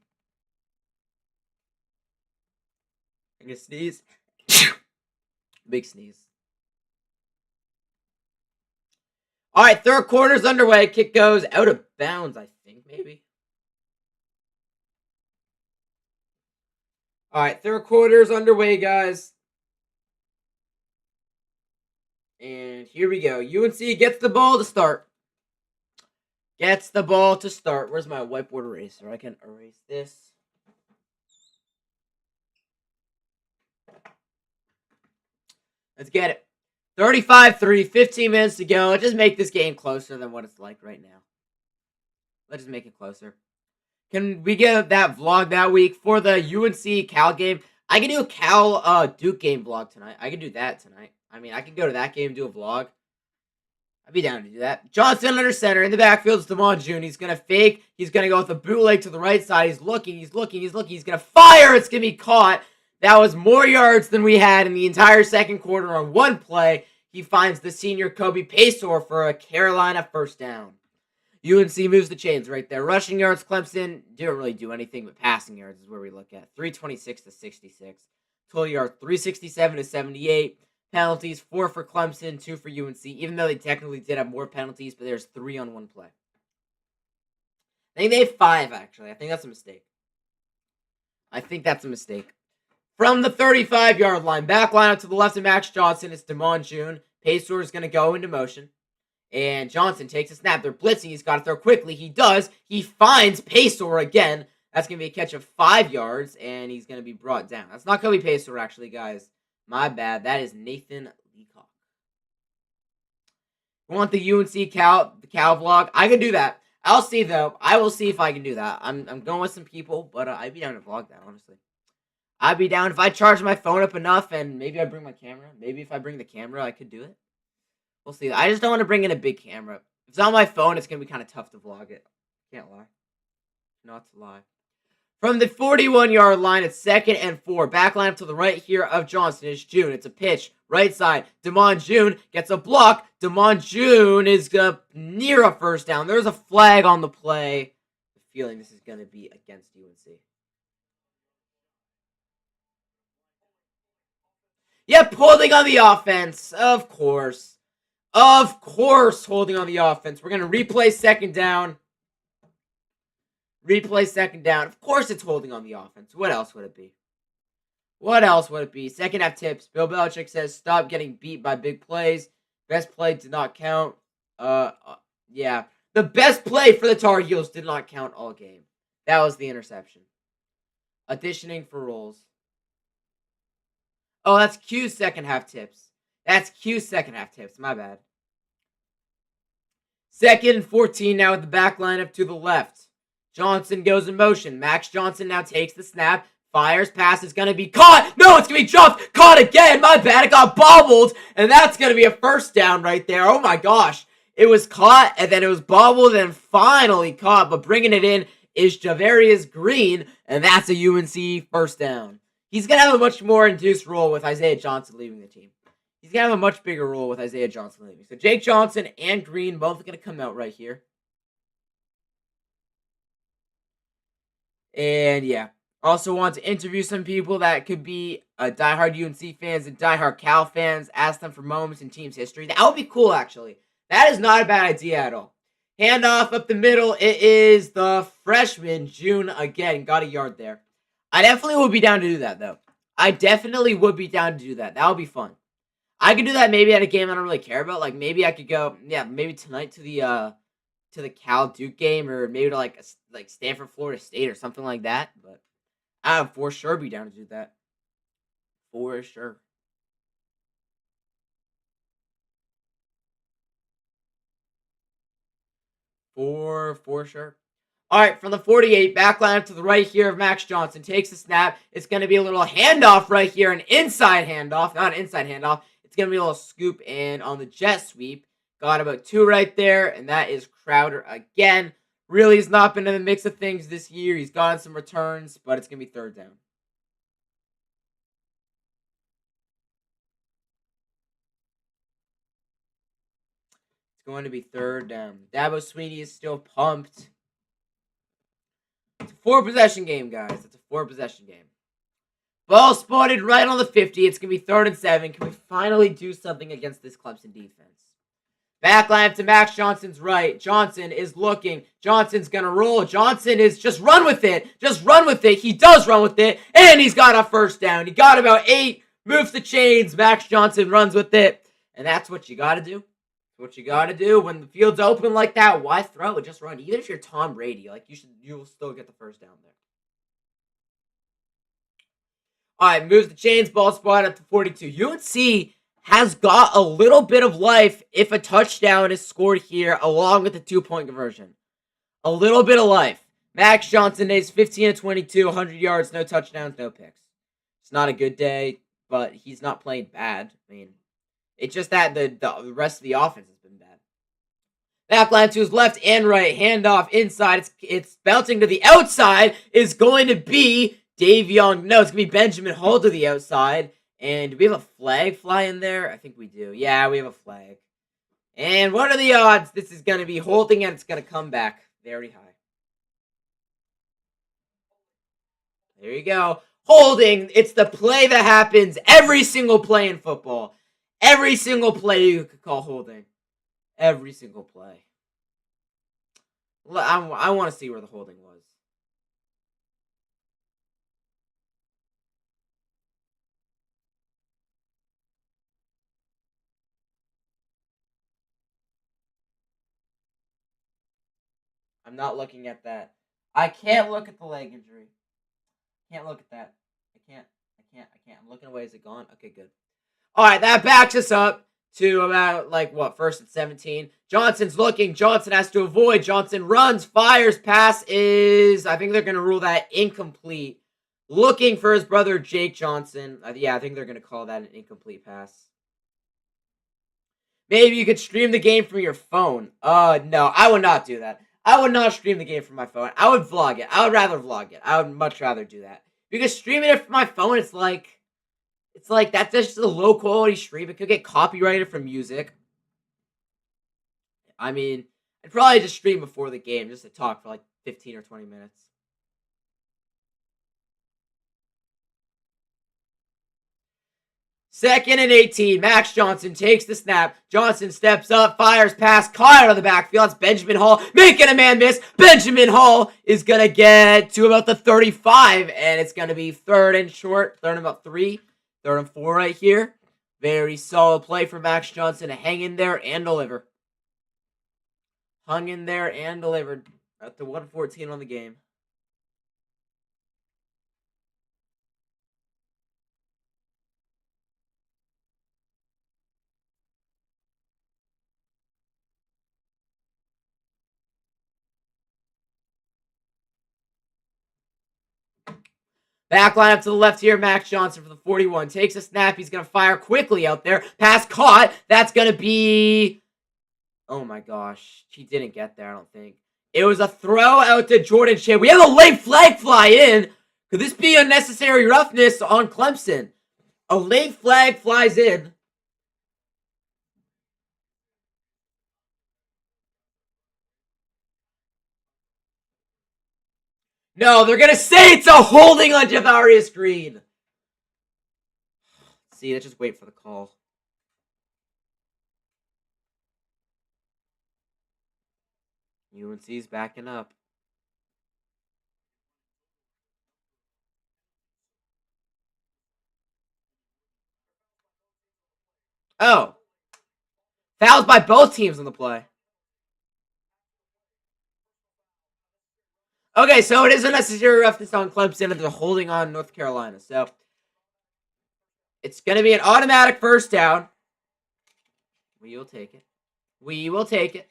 I'm gonna sneeze. Big sneeze. All right, third quarter's underway. Kick goes out of bounds, I think, maybe. All right, third quarter's underway, guys. And here we go. UNC gets the ball to start. Gets the ball to start. Where's my whiteboard eraser? I can erase this. Let's get it. 35-3, 15 minutes to go. Let's just make this game closer than what it's like right now. Let's just make it closer. Can we get that vlog that week for the UNC Cal game? I can do a Cal Duke game vlog tonight. I can do that tonight. I mean, I could go to that game and do a vlog. I'd be down to do that. Johnson under center. In the backfield is Damon June. He's going to fake. He's going to go with a bootleg to the right side. He's looking. He's going to fire. It's going to be caught. That was more yards than we had in the entire second quarter on one play. He finds the senior Kobe Paysour for a Carolina first down. UNC moves the chains right there. Rushing yards, Clemson didn't really do anything, but passing yards is where we look at. 326 to 66. Total yards, 367 to 78. Penalties, 4 for Clemson, 2 for UNC, even though they technically did have more penalties, but there's 3 on one play. I think they have 5, actually. I think that's a mistake. From the 35-yard line, back line up to the left of Max Johnson, it's Damon June. Paysour is going to go into motion. And Johnson takes a snap. They're blitzing. He's got to throw quickly. He does. He finds Paysour again. That's going to be a catch of 5 yards, and he's going to be brought down. That's not Kobe Paysour, actually, guys. My bad. That is Nathan Leacock. You want the UNC Cal vlog? I can do that. I'll see, though. I will see if I can do that. I'm going with some people, but I'd be down to vlog that, honestly. I'd be down if I charge my phone up enough, and maybe I bring my camera. Maybe if I bring the camera, I could do it. We'll see. I just don't want to bring in a big camera. If it's on my phone, it's going to be kind of tough to vlog it. Can't lie. Not to lie. From the 41-yard line, it's 2nd and 4. Back line up to the right here of Johnson is June. It's a pitch. Right side. Damon June gets a block. Damon June is near a first down. There's a flag on the play. I'm feeling this is going to be against UNC. Yep, holding on the offense. Of course. Holding on the offense. We're going to replay second down. Of course it's holding on the offense. What else would it be? Second half tips. Bill Belichick says, stop getting beat by big plays. Best play did not count. Yeah. The best play for the Tar Heels did not count all game. That was the interception. Auditioning for roles. Oh, that's Q's second half tips. My bad. 2nd and 14 now with the back line up to the left. Johnson goes in motion. Max Johnson now takes the snap. Fires. Pass is going to be caught. No, it's going to be dropped. Caught again. My bad. It got bobbled. And that's going to be a first down right there. Oh my gosh. It was caught and then it was bobbled and finally caught. But bringing it in is Javarius Green. And that's a UNC first down. He's going to have a much more induced role with Isaiah Johnson leaving the team. He's going to have a much bigger role with Isaiah Johnson leaving. So Jake Johnson and Green both going to come out right here. And yeah. Also want to interview some people that could be diehard UNC fans and diehard Cal fans. Ask them for moments in team's history. That would be cool, actually. That is not a bad idea at all. Handoff up the middle. It is the freshman, June, again. Got a yard there. I definitely would be down to do that, though. That would be fun. I could do that maybe at a game I don't really care about. Like, maybe I could go, maybe tonight to the Cal Duke game, or maybe to like Stanford, Florida State, or something like that. But I would for sure be down to do that. For sure. For sure. All right, from the 48, back line to the right here of Max Johnson. Takes the snap. It's going to be a little handoff right here, an inside handoff. Not an inside handoff. It's going to be a little scoop in on the jet sweep. Got about 2 right there, and that is Crowder again. Really has not been in the mix of things this year. He's gotten some returns, but it's going to be 3rd down. It's going to be 3rd down. Dabo Sweeney is still pumped. It's a 4-possession game, guys. It's a 4-possession game. Ball spotted right on the 50. It's going to be 3rd and 7. Can we finally do something against this Clemson defense? Backline to Max Johnson's right. Johnson is looking. Johnson's going to roll. Johnson is just run with it. Just run with it. He does run with it. And he's got a 1st down. He got about 8. Moves the chains. Max Johnson runs with it. And that's what you got to do. What you got to do when the field's open like that, why throw it? Just run. Even if you're Tom Brady, like you'll still get the 1st down there. All right, moves the chains, ball spot at the 42. UNC has got a little bit of life if a touchdown is scored here along with the 2-point conversion. A little bit of life. Max Johnson is 15 of 22, 100 yards, no touchdowns, no picks. It's not a good day, but he's not playing bad. I mean, it's just that the rest of the offense has been bad. Backline to his left and right. Handoff inside. It's bouncing to the outside. Is going to be Davion. No, it's going to be Benjamin Hall to the outside. And do we have a flag fly in there? I think we do. Yeah, we have a flag. And what are the odds this is going to be holding and it's going to come back very high? There you go. Holding. It's the play that happens every single play in football. Every single play you could call holding. Every single play. I want to see where the holding was. I'm not looking at that. I can't look at the leg injury. Can't look at that. I can't. I'm looking away. Is it gone? Okay, good. All right, that backs us up to about, 1st and 17. Johnson's looking. Johnson has to avoid. Johnson runs, fires, pass is, I think they're going to rule that incomplete. Looking for his brother, Jake Johnson. Yeah, I think they're going to call that an incomplete pass. Maybe you could stream the game from your phone. No, I would not do that. I would not stream the game from my phone. I would vlog it. I would rather vlog it. I would much rather do that. Because streaming it from my phone, it's like that's just a low quality stream. It could get copyrighted for music. I mean, I'd probably just stream before the game just to talk for 15 or 20 minutes. Second and 18. Max Johnson takes the snap. Johnson steps up, fires pass, caught out of the backfield. It's Benjamin Hall making a man miss. Benjamin Hall is going to get to about the 35, and it's going to be 3rd and short. 3rd and about 3. 3rd and 4 right here. Very solid play for Max Johnson to hang in there and deliver. Hung in there and delivered at the 1:14 on the game. Back line up to the left here, Max Johnson for the 41. Takes a snap. He's going to fire quickly out there. Pass caught. That's going to be... Oh my gosh. He didn't get there, I don't think. It was a throw out to Jordan Shea. We have a late flag fly in. Could this be unnecessary roughness on Clemson? A late flag flies in. No, they're going to say it's a holding on Javarius Green. See, let's just wait for the call. UNC's backing up. Oh. Fouls by both teams on the play. Okay, so it is a necessary roughness on Clemson, and they're holding on North Carolina. So it's going to be an automatic 1st down. We will take it. We will take it.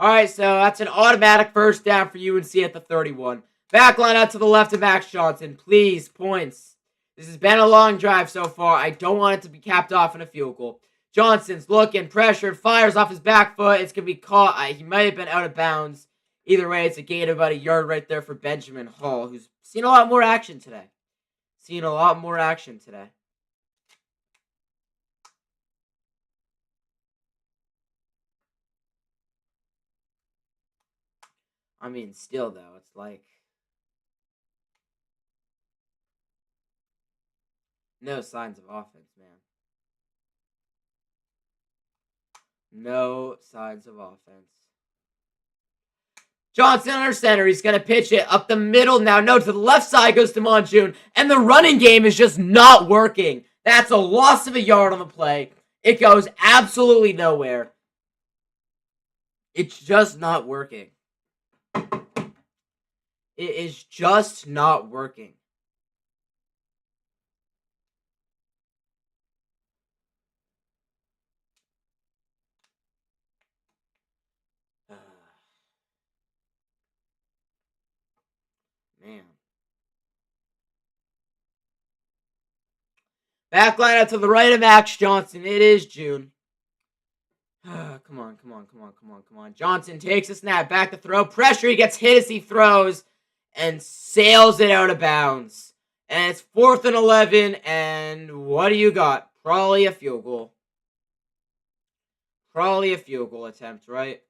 All right, so that's an automatic first down for UNC at the 31. Back line out to the left of Max Johnson. Please, points. This has been a long drive so far. I don't want it to be capped off in a field goal. Johnson's looking, pressured, fires off his back foot. It's going to be caught. He might have been out of bounds. Either way, it's a gain of about a yard right there for Benjamin Hall, who's seen a lot more action today. I mean, still, though, it's like no signs of offense, man. No signs of offense. Johnson under center. He's going to pitch it up the middle now. No, to the left side goes to Monjun. And the running game is just not working. That's a loss of a yard on the play. It goes absolutely nowhere. It's just not working. It is just not working. Man. Backline out to the right of Max Johnson. It is June. Come on. Johnson takes a snap. Back to throw. Pressure. He gets hit as he throws. And sails it out of bounds. And it's 4th and 11. And what do you got? Probably a field goal. Probably a field goal attempt, right?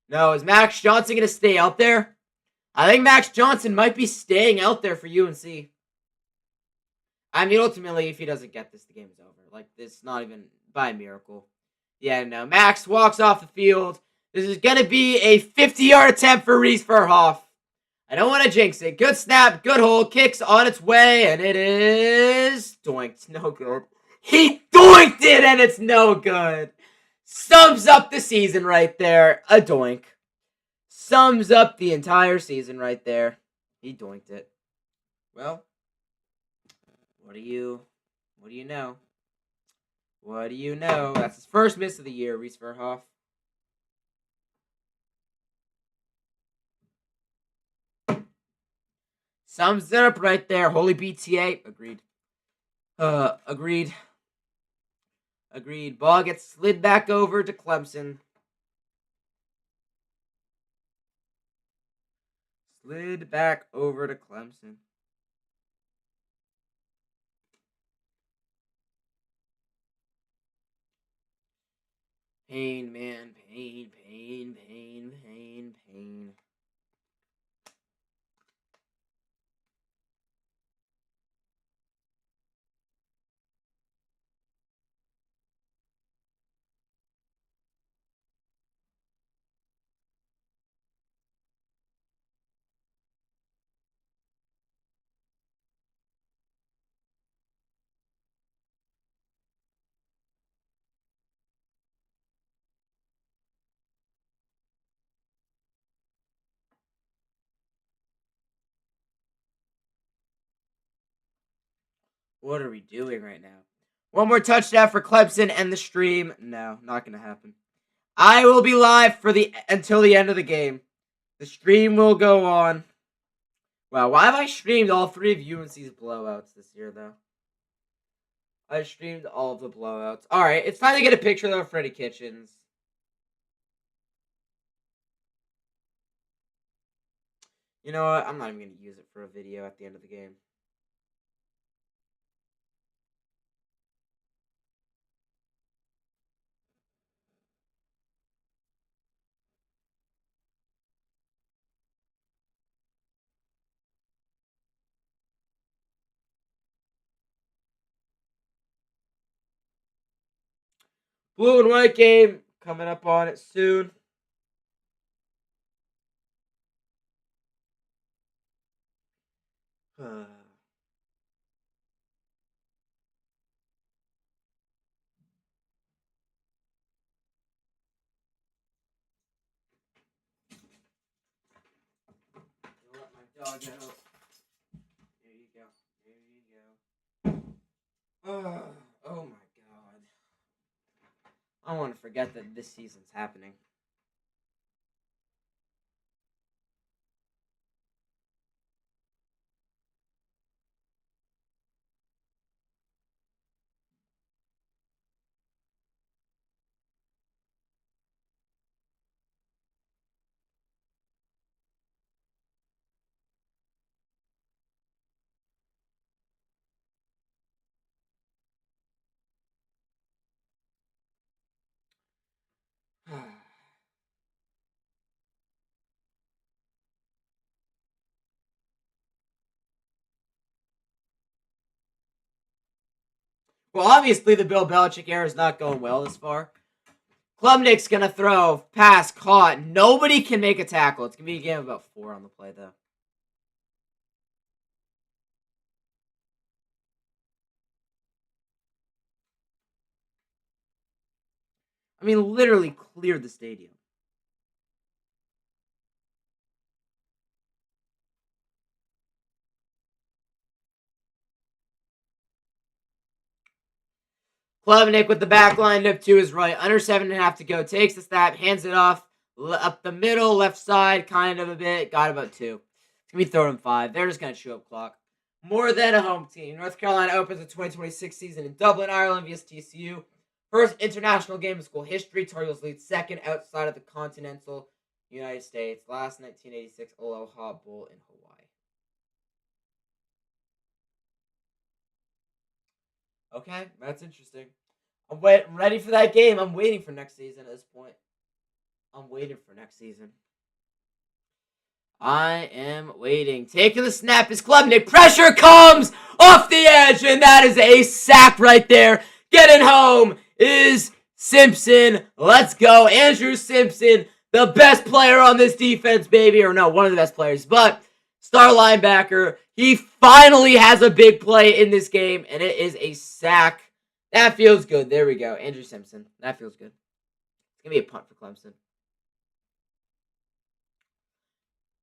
No, is Max Johnson going to stay out there? I think Max Johnson might be staying out there for UNC. I mean, ultimately, if he doesn't get this, the game is over. Like, it's not even by a miracle. Yeah, no. Max walks off the field. This is going to be a 50-yard attempt for Reese Verhoff. I don't want to jinx it. Good snap, good hold, kicks on its way, and it is doinked. No good. He doinked it, and it's no good. Sums up the season right there. A doink. Sums up the entire season right there. He doinked it. Well, what do you know? What do you know? That's his first miss of the year, Reese Verhoff. Sums it up right there. Holy BTA. Agreed. Agreed. Ball gets slid back over to Clemson. Slid back over to Clemson. Pain, man. Pain. What are we doing right now? One more touchdown for Clemson and the stream. No, not going to happen. I will be live until the end of the game. The stream will go on. Wow, why have I streamed all 3 of UNC's blowouts this year, though? I streamed all of the blowouts. All right, it's time to get a picture, though, of Freddie Kitchens. You know what? I'm not even going to use it for a video at the end of the game. Blue and white game coming up on it soon. Let my dog out. There you go. Oh my god. I want to forget that this season's happening. Well, obviously the Bill Belichick era is not going well this far. Klubnik's going to throw, pass, caught. Nobody can make a tackle. It's going to be a game of about 4 on the play, though. I mean, literally cleared the stadium. Klubnik with the back lined up to his right. Under 7.5 to go. Takes the snap, hands it off. Up the middle, left side, kind of a bit. Got about 2. It's going to be 3rd and 5. They're just going to chew up clock. More than a home team. North Carolina opens the 2026 season in Dublin, Ireland via TCU. First international game in school history. Tar Heels lead 2nd outside of the continental United States. Last 1986 Aloha Bowl in Hawaii. Okay, that's interesting. I'm ready for that game. I'm waiting for next season at this point. I'm waiting for next season. I am waiting. Taking the snap is Klubnik. Pressure comes off the edge, and that is a sack right there. Getting home is Simpson. Let's go. Andrew Simpson, the best player on this defense, baby. Or no, one of the best players, but star linebacker. He finally has a big play in this game, and it is a sack. That feels good. There we go. Andrew Simpson. That feels good. It's going to be a punt for Clemson.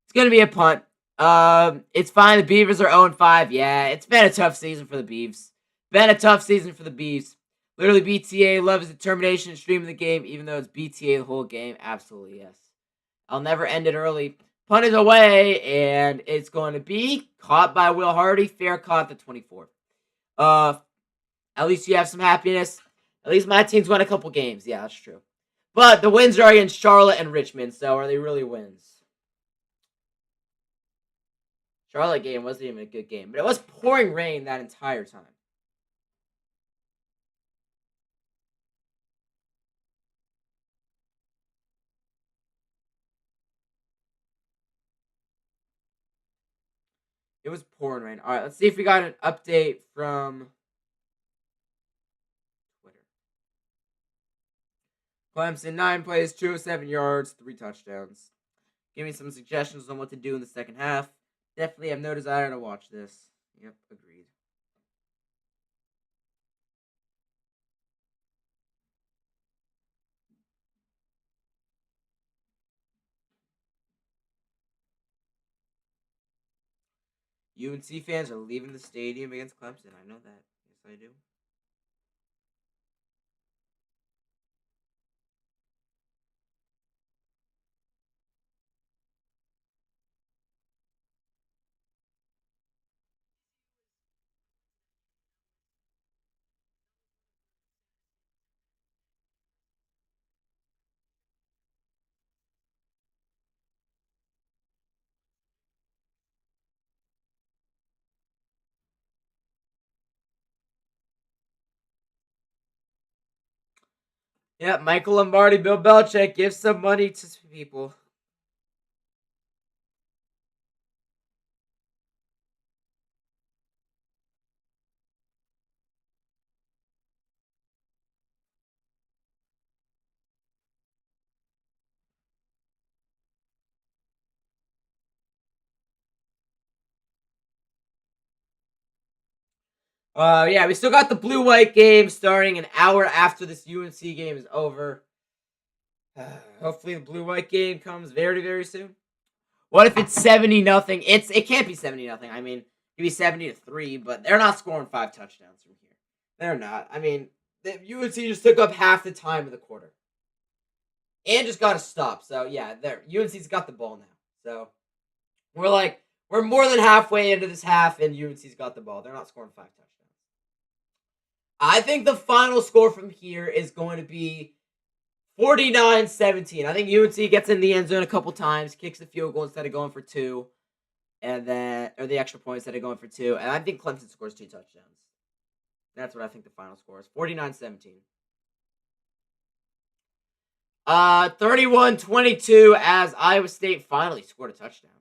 It's going to be a punt. It's fine. The Beavers are 0-5. Yeah, it's been a tough season for the Beavs. Been a tough season for the Beavs. Literally, BTA loves determination and streaming the game, even though it's BTA the whole game. Absolutely, yes. I'll never end it early. Punt is away, and it's going to be caught by Will Hardy. Fair caught at the 24. At least you have some happiness. At least my team's won a couple games. Yeah, that's true. But the wins are against Charlotte and Richmond, so are they really wins? Charlotte game wasn't even a good game, but it was pouring rain that entire time. It was pouring rain. All right, let's see if we got an update from Twitter. Clemson, 9 plays, 207 yards, 3 touchdowns. Give me some suggestions on what to do in the second half. Definitely have no desire to watch this. Yep, agreed. UNC fans are leaving the stadium against Clemson. I know that. Yes, I do. Yeah, Michael Lombardi, Bill Belichick, give some money to people. Yeah, we still got the blue-white game starting an hour after this UNC game is over. Hopefully the blue-white game comes very, very soon. What if it's 70-0? It can't be 70-0. I mean, it could be 70-3, but they're not scoring 5 touchdowns from here. They're not. I mean, the UNC just took up half the time of the quarter. And just got to stop. So, yeah, UNC's got the ball now. So, we're more than halfway into this half, and UNC's got the ball. They're not scoring 5 touchdowns. I think the final score from here is going to be 49-17. I think UNC gets in the end zone a couple times, kicks the field goal instead of going for 2, or the extra point instead of going for 2, and I think Clemson scores 2 touchdowns. That's what I think the final score is. 49-17. 31-22 as Iowa State finally scored a touchdown.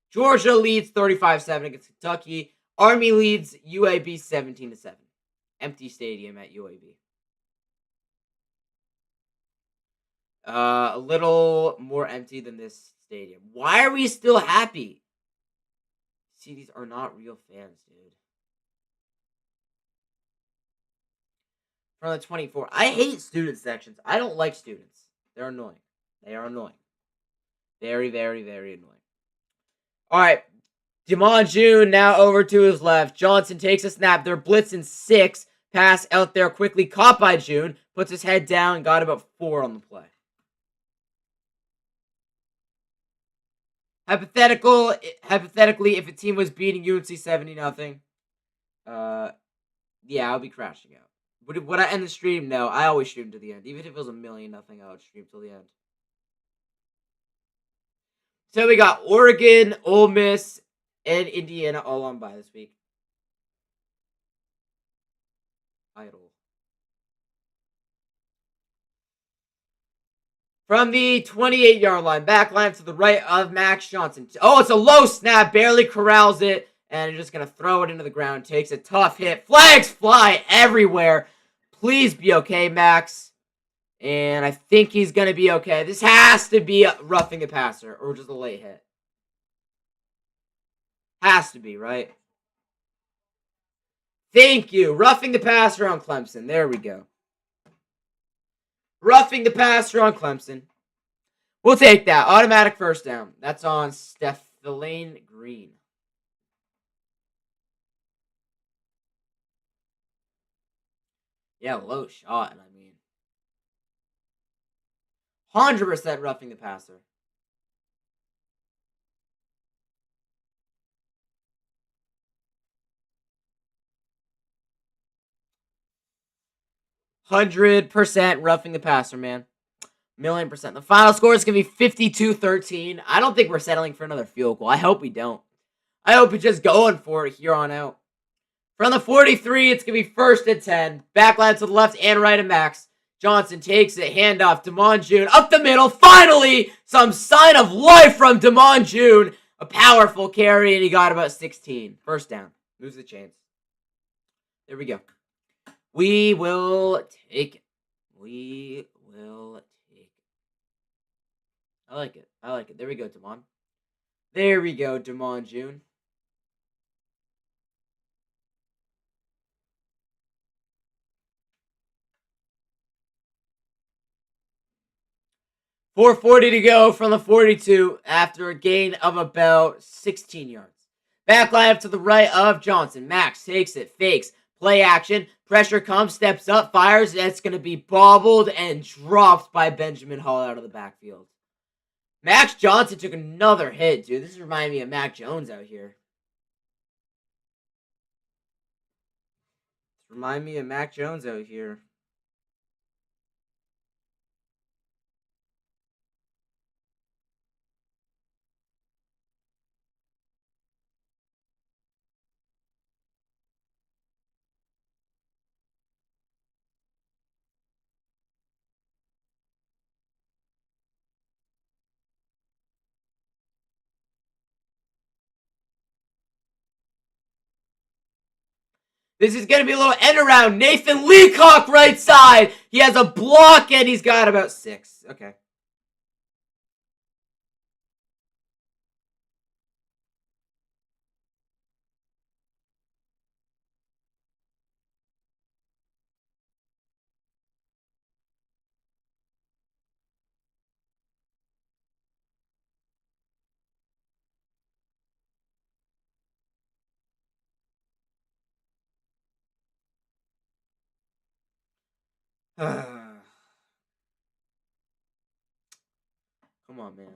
Georgia leads 35-7 against Kentucky. Army leads UAB 17-7. empty stadium at UAB. A little more empty than this stadium. Why are we still happy? See, these are not real fans, dude. From the 24. I hate student sections. I don't like students. They're annoying. They are annoying. Very, very, very annoying. All right. Demond June now over to his left. Johnson takes a snap. They're blitzing 6. Pass out there quickly. Caught by June. Puts his head down. Got about 4 on the play. Hypothetically, if a team was beating UNC 70-0, yeah, I'll be crashing out. Would I end the stream? No, I always stream to the end. Even if it was 1,000,000-0, I would stream till the end. So we got Oregon, Ole Miss, and Indiana all on bye this week. Idle. From the 28-yard line, back line to the right of Max Johnson. Oh, it's a low snap, barely corrals it, and you're just going to throw it into the ground. Takes a tough hit. Flags fly everywhere. Please be okay, Max. And I think he's going to be okay. This has to be roughing the passer or just a late hit. Has to be, right? Thank you. Roughing the passer on Clemson. There we go. Roughing the passer on Clemson. We'll take that. Automatic first down. That's on Stephelane Green. Yeah, low shot, I mean. 100% roughing the passer. %100% roughing the passer, man. 1,000,000%. The final score is going to be 52-13. I don't think we're settling for another field goal. I hope we don't. I hope we're just going for it here on out. From the 43, it's going to be 1st and 10. Backline to the left and right of Max. Johnson takes it. Handoff. Demond June up the middle. Finally, some sign of life from Demond June. A powerful carry, and he got about 16. First down. Moves the chains. There we go. We will take it. We will take it. I like it. I like it. There we go, Demond. There we go, Demond June. .440 to go from the 42 after a gain of about 16 yards. Back line up to the right of Johnson. Max takes it, fakes, play action, pressure comes, steps up, fires. That's going to be bobbled and dropped by Benjamin Hall out of the backfield. Max Johnson took another hit, dude. This is reminding me of Mac Jones out here. Remind me of Mac Jones out here. This is going to be a little end around. Nathan Leacock right side. He has a block and he's got about 6. Okay. Come on, man.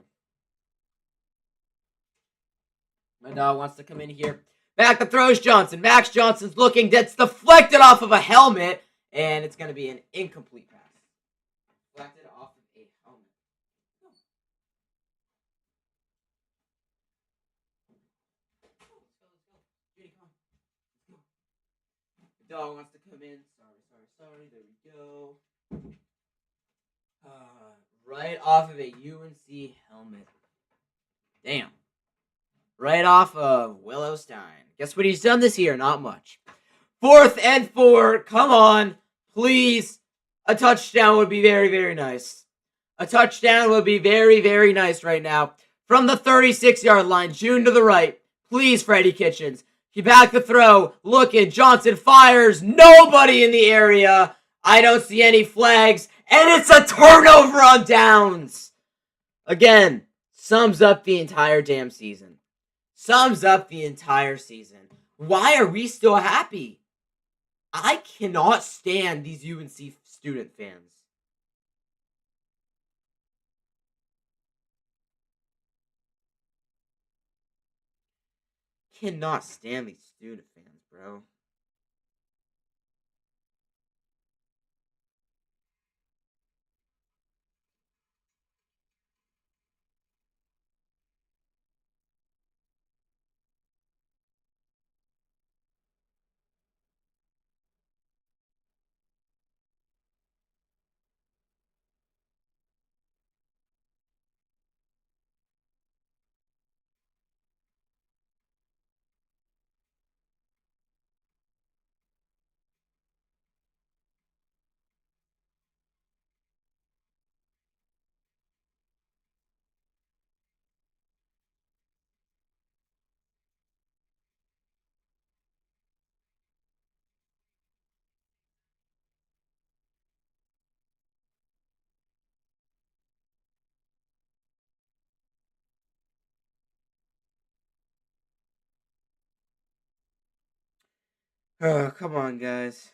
My dog wants to come in here. Back to throws Johnson. Max Johnson's looking. That's deflected off of a helmet. And it's going to be an incomplete pass. Deflected off of a helmet. The dog wants to come in. Sorry. There we go. Right off of a UNC helmet. Damn. Right off of Willow Stein. Guess what he's done this year? Not much. 4th and 4. Come on. Please. A touchdown would be very, very nice. A touchdown would be very, very nice right now. From the 36-yard line, June to the right. Please, Freddie Kitchens. He back the throw. Looking. Johnson fires. Nobody in the area. I don't see any flags. And it's a turnover on downs. Again, sums up the entire damn season. Sums up the entire season. Why are we still happy? I cannot stand these UNC student fans. Cannot stand these student fans, bro. Oh, come on, guys.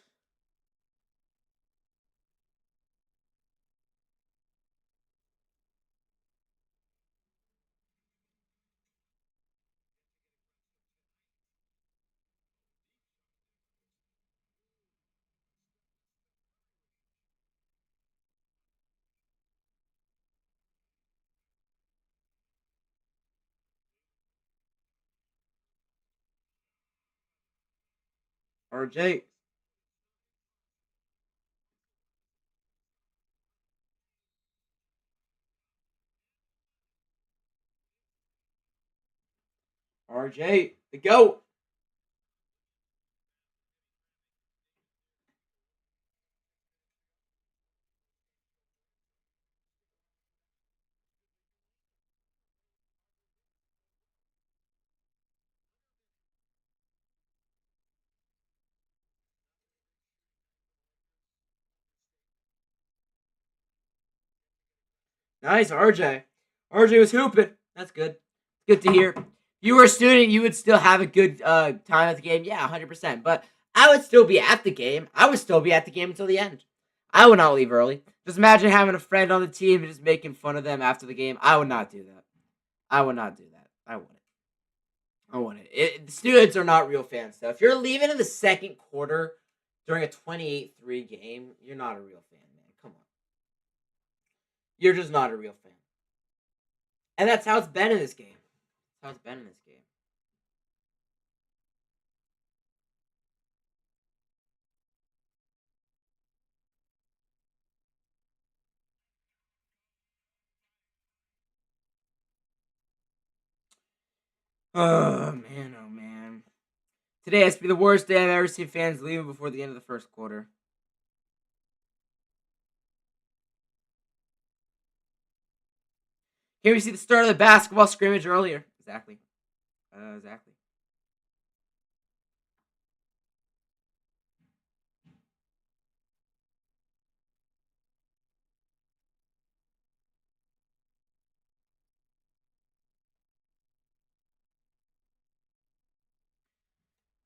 RJ. RJ. The GOAT. Nice, RJ. RJ was hooping. That's good. Good to hear. If you were a student, you would still have a good time at the game. Yeah, 100%. But I would still be at the game. I would still be at the game until the end. I would not leave early. Just imagine having a friend on the team and just making fun of them after the game. I would not do that. I would not do that. I wouldn't. I wouldn't. The students are not real fans, though. If you're leaving in the second quarter during a 28-3 game, you're not a real fan, man. Come on. You're just not a real fan. And that's how it's been in this game. That's how it's been in this game. Oh, man, oh, man. Today has to be the worst day I've ever seen fans leaving before the end of the first quarter. Here we see the start of the basketball scrimmage earlier. Exactly. Exactly.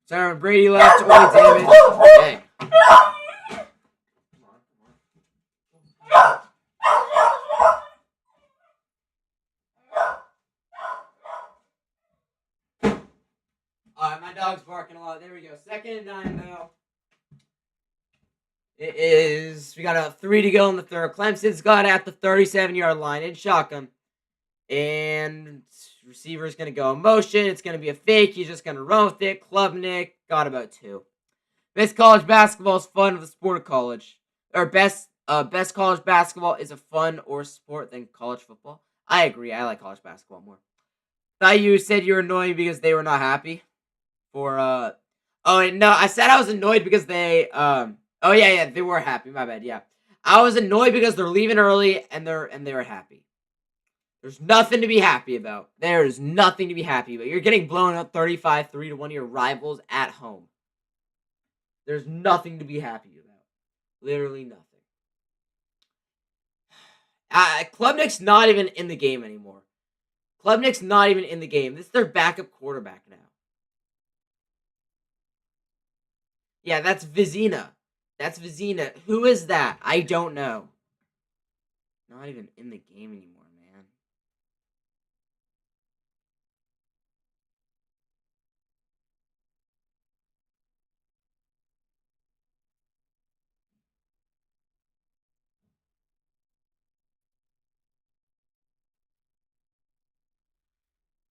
Sorry, Brady left. Only damage. Dang. Alright, my dog's barking a lot. There we go. 2nd and 9 now. It is. We got a 3 to go in the third. Clemson's got at the 37-yard line in shotgun. And receiver's going to go in motion. It's going to be a fake. He's just going to run with it. Klubnik got about 2. Best college basketball is fun of the sport of college. Or best college basketball is a fun or sport than college football. I agree. I like college basketball more. Thought you said you were annoying because they were not happy for Oh, no, I said I was annoyed because they, oh, yeah, they were happy, my bad, yeah. I was annoyed because they're leaving early, and they were happy. There's nothing to be happy about. There is nothing to be happy about. You're getting blown up 35-3 to one of your rivals at home. There's nothing to be happy about. Literally nothing. Klubnik's not even in the game anymore. Klubnik's not even in the game. This is their backup quarterback now. Yeah, that's Vizina. That's Vizina. Who is that? I don't know. Not even in the game anymore, man.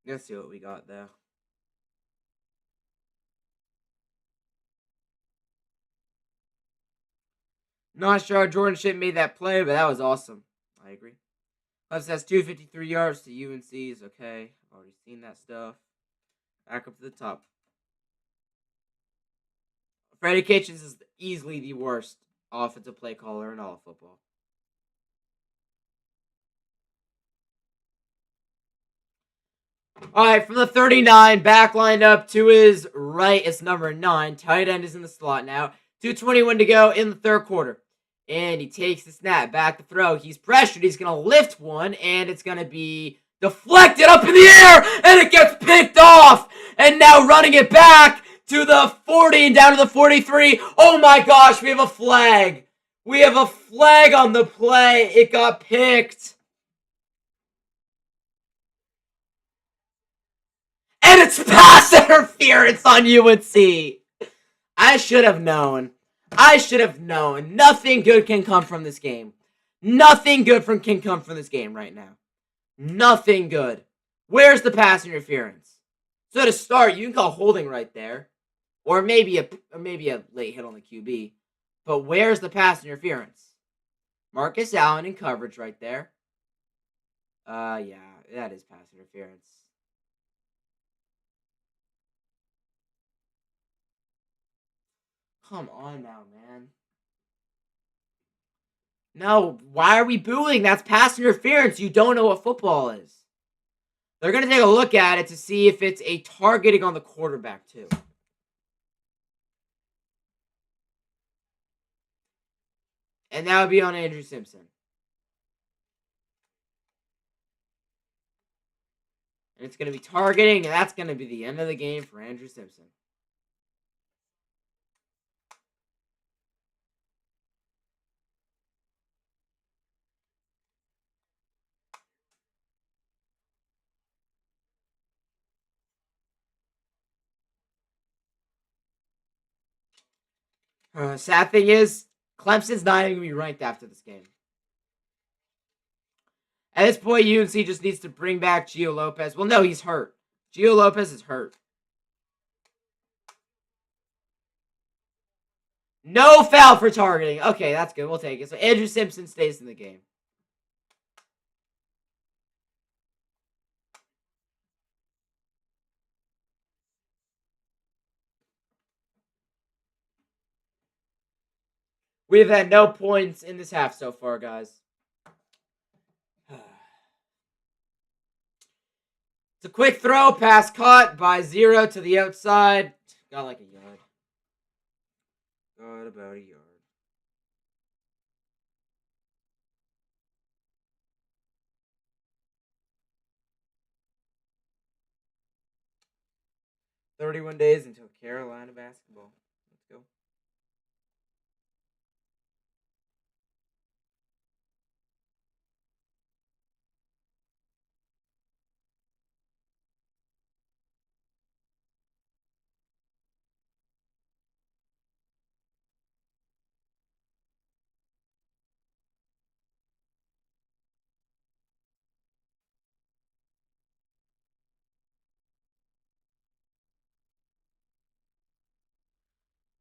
Let's see what we got there. Not sure how Jordan Ship made that play, but that was awesome. I agree. Clemson has 253 yards to UNC's. Okay, I've already seen that stuff. Back up to the top. Freddie Kitchens is easily the worst offensive play caller in all of football. All right, from the 39, back lined up to his right, it's number 9. Tight end is in the slot now. 2:21 to go in the third quarter. And he takes the snap, back to throw. He's pressured. He's going to lift one, and it's going to be deflected up in the air, and it gets picked off. And now running it back to the 40 and down to the 43. Oh my gosh, we have a flag. We have a flag on the play. It got picked. And it's pass interference on UNC. I should have known. I should have known. Nothing good can come from this game. Nothing good can come from this game right now. Nothing good. Where's the pass interference? So to start, you can call holding right there, or maybe a late hit on the QB. But where's the pass interference? Marcus Allen in coverage right there. Yeah, that is pass interference. Come on now, man. No, why are we booing? That's pass interference. You don't know what football is. They're going to take a look at it to see if it's a targeting on the quarterback, too. And that would be on Andrew Simpson. And it's going to be targeting, and that's going to be the end of the game for Andrew Simpson. Sad thing is, Clemson's not even going to be ranked after this game. At this point, UNC just needs to bring back Gio Lopez. Well, no, he's hurt. Gio Lopez is hurt. No foul for targeting. Okay, that's good. We'll take it. So Andrew Simpson stays in the game. We've had no points in this half so far, guys. It's a quick throw, pass caught by 0 to the outside. Got like a yard. Got about a yard. "31 days until Carolina basketball." Let's go.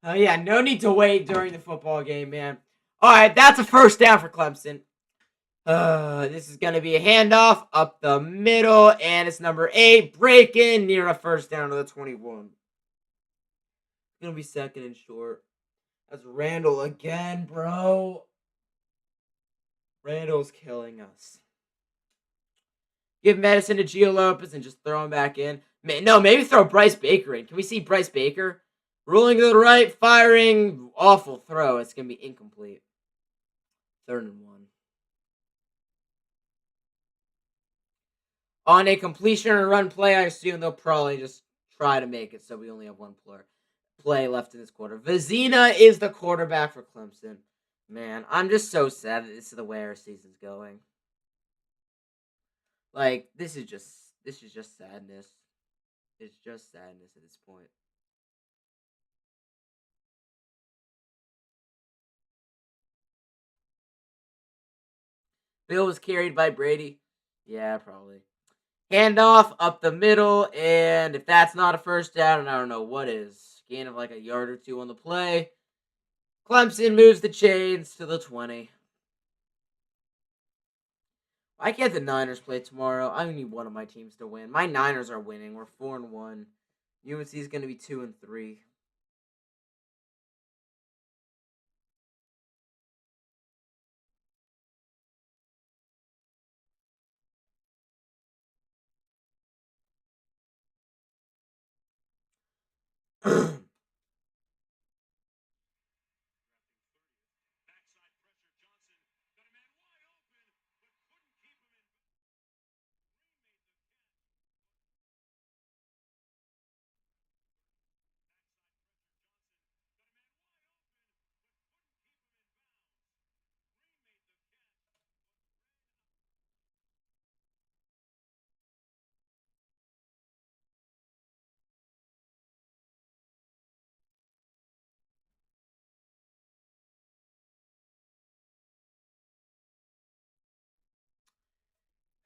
Oh, yeah, no need to wait during the football game, man. All right, that's a first down for Clemson. This is going to be a handoff up the middle, and it's number 8 breaking near a first down to the 21. Gonna be second and short. That's Randall again, bro. Randall's killing us. Give medicine to Gio Lopez and just throw him back in. No, maybe throw Bryce Baker in. Can we see Bryce Baker? Rolling to the right, firing. Awful throw. It's going to be incomplete. 3rd and 1. On a completion or run play, I assume they'll probably just try to make it so we only have one play left in this quarter. Vizina is the quarterback for Clemson. Man, I'm just so sad that this is the way our season's going. Like, this is just sadness. It's just sadness at this point. Bill was carried by Brady. Yeah, probably. Handoff up the middle, and if that's not a first down, and I don't know what is, gain of like a yard or 2 on the play. Clemson moves the chains to the 20. Why can't the Niners play tomorrow? I need one of my teams to win. My Niners are winning. We're 4-1. UNC is going to be 2-3.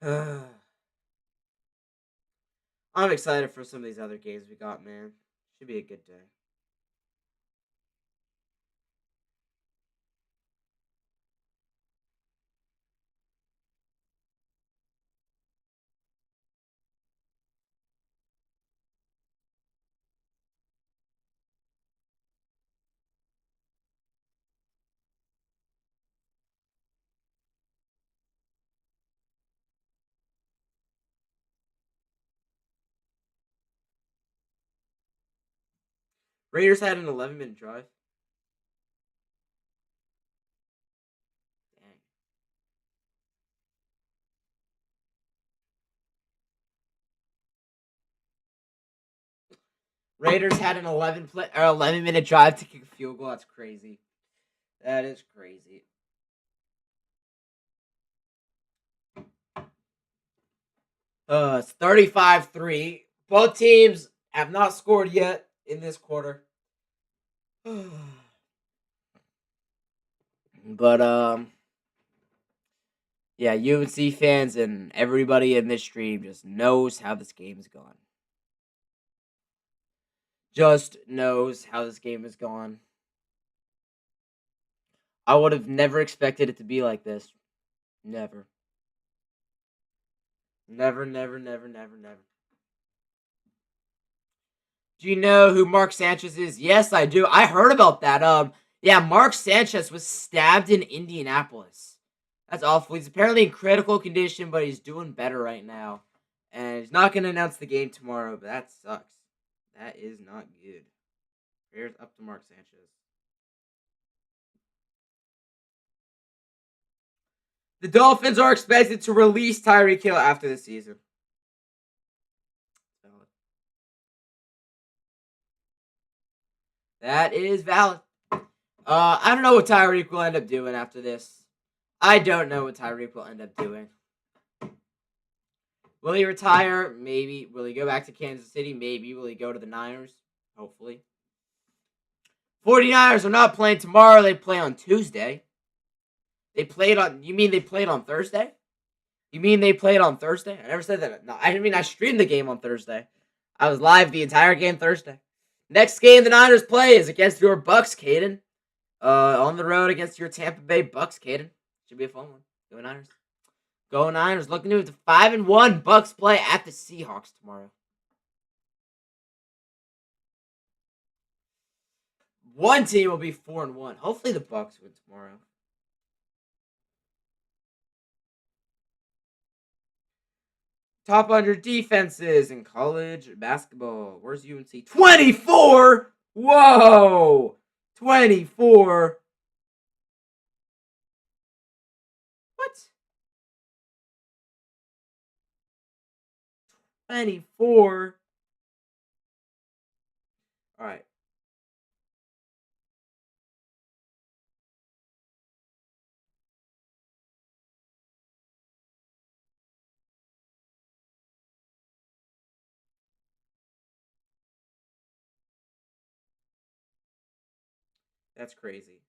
I'm excited for some of these other games we got, man. Should be a good day. Raiders had an 11-minute drive. Dang. Raiders had an 11-minute drive to kick a field goal. That's crazy. That is crazy. It's 35-3. Both teams have not scored yet in this quarter. But yeah, UNC fans and everybody in this stream just knows how this game is gone. Just knows how this game is gone. I would have never expected it to be like this. Never. Never. Do you know who Mark Sanchez is? Yes, I do. I heard about that. Yeah, Mark Sanchez was stabbed in Indianapolis. That's awful. He's apparently in critical condition, but he's doing better right now. And he's not going to announce the game tomorrow, but that sucks. That is not good. Prayers up to Mark Sanchez. The Dolphins are expected to release Tyreek Hill after the season. That is valid. I don't know what Tyreek will end up doing after this. I don't know what Tyreek will end up doing. Will he retire? Maybe. Will he go back to Kansas City? Maybe. Will he go to the Niners? Hopefully. 49ers are not playing tomorrow. They play on Tuesday. You mean they played on Thursday? You mean they played on Thursday? I never said that. No, I mean I streamed the game on Thursday. I was live the entire game Thursday. Next game the Niners play is against your Bucks, Caden. On the road against your Tampa Bay Bucks, Caden. Should be a fun one. Go Niners. Go Niners. Looking to the 5-1 Bucks play at the Seahawks tomorrow. One team will be 4-1. Hopefully the Bucks win tomorrow. Top 100 defenses in college basketball. Where's UNC? 24! Whoa! 24. What? 24. All right. That's crazy.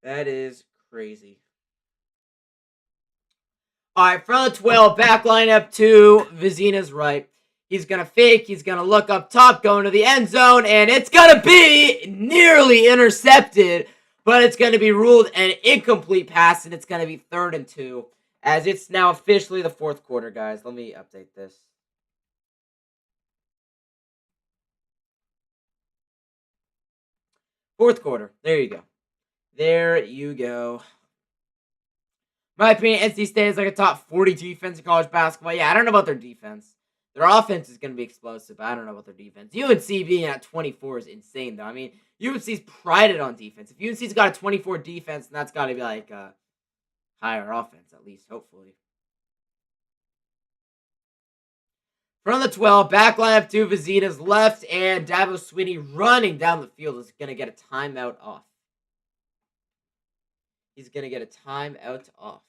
That is crazy. All right, front 12, back lineup 2. Vizina's right. He's going to fake. He's going to look up top, going to the end zone, and it's going to be nearly intercepted, but it's going to be ruled an incomplete pass, and it's going to be 3rd and 2, as it's now officially the 4th quarter, guys. Let me update this. Fourth quarter. There you go. There you go. My opinion, NC State is like a top 40 defense in college basketball. Yeah, I don't know about their defense. Their offense is going to be explosive, but I don't know about their defense. UNC being at 24 is insane, though. I mean, UNC's prided on defense. If UNC's got a 24 defense, then that's got to be like a higher offense, at least, hopefully. From the 12, back lineup 2, Vizina's left, and Dabo Swinney running down the field is going to get a timeout off. He's going to get a timeout off.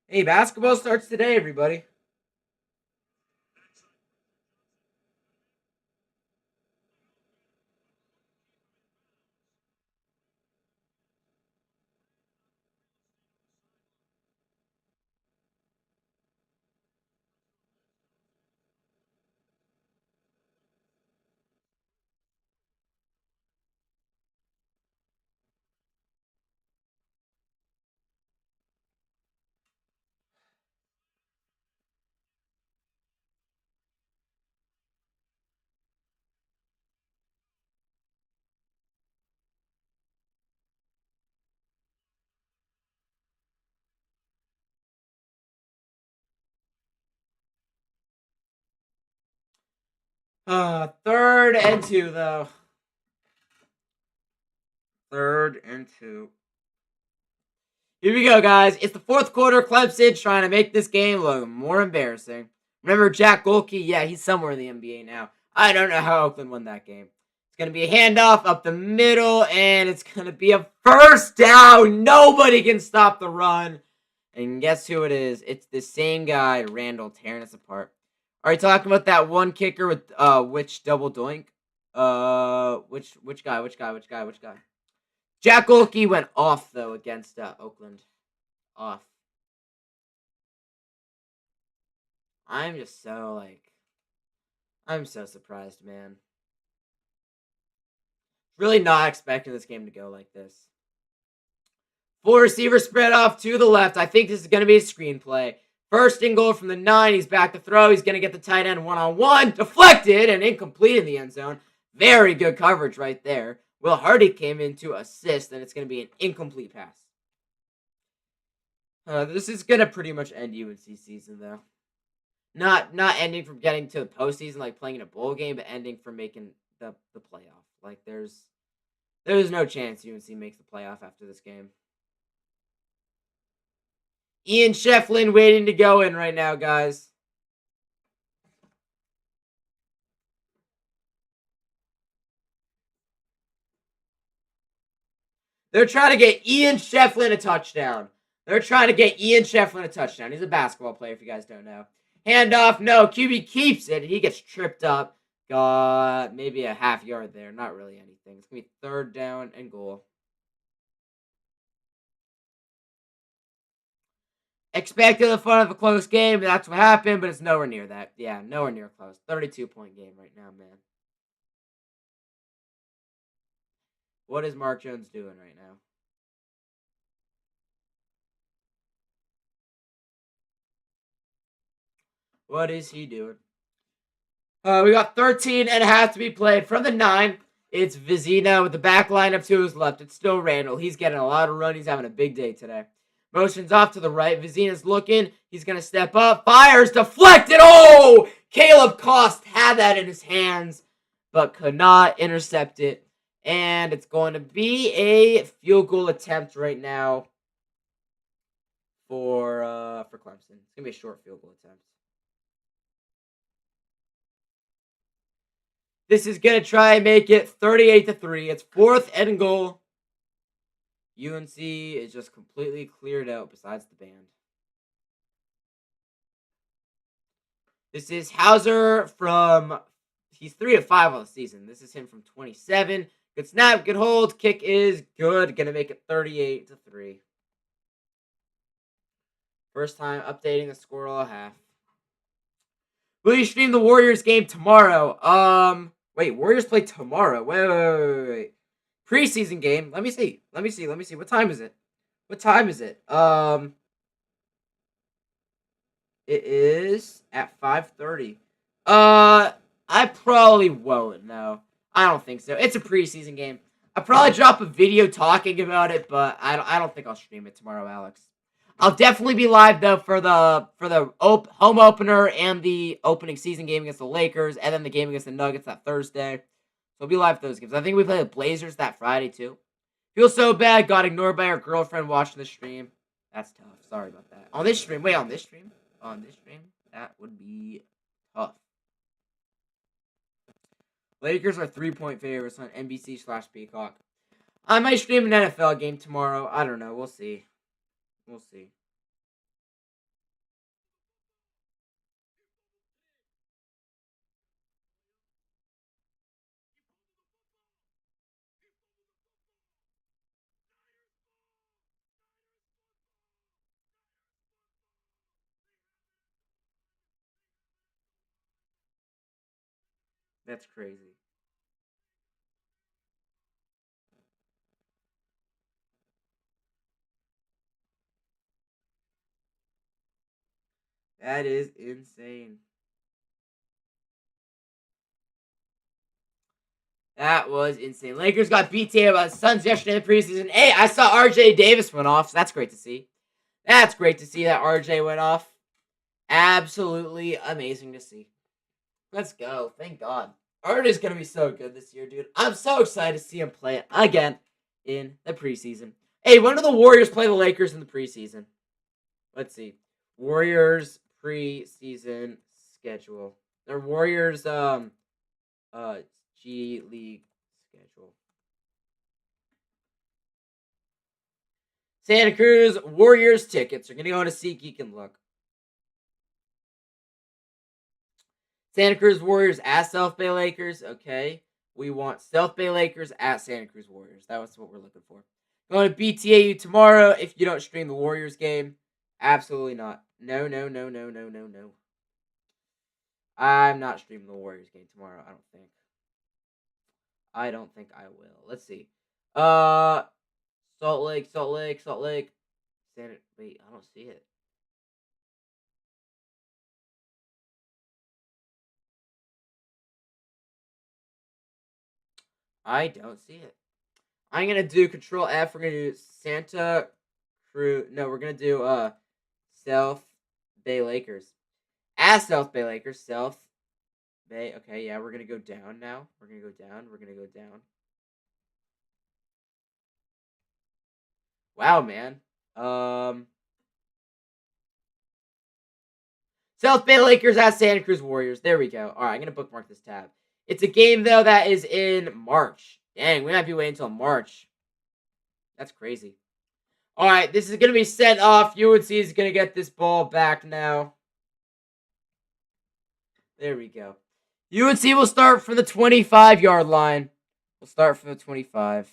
Hey, basketball starts today, everybody. Third and 2, though. 3rd and 2. Here we go, guys. It's the 4th quarter. Clemson trying to make this game look more embarrassing. Remember Jack Golke? Yeah, he's somewhere in the NBA now. I don't know how Oakland won that game. It's going to be a handoff up the middle, and it's going to be a first down. Nobody can stop the run. And guess who it is? It's the same guy, Randall, tearing us apart. Are you talking about that one kicker with which double doink? Which guy? Jack Golke went off, though, against Oakland. Off. I'm just so, I'm so surprised, man. Really not expecting this game to go like this. 4 receivers spread off to the left. I think this is going to be a screenplay. 1st and goal from the 9. He's back to throw. He's going to get the tight end one-on-one. Deflected and incomplete in the end zone. Very good coverage right there. Will Hardy came in to assist, and it's going to be an incomplete pass. This is going to pretty much end UNC season, though. Not ending from getting to the postseason, like playing in a bowl game, but ending from making the playoff. Like, there's no chance UNC makes the playoff after this game. Ian Shefflin waiting to go in right now, guys. They're trying to get Ian Shefflin a touchdown. He's a basketball player, if you guys don't know. Handoff, no. QB keeps it, and he gets tripped up. Got maybe a half yard there. Not really anything. It's going to be 3rd down and goal. Expected the fun of a close game. That's what happened, but it's nowhere near that. Yeah, nowhere near close. 32-point game right now, man. What is Mark Jones doing right now? What is he doing? We got 13 and a half to be played. From the 9, it's Vizina with the back line up to his left. It's still Randall. He's getting a lot of run. He's having a big day today. Motions off to the right. Vizina's looking. He's going to step up. Fires. Deflected. Oh! Caleb Cost had that in his hands, but could not intercept it. And it's going to be a field goal attempt right now for Clemson. It's going to be a short field goal attempt. This is going to try and make it 38-3. It's 4th and goal. UNC is just completely cleared out besides the band. This is Hauser he's 3 of 5 on the season. This is him from 27. Good snap, good hold. Kick is good. Going to make it 38-3. First time updating the score all half. Will you stream the Warriors game tomorrow? Wait, Warriors play tomorrow. Wait. Preseason game. Let me see. What time is it? It is at 5:30. I probably won't, no. I don't think so. It's a preseason game. I'll probably drop a video talking about it, but I don't think I'll stream it tomorrow, Alex. I'll definitely be live though for the home opener and the opening season game against the Lakers, and then the game against the Nuggets that Thursday. So I'll be live for those games. I think we play the Blazers that Friday too. Feel so bad. Got ignored by our girlfriend watching the stream. That's tough. Sorry about that. On this stream, that would be tough. Lakers are 3-point favorites on NBC/Peacock. I might stream an NFL game tomorrow. I don't know. We'll see. That's crazy. That is insane. That was insane. Lakers got beat by the Suns yesterday in the preseason. Hey, I saw RJ Davis went off, so that's great to see. That's great to see that RJ went off. Absolutely amazing to see. Let's go. Thank God. RJ's going to be so good this year, dude. I'm so excited to see him play again in the preseason. Hey, when do the Warriors play the Lakers in the preseason? Let's see. Warriors preseason schedule. Their Warriors G League schedule. Santa Cruz Warriors tickets are going to go to SeatGeek and look. Santa Cruz Warriors at South Bay Lakers. Okay. We want South Bay Lakers at Santa Cruz Warriors. That was what we're looking for. Going to BTAU tomorrow if you don't stream the Warriors game. Absolutely not. No. I'm not streaming the Warriors game tomorrow, I don't think. I don't think I will. Let's see. Salt Lake. Wait, I don't see it. I don't see it. I'm gonna do Control F. We're gonna do Santa Cruz. No, we're gonna do South Bay Lakers. At South Bay Lakers. South Bay. Okay, yeah, we're gonna go down now. We're gonna go down. Wow, man. South Bay Lakers at Santa Cruz Warriors. There we go. All right, I'm gonna bookmark this tab. It's a game though that is in March. Dang, we might be waiting until March. That's crazy. All right, this is gonna be sent off. UNC is gonna get this ball back now. There we go. UNC will start from the 25-yard line. We'll start from the 25.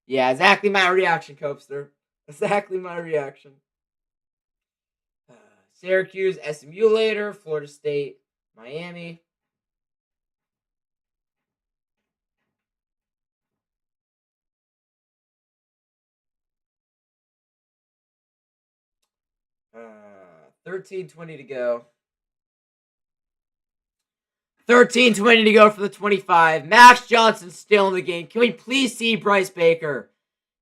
Yeah, exactly my reaction, Copster. Exactly my reaction. Syracuse, SMU later. Florida State, Miami. Uh, 13:20 to go. 13:20 to go for the 25. Max Johnson still in the game. Can we please see Bryce Baker?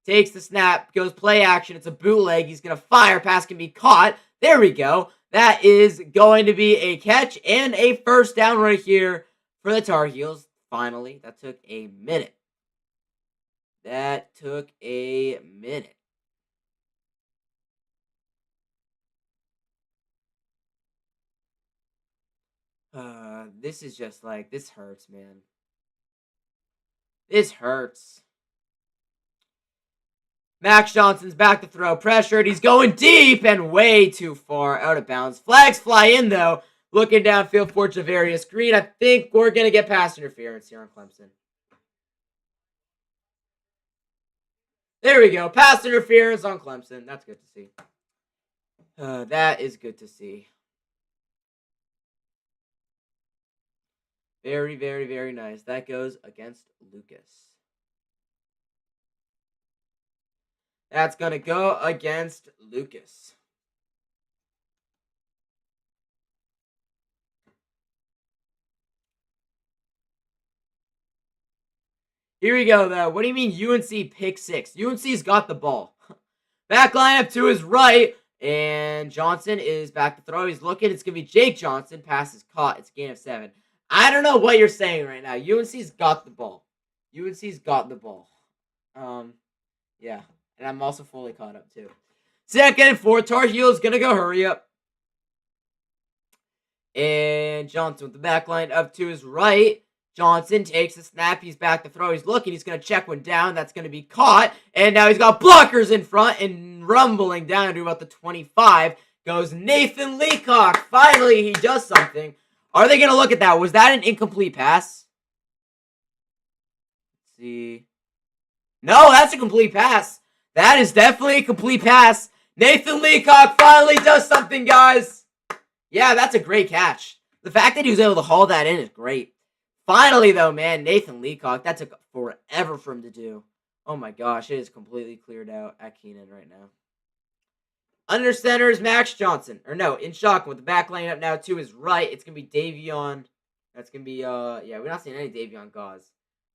Takes the snap, goes play action. It's a bootleg. He's going to fire. Pass can be caught. There we go. That is going to be a catch and a first down right here for the Tar Heels. Finally, that took a minute. That took a minute. This is just like, this hurts, man. This hurts. Max Johnson's back to throw. Pressured. He's going deep and way too far out of bounds. Flags fly in, though. Looking downfield for Javarius Green. I think we're going to get pass interference here on Clemson. There we go. Pass interference on Clemson. That's good to see. That is good to see. Very, very, very nice. That goes against Lucas. That's going to go against Lucas. Here we go, though. What do you mean UNC pick six? UNC's got the ball. Back lineup to his right. And Johnson is back to throw. He's looking. It's going to be Jake Johnson. Pass is caught. It's a gain of 7. I don't know what you're saying right now. UNC's got the ball. UNC's got the ball. Yeah. And I'm also fully caught up, too. 2nd and 4. Tar Heels going to go hurry up. And Johnson with the back line up to his right. Johnson takes the snap. He's back to throw. He's looking. He's going to check one down. That's going to be caught. And now he's got blockers in front and rumbling down to about the 25 goes Nathan Leacock. Finally, he does something. Are they going to look at that? Was that an incomplete pass? Let's see. No, that's a complete pass. That is definitely a complete pass. Nathan Leacock finally does something, guys. Yeah, that's a great catch. The fact that he was able to haul that in is great. Finally, though, man, Nathan Leacock, that took forever for him to do. Oh my gosh, it is completely cleared out at Keenan right now. Under center is Max Johnson. Or no, in shotgun with the back line up now to his right. It's going to be Davion. That's going to be, yeah, we're not seeing any Davion Gauze.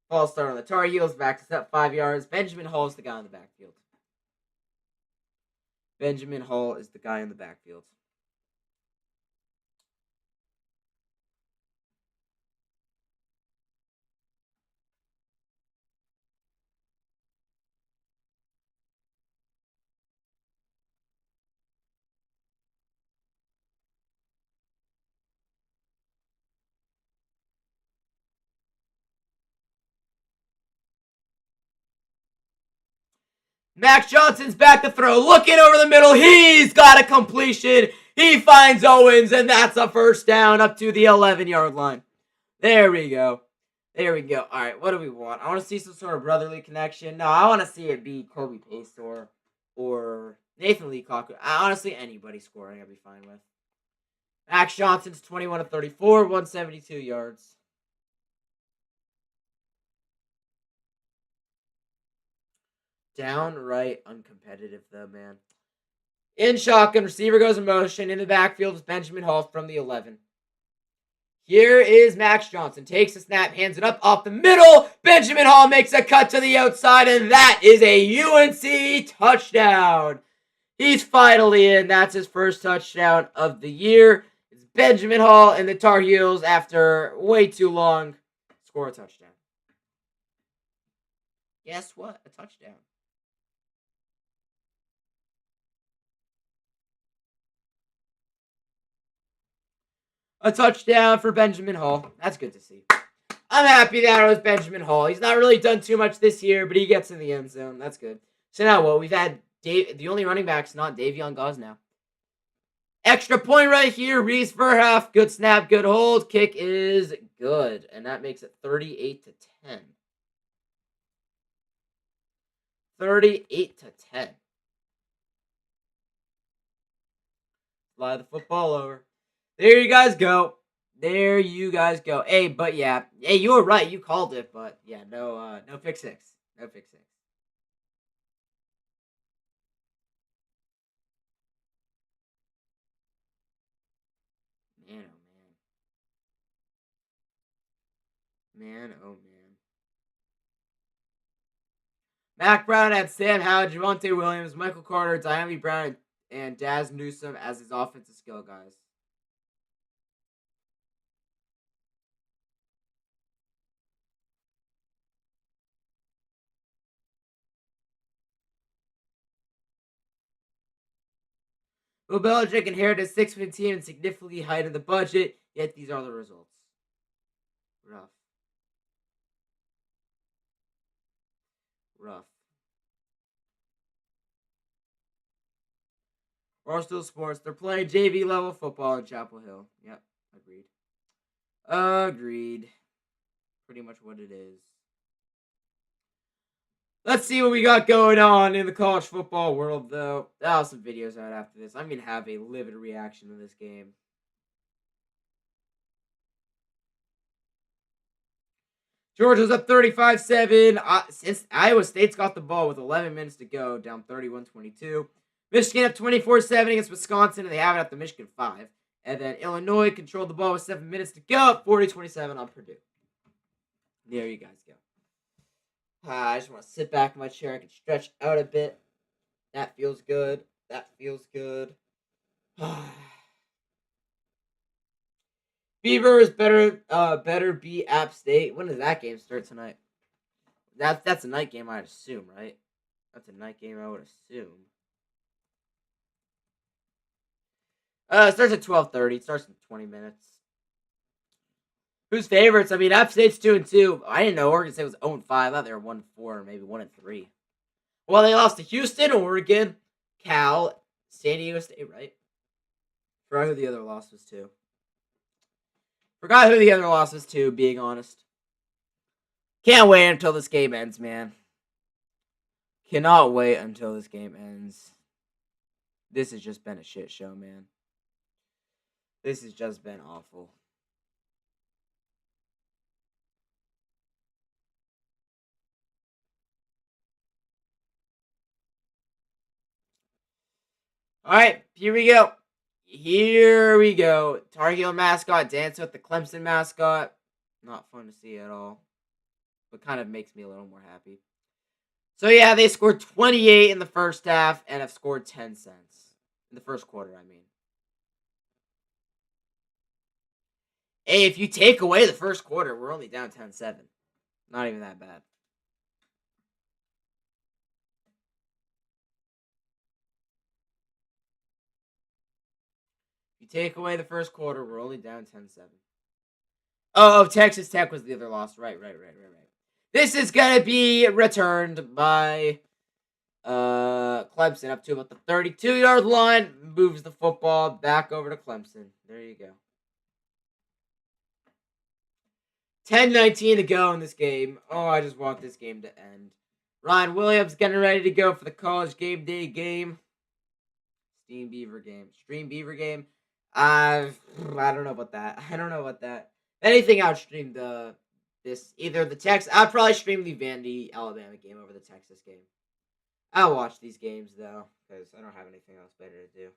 False start on the Tar Heels, back to step 5 yards. Benjamin Hall is the guy in the backfield. Benjamin Hall is the guy in the backfield. Max Johnson's back to throw. Looking over the middle. He's got a completion. He finds Owens, and that's a first down up to the 11-yard line. There we go. There we go. All right, what do we want? I want to see some sort of brotherly connection. No, I want to see it be Kobe Pace or Nathan Leacock. Honestly, anybody scoring, I'd be fine with. Max Johnson's 21 of 34, 172 yards. Downright uncompetitive, though, man. In shotgun, receiver goes in motion. In the backfield is Benjamin Hall from the 11. Here is Max Johnson. Takes the snap, hands it up off the middle. Benjamin Hall makes a cut to the outside, and that is a UNC touchdown. He's finally in. That's his first touchdown of the year. It's Benjamin Hall and the Tar Heels, after way too long, score a touchdown. Guess what? A touchdown. A touchdown for Benjamin Hall. That's good to see. I'm happy that it was Benjamin Hall. He's not really done too much this year, but he gets in the end zone. That's good. So now what? We've had the only running back's not Davion Gauze now. Extra point right here. Reese Verhoff. Good snap, good hold. Kick is good. And that makes it 38-10. 38-10. Fly the football over. There you guys go. There you guys go. Hey, but yeah. Hey, you were right. You called it, but yeah, no pick six. No pick six. Man, oh man. Man, oh man. Mac Brown had Sam Howard, Javonte Williams, Michael Carter, Diami Brown, and Daz Newsome as his offensive skill guys. Bill Belichick inherited a 6-win team and significantly heightened the budget, yet these are the results. Rough. Rough. Barstool Sports, they're playing JV level football in Chapel Hill. Yep, agreed. Agreed. Pretty much what it is. Let's see what we got going on in the college football world, though. I'll have some videos out after this. I'm going to have a livid reaction to this game. Georgia's up 35-7. Since Iowa State's got the ball with 11 minutes to go, down 31-22. Michigan up 24-7 against Wisconsin, and they have it at the Michigan 5. And then Illinois controlled the ball with 7 minutes to go, up 40-27 on Purdue. There you guys go. I just want to sit back in my chair. I can stretch out a bit. That feels good. That feels good. Beavers better beat App State. When does that game start tonight? That's a night game, I'd assume, right? That's a night game, I would assume. It starts at 12:30. It starts in 20 minutes. Who's favorites? I mean, App State's 2-2. I didn't know Oregon State was 0-5. I thought they were 1-4, maybe 1-3. Well, they lost to Houston, Oregon, Cal, San Diego State, right? Forgot who the other loss was to. Being honest. Can't wait until this game ends, man. Cannot wait until this game ends. This has just been a shit show, man. This has just been awful. All right, here we go. Here we go. Tar Heel mascot dancing with the Clemson mascot. Not fun to see at all. But kind of makes me a little more happy. So yeah, they scored 28 in the first half and have scored 10 cents. In the first quarter, I mean. Hey, if you take away the first quarter, we're only down 10-7. Not even that bad. If you take away the first quarter, we're only down 10-7. Oh, Texas Tech was the other loss. Right. This is going to be returned by Clemson up to about the 32-yard line. Moves the football back over to Clemson. There you go. 10-19 to go in this game. Oh, I just want this game to end. Ryan Williams getting ready to go for the college game day game. Stream Beaver game. I don't know about that. Anything outstream either the Texas. I'd probably stream the Vandy Alabama game over the Texas game. I'll watch these games though because I don't have anything else better to do.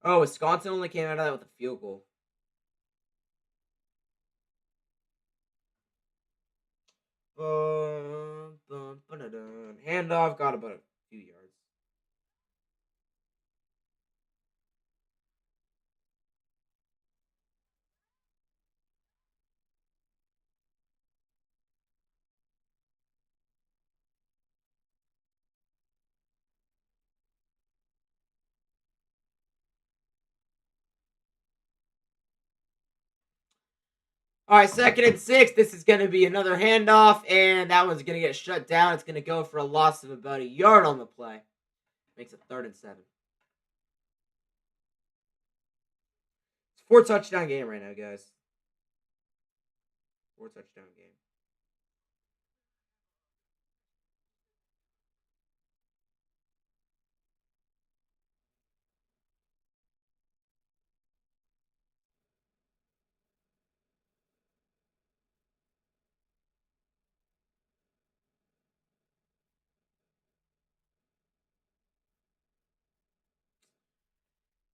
Oh, Wisconsin only came out of that with a field goal. Handoff got about a few yards. All right, 2nd and 6. This is going to be another handoff, and that one's going to get shut down. It's going to go for a loss of about a yard on the play. Makes it 3rd and 7. It's a 4-touchdown game right now, guys. 4-touchdown game.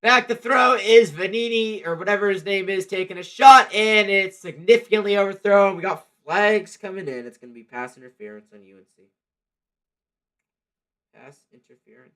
Back to throw is Vanini, or whatever his name is, taking a shot, and it's significantly overthrown. We got flags coming in. It's going to be pass interference on UNC. Pass interference.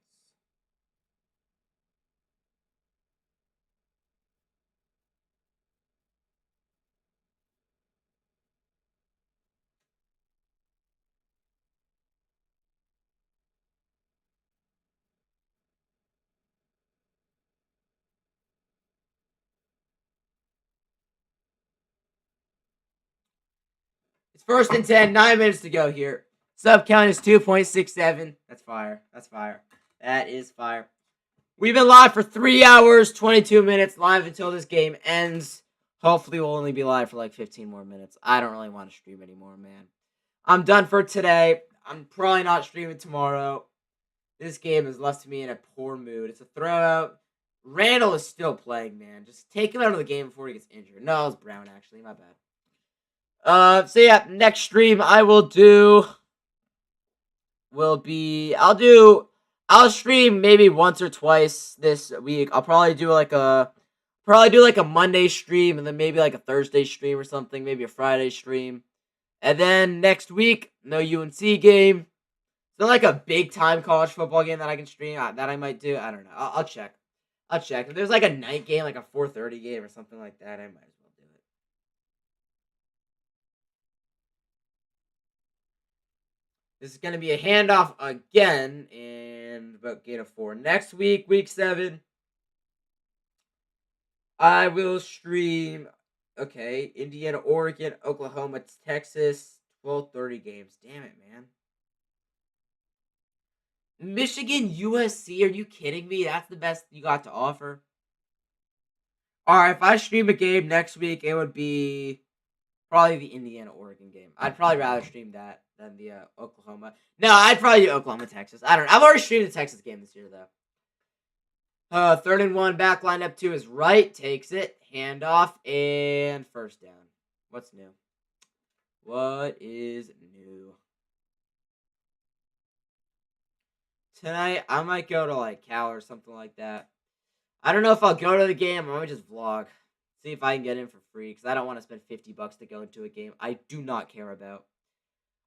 It's 1st and 10, 9 minutes to go here. Sub count is 2.67. That's fire. That's fire. That is fire. We've been live for 3 hours, 22 minutes, live until this game ends. Hopefully, we'll only be live for like 15 more minutes. I don't really want to stream anymore, man. I'm done for today. I'm probably not streaming tomorrow. This game has left me in a poor mood. It's a throwout. Randall is still playing, man. Just take him out of the game before he gets injured. No, it's Brown, actually. My bad. So yeah, next stream I will do I'll stream maybe once or twice this week. I'll probably do like a Monday stream and then maybe like a Thursday stream or something, maybe a Friday stream. And then next week, no UNC game. Is there like a big time college football game that I can stream that I might do? I don't know. I'll check. If there's like a night game, like a 4:30 game or something like that, I might as well do it. This is going to be a handoff again, and about Gator 4. Next week, week 7, I will stream, Indiana, Oregon, Oklahoma, Texas, 12:30 games. Damn it, man. Michigan, USC, are you kidding me? That's the best you got to offer. Alright, if I stream a game next week, it would be probably the Indiana, Oregon game. I'd probably rather stream that than the Oklahoma. No, I'd probably do Oklahoma, Texas. I don't know. I've already streamed the Texas game this year, though. 3rd and 1, back line up to his right. Takes it. Handoff, and first down. What's new? What is new? Tonight, I might go to, like, Cal or something like that. I don't know if I'll go to the game or I might just vlog. See if I can get in for free, because I don't want to spend $50 to go into a game I do not care about.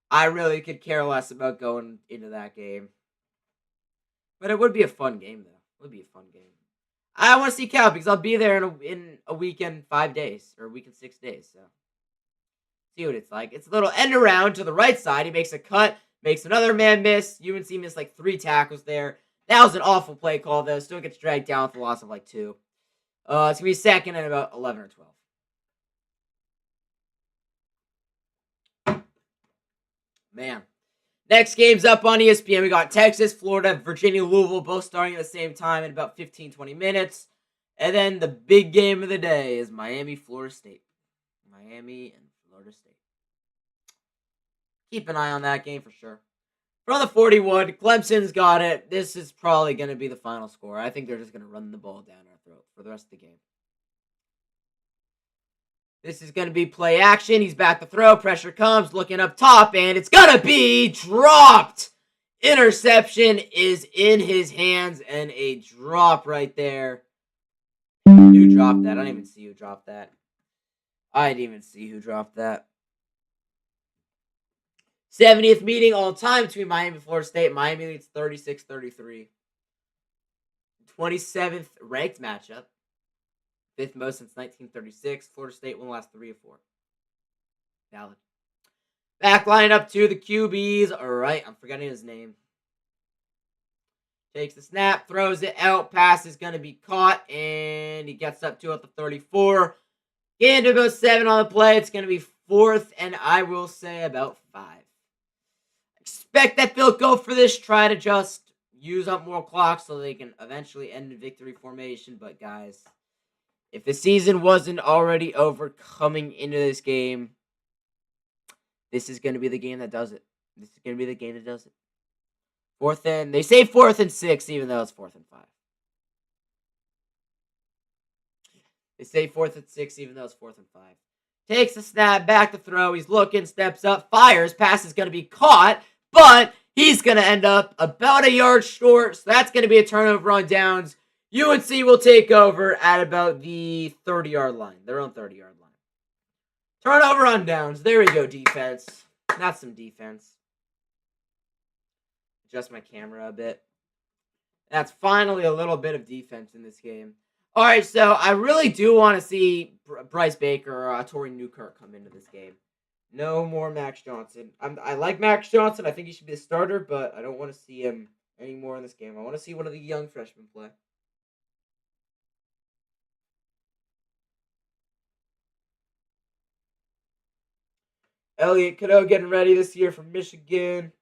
I really could care less about going into that game. But it would be a fun game, though. It would be a fun game. I want to see Cal, because I'll be there in a week and 5 days, or a week and 6 days, so. See what it's like. It's a little end around to the right side. He makes a cut. Makes another man miss. UNC missed like 3 tackles there. That was an awful play call, though. Still gets dragged down with a loss of like 2. It's going to be second and about 11 or 12. Man. Next game's up on ESPN. We got Texas, Florida, Virginia, Louisville, both starting at the same time in about 15, 20 minutes. And then the big game of the day is Miami, Florida State. Miami and Florida State. Keep an eye on that game for sure. From the 41, Clemson's got it. This is probably going to be the final score. I think they're just going to run the ball down our throat for the rest of the game. This is going to be play action. He's back to throw. Pressure comes. Looking up top, and it's going to be dropped. Interception is in his hands, and a drop right there. Who dropped that? I don't even see who dropped that. I didn't even see who dropped that. 70th meeting all time between Miami and Florida State. Miami leads 36-33. 27th ranked matchup. 5th most since 1936. Florida State won the last 3 of 4. Valid. Back line up to the QBs. All right, I'm forgetting his name. Takes the snap, throws it out. Pass is going to be caught, and he gets up to at the 34. Gain to about 7 on the play. It's going to be 4th, and I will say about 5. Expect that they'll go for this, try to just use up more clock so they can eventually end in victory formation. But guys, if the season wasn't already over coming into this game, This is going to be the game that does it. This is going to be the game that does it. They say 4th and 6, even though it's 4th and 5. They say 4th and 6, even though it's 4th and 5. Takes a snap, back to throw. He's looking, steps up, fires. Pass is going to be caught, but he's going to end up about a yard short. So that's going to be a turnover on downs. UNC will take over at about the 30-yard line, their own 30-yard line. Turnover on downs. There we go, defense. That's some defense. Adjust my camera a bit. That's finally a little bit of defense in this game. All right, so I really do want to see Bryce Baker or Torrey Newkirk come into this game. No more Max Johnson. I like Max Johnson. I think he should be the starter, but I don't want to see him anymore in this game. I want to see one of the young freshmen play. Elliott Cadeau getting ready this year from Michigan.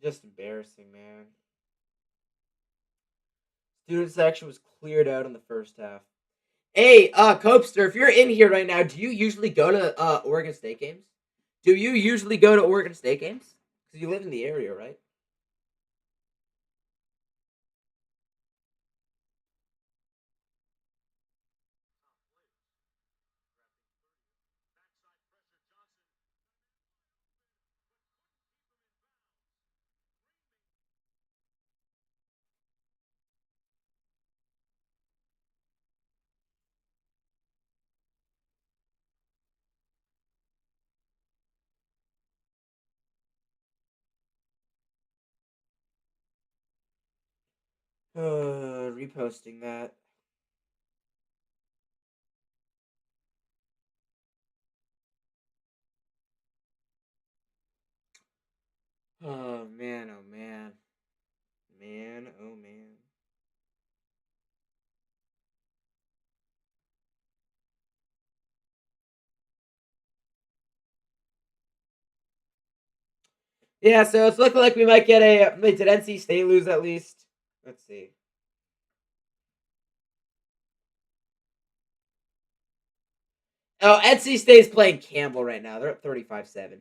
Just embarrassing, man. Student section was cleared out in the first half. Hey, Copester, if you're in here right now, do you usually go to Oregon State games? Do you usually go to Oregon State games? Because you live in the area, right? Reposting that. Oh, man, oh, man. Man, oh, man. Yeah, so it's looking like we might get a... Wait, did NC State lose at least? Let's see. Oh, NC State's playing Campbell right now. They're at 35-7.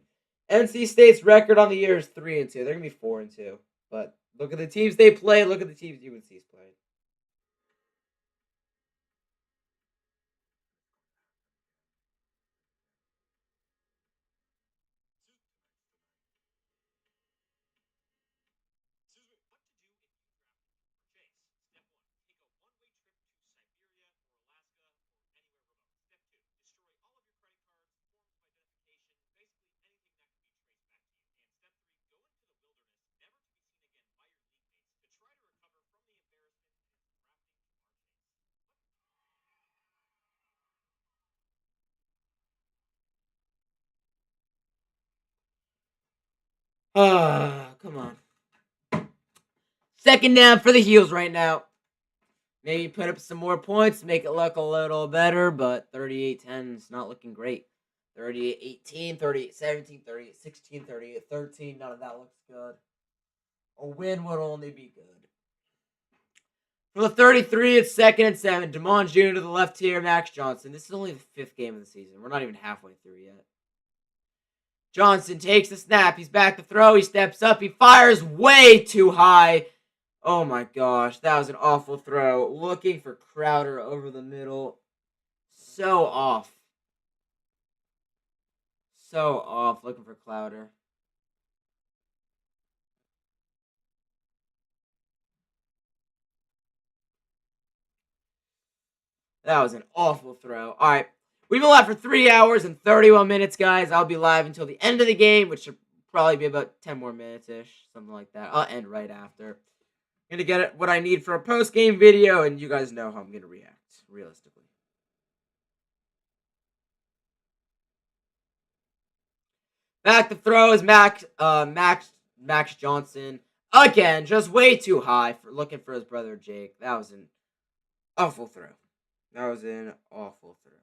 NC State's record on the year is 3-2. They're going to be 4-2. But look at the teams they play. Look at the teams UNC's playing. Ah, come on. Second down for the Heels right now. Maybe put up some more points, make it look a little better, but 38-10 is not looking great. 38-18, 38-17, 38-16, 38-13. None of that looks good. A win would only be good. For the 33, it's 2nd and 7. Damon Jr. to the left here, Max Johnson. This is only the 5th game of the season. We're not even halfway through yet. Johnson takes the snap. He's back to throw. He steps up. He fires way too high. Oh my gosh, that was an awful throw. Looking for Crowder over the middle. So off. So off looking for Crowder. That was an awful throw. All right. We've been live for 3 hours and 31 minutes, guys. I'll be live until the end of the game, which should probably be about 10 more minutes-ish, something like that. I'll end right after. I'm going to get what I need for a post-game video, and you guys know how I'm going to react, realistically. Back to throw is Max Johnson. Again, just way too high for looking for his brother Jake. That was an awful throw. That was an awful throw.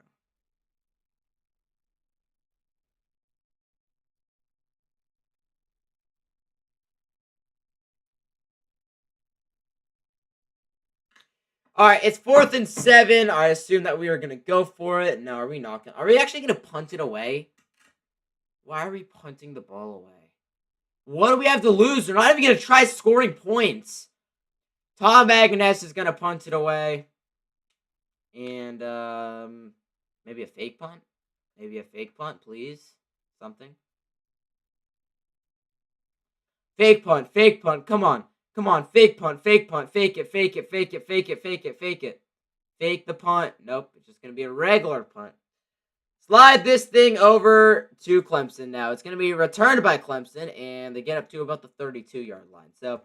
All right, it's 4th and 7. I assume that we are going to go for it. No, are we not? Are we actually going to punt it away? Why are we punting the ball away? What do we have to lose? They're not even going to try scoring points. Tom Agnes is going to punt it away. And maybe a fake punt? Maybe a fake punt, please. Something. Fake punt, fake punt. Come on. Come on. Fake punt, fake punt. Fake it, fake it, fake it, fake it, fake it, fake it. Fake the punt. Nope. It's just going to be a regular punt. Slide this thing over to Clemson now. It's going to be returned by Clemson, and they get up to about the 32-yard line. So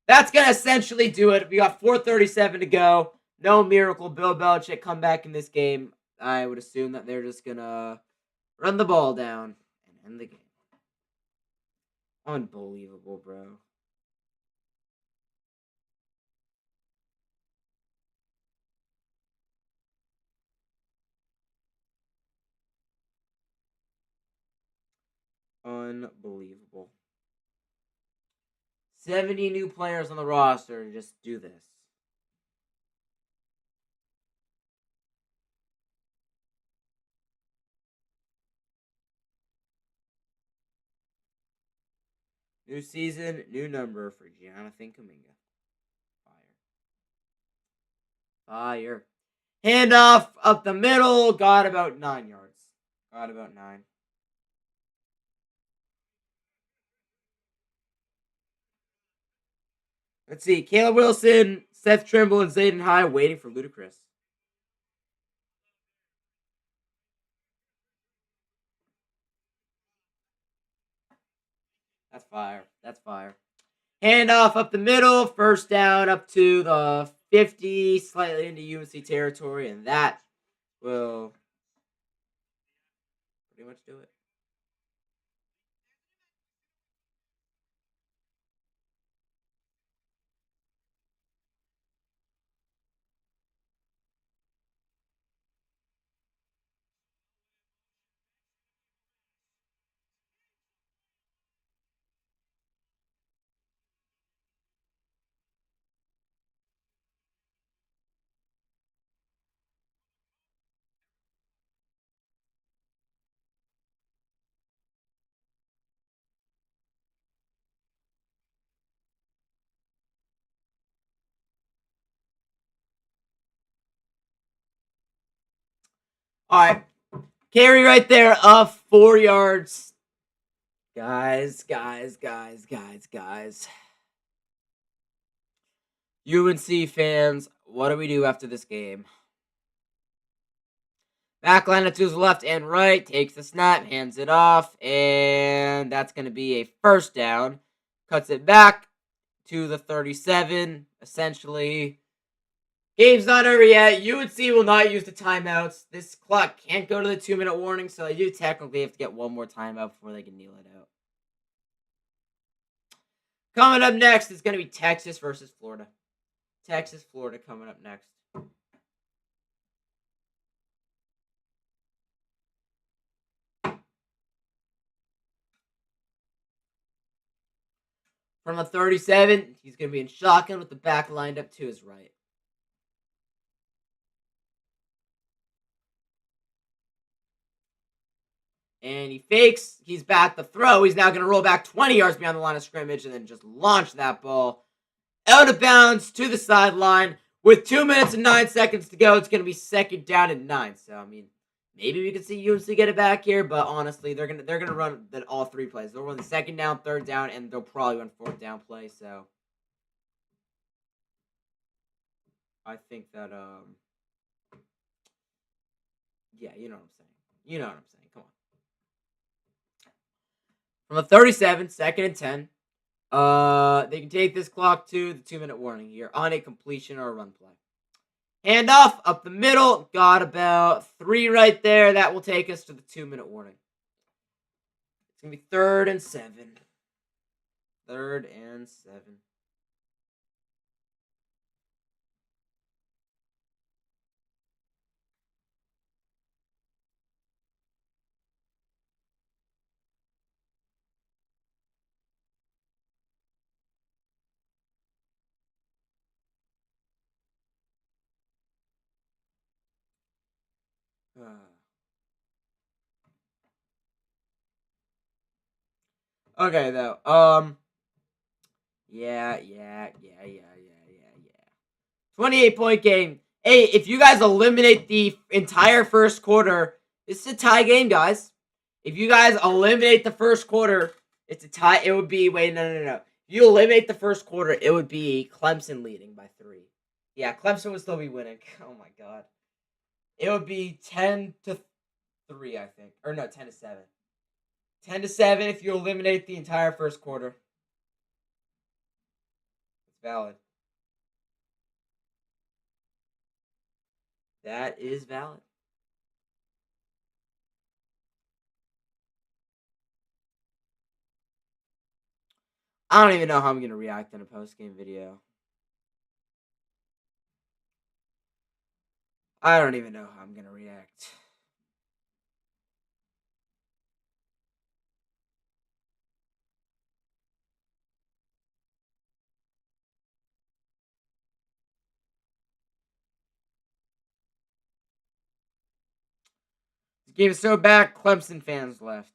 that's going to essentially do it. We got 4:37 to go. No miracle Bill Belichick come back in this game. I would assume that they're just going to run the ball down and end the game. Unbelievable, bro. Unbelievable. 70 new players on the roster to just do this. New season, new number for Jonathan Kuminga. Fire. Handoff up the middle. Got about 9 yards. Got about 9. Let's see. Caleb Wilson, Seth Trimble, and Zayden High waiting for Ludacris. That's fire. That's fire. Handoff up the middle. First down up to the 50, slightly into UNC territory, and that will pretty much do it. All right. Carry right there of 4 yards. Guys. UNC fans, what do we do after this game? Backline to his left and right, takes the snap, hands it off, and that's going to be a first down. Cuts it back to the 37, essentially. Game's not over yet. UNC will not use the timeouts. This clock can't go to the 2-minute warning, so they do technically have to get one more timeout before they can kneel it out. Coming up next is going to be Texas versus Florida. Texas, Florida coming up next. From the 37, he's going to be in shotgun with the back lined up to his right. And he fakes. He's back the throw. He's now going to roll back 20 yards beyond the line of scrimmage and then just launch that ball out of bounds to the sideline. With 2 minutes and 9 seconds to go, it's going to be second down and 9. So, I mean, maybe we could see UNC get it back here, but honestly, they're gonna run all 3 plays. They'll run the second down, third down, and they'll probably run fourth down play. So, I think that yeah, you know what I'm saying. You know what I'm saying. Come on. From the 37, second and 10. They can take this clock to the 2-minute warning here on a completion or a run play. Handoff up the middle. Got about 3 right there. That will take us to the 2-minute warning. It's going to be 3rd and 7. 3rd and 7. Okay, though. Yeah. 28-point game. Hey, if you guys eliminate the entire first quarter, it's a tie game, guys. If you guys eliminate the first quarter, it's a tie. It would be, wait, no. If you eliminate the first quarter, it would be Clemson leading by 3. Yeah, Clemson would still be winning. Oh my god. It would be 10-3, I think. Or no, 10-7. 10-7 if you eliminate the entire first quarter. It's valid. That is valid. I don't even know how I'm going to react in a post-game video. I don't even know how I'm going to react. This game is so bad, Clemson fans left.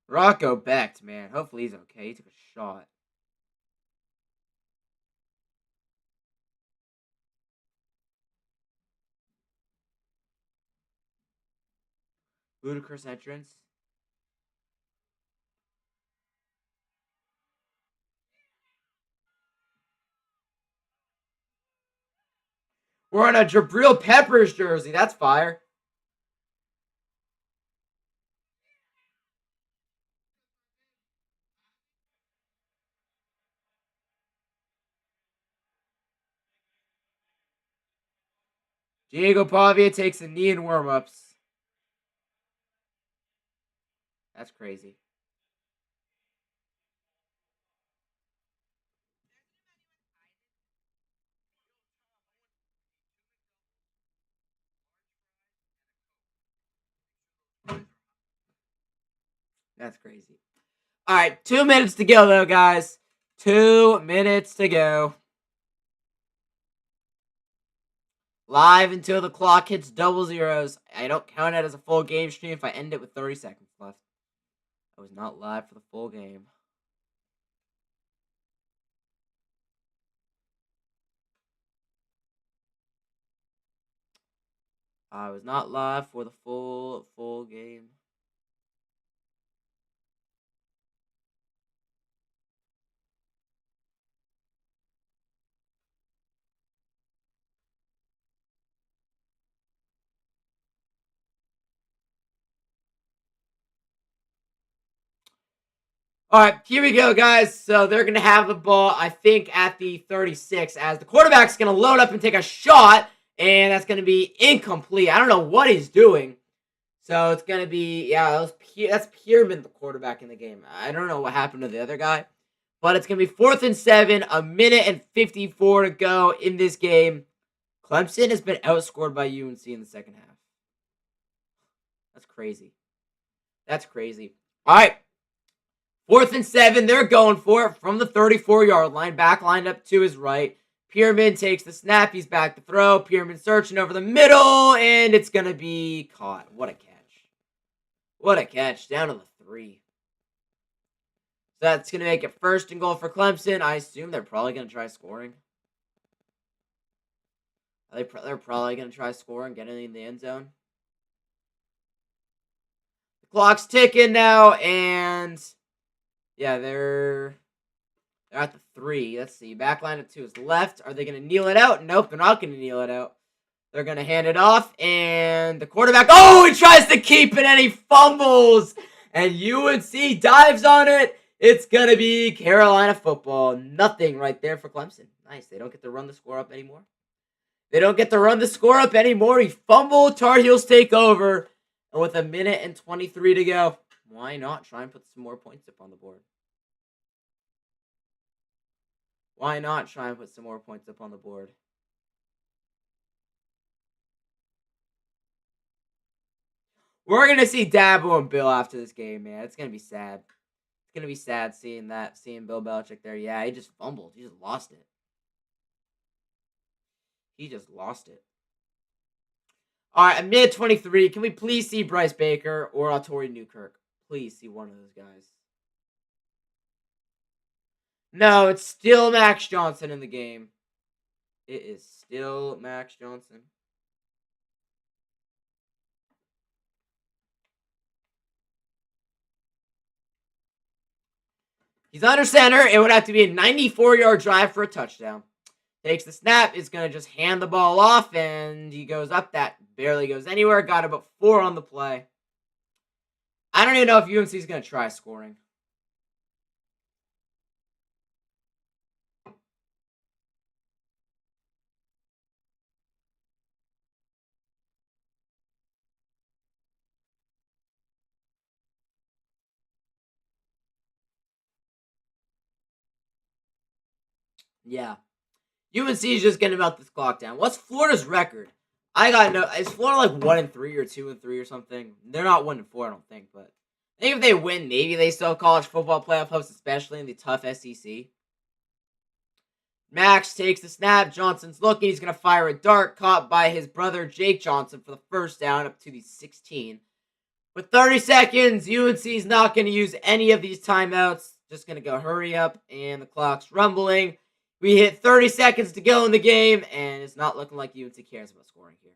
Rocco Becht, man. Hopefully he's okay. He took a shot. Ludicrous entrance. We're on a Jabril Peppers jersey. That's fire. Diego Pavia takes a knee in warm-ups. That's crazy. That's crazy. All right, 2 minutes to go, though, guys. 2 minutes to go. Live until the clock hits double zeros. I don't count it as a full game stream if I end it with 30 seconds left. I was not live for the full game. I was not live for the full game. All right, here we go, guys. So they're going to have the ball, I think, at the 36 as the quarterback's going to load up and take a shot, and that's going to be incomplete. I don't know what he's doing. So it's going to be, yeah, that's Pierman, the quarterback in the game. I don't know what happened to the other guy, but it's going to be 4th and 7, a minute and 54 to go in this game. Clemson has been outscored by UNC in the second half. That's crazy. That's crazy. All right. 4th and 7, they're going for it from the 34-yard line. Back lined up to his right. Pierman takes the snap. He's back to throw. Pierman searching over the middle, and it's going to be caught. What a catch. What a catch. Down to the 3. So that's going to make it 1st and goal for Clemson. I assume they're probably going to try scoring. They're probably going to try scoring, getting in the end zone. The clock's ticking now, and yeah, they're at the 3. Let's see. Backline it to his left. Are they going to kneel it out? Nope, they're not going to kneel it out. They're going to hand it off, and the quarterback, oh, he tries to keep it, and he fumbles, and UNC dives on it. It's going to be Carolina football. Nothing right there for Clemson. Nice. They don't get to run the score up anymore. They don't get to run the score up anymore. He fumbled. Tar Heels take over. And with 1:23 to go, why not try and put some more points up on the board? Why not try and put some more points up on the board? We're going to see Dabo and Bill after this game, man. It's going to be sad. It's going to be sad seeing Bill Belichick there. Yeah, he just fumbled. He just lost it. He just lost it. All right, mid-23. Can we please see Bryce Baker or Torrey Newkirk? Please see one of those guys. No, it's still Max Johnson in the game. It is still Max Johnson. He's under center. It would have to be a 94-yard drive for a touchdown. Takes the snap. Is going to just hand the ball off, and he goes up. That barely goes anywhere. Got about 4 on the play. I don't even know if UNC is going to try scoring. Yeah. UNC is just getting about this clock down. What's Florida's record? I got no. Is Florida like 1-3 or 2-3 or something? They're not 1-4, I don't think. But I think if they win, maybe they still have college football playoff hopes, especially in the tough SEC. Max takes the snap. Johnson's looking. He's going to fire a dart caught by his brother Jake Johnson for the first down up to the 16. With 30 seconds, UNC is not going to use any of these timeouts. Just going to go hurry up, and the clock's rumbling. We hit 30 seconds to go in the game, and it's not looking like UNC cares about scoring here.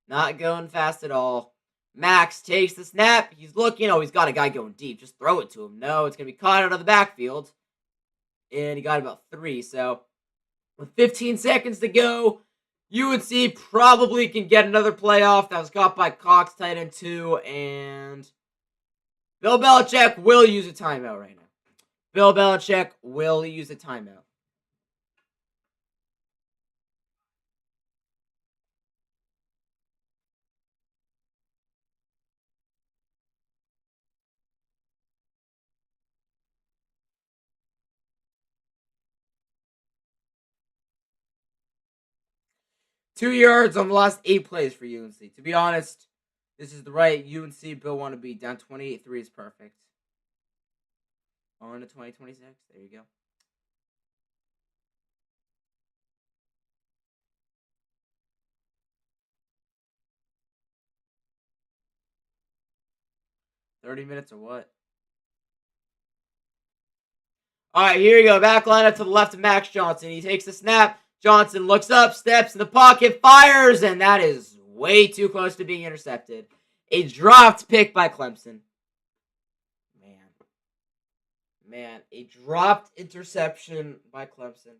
Not going fast at all. Max takes the snap. He's looking. Oh, he's got a guy going deep. Just throw it to him. No, it's going to be caught out of the backfield. And he got about 3. So, with 15 seconds to go, UNC probably can get another playoff. That was caught by Cox, tight end 2, and Bill Belichick will use a timeout right now. Bill Belichick will use a timeout. Two yards on the last 8 plays for UNC. To be honest, this is the right UNC Bill want to be. Down 28-3 is perfect. On to 2026. There you go. $30 or what? All right, here you go. Back line up to the left of Max Johnson. He takes the snap. Johnson looks up, steps in the pocket, fires, and that is way too close to being intercepted. A dropped pick by Clemson. Man, a dropped interception by Clemson.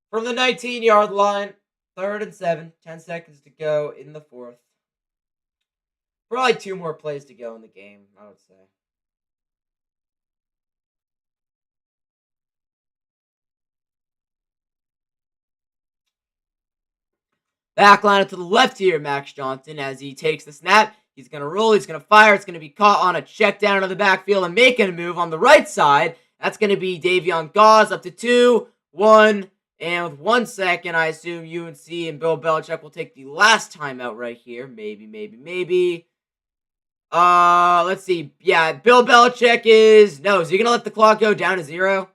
From the 19-yard line, 3rd and 7, 10 seconds to go in the 4th. Probably 2 more plays to go in the game, I would say. Back line to the left here, Max Johnson, as he takes the snap. He's going to roll. He's going to fire. It's going to be caught on a check down into the backfield and making a move on the right side. That's going to be Davion Gauze up to 2, 1, and with 1 second, I assume UNC and Bill Belichick will take the last timeout right here. Maybe. Let's see. Yeah, Bill Belichick is he going to let the clock go down to 0? I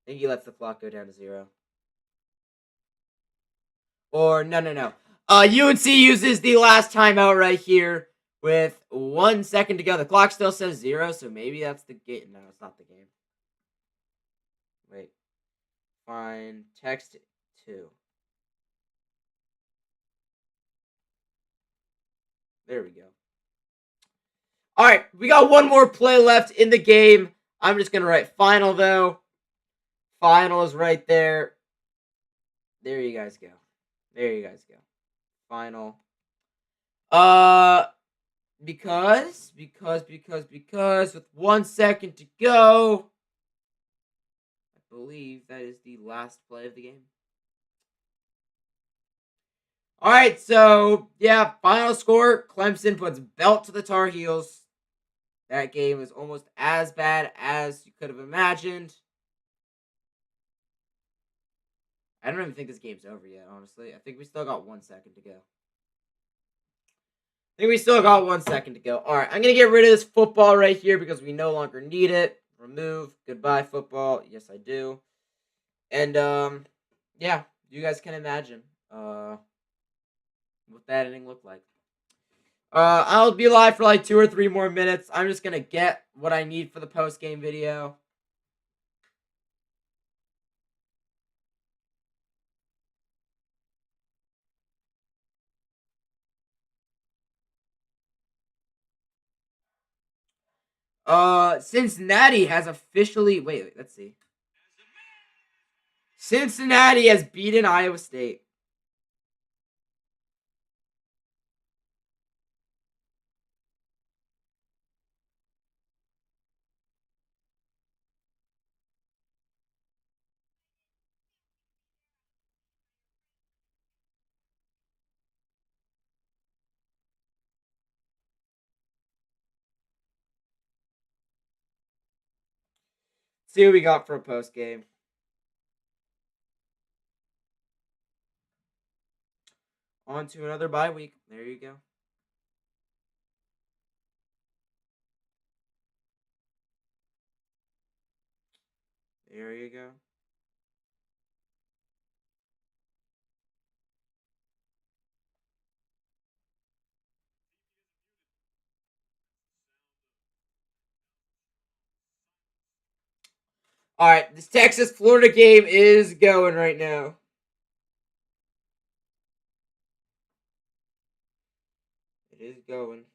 think he lets the clock go down to 0. Or, no. UNC uses the last timeout right here with 1 second to go. The clock still says 0, so maybe that's the game. No, it's not the game. Wait. Fine. Text 2. There we go. All right, we got 1 more play left in the game. I'm just going to write final, though. Final is right there. There you guys go. Final. Because with 1 second to go, believe that is the last play of the game. All right, so yeah, final score: Clemson puts belt to the Tar Heels. That game was almost as bad as you could have imagined. I don't even think this game's over yet, honestly. I think we still got 1 second to go. All right, I'm going to get rid of this football right here because we no longer need it. Remove. Goodbye, football. Yes, I do. And, yeah, you guys can imagine what that inning looked like. I'll be live for like 2 or 3 more minutes. I'm just going to get what I need for the post-game video. Cincinnati has officially... Wait, let's see. Cincinnati has beaten Iowa State. See what we got for a post game. On to another bye week. There you go. There you go. All right, this Texas-Florida game is going right now. It is going.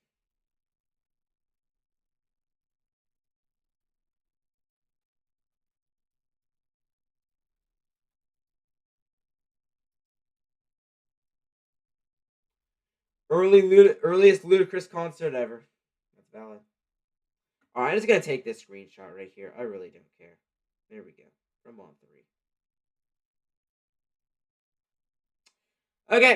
Earliest ludicrous concert ever. That's valid. All right, I'm just going to take this screenshot right here. I really don't care. There we go. From on 3. Okay.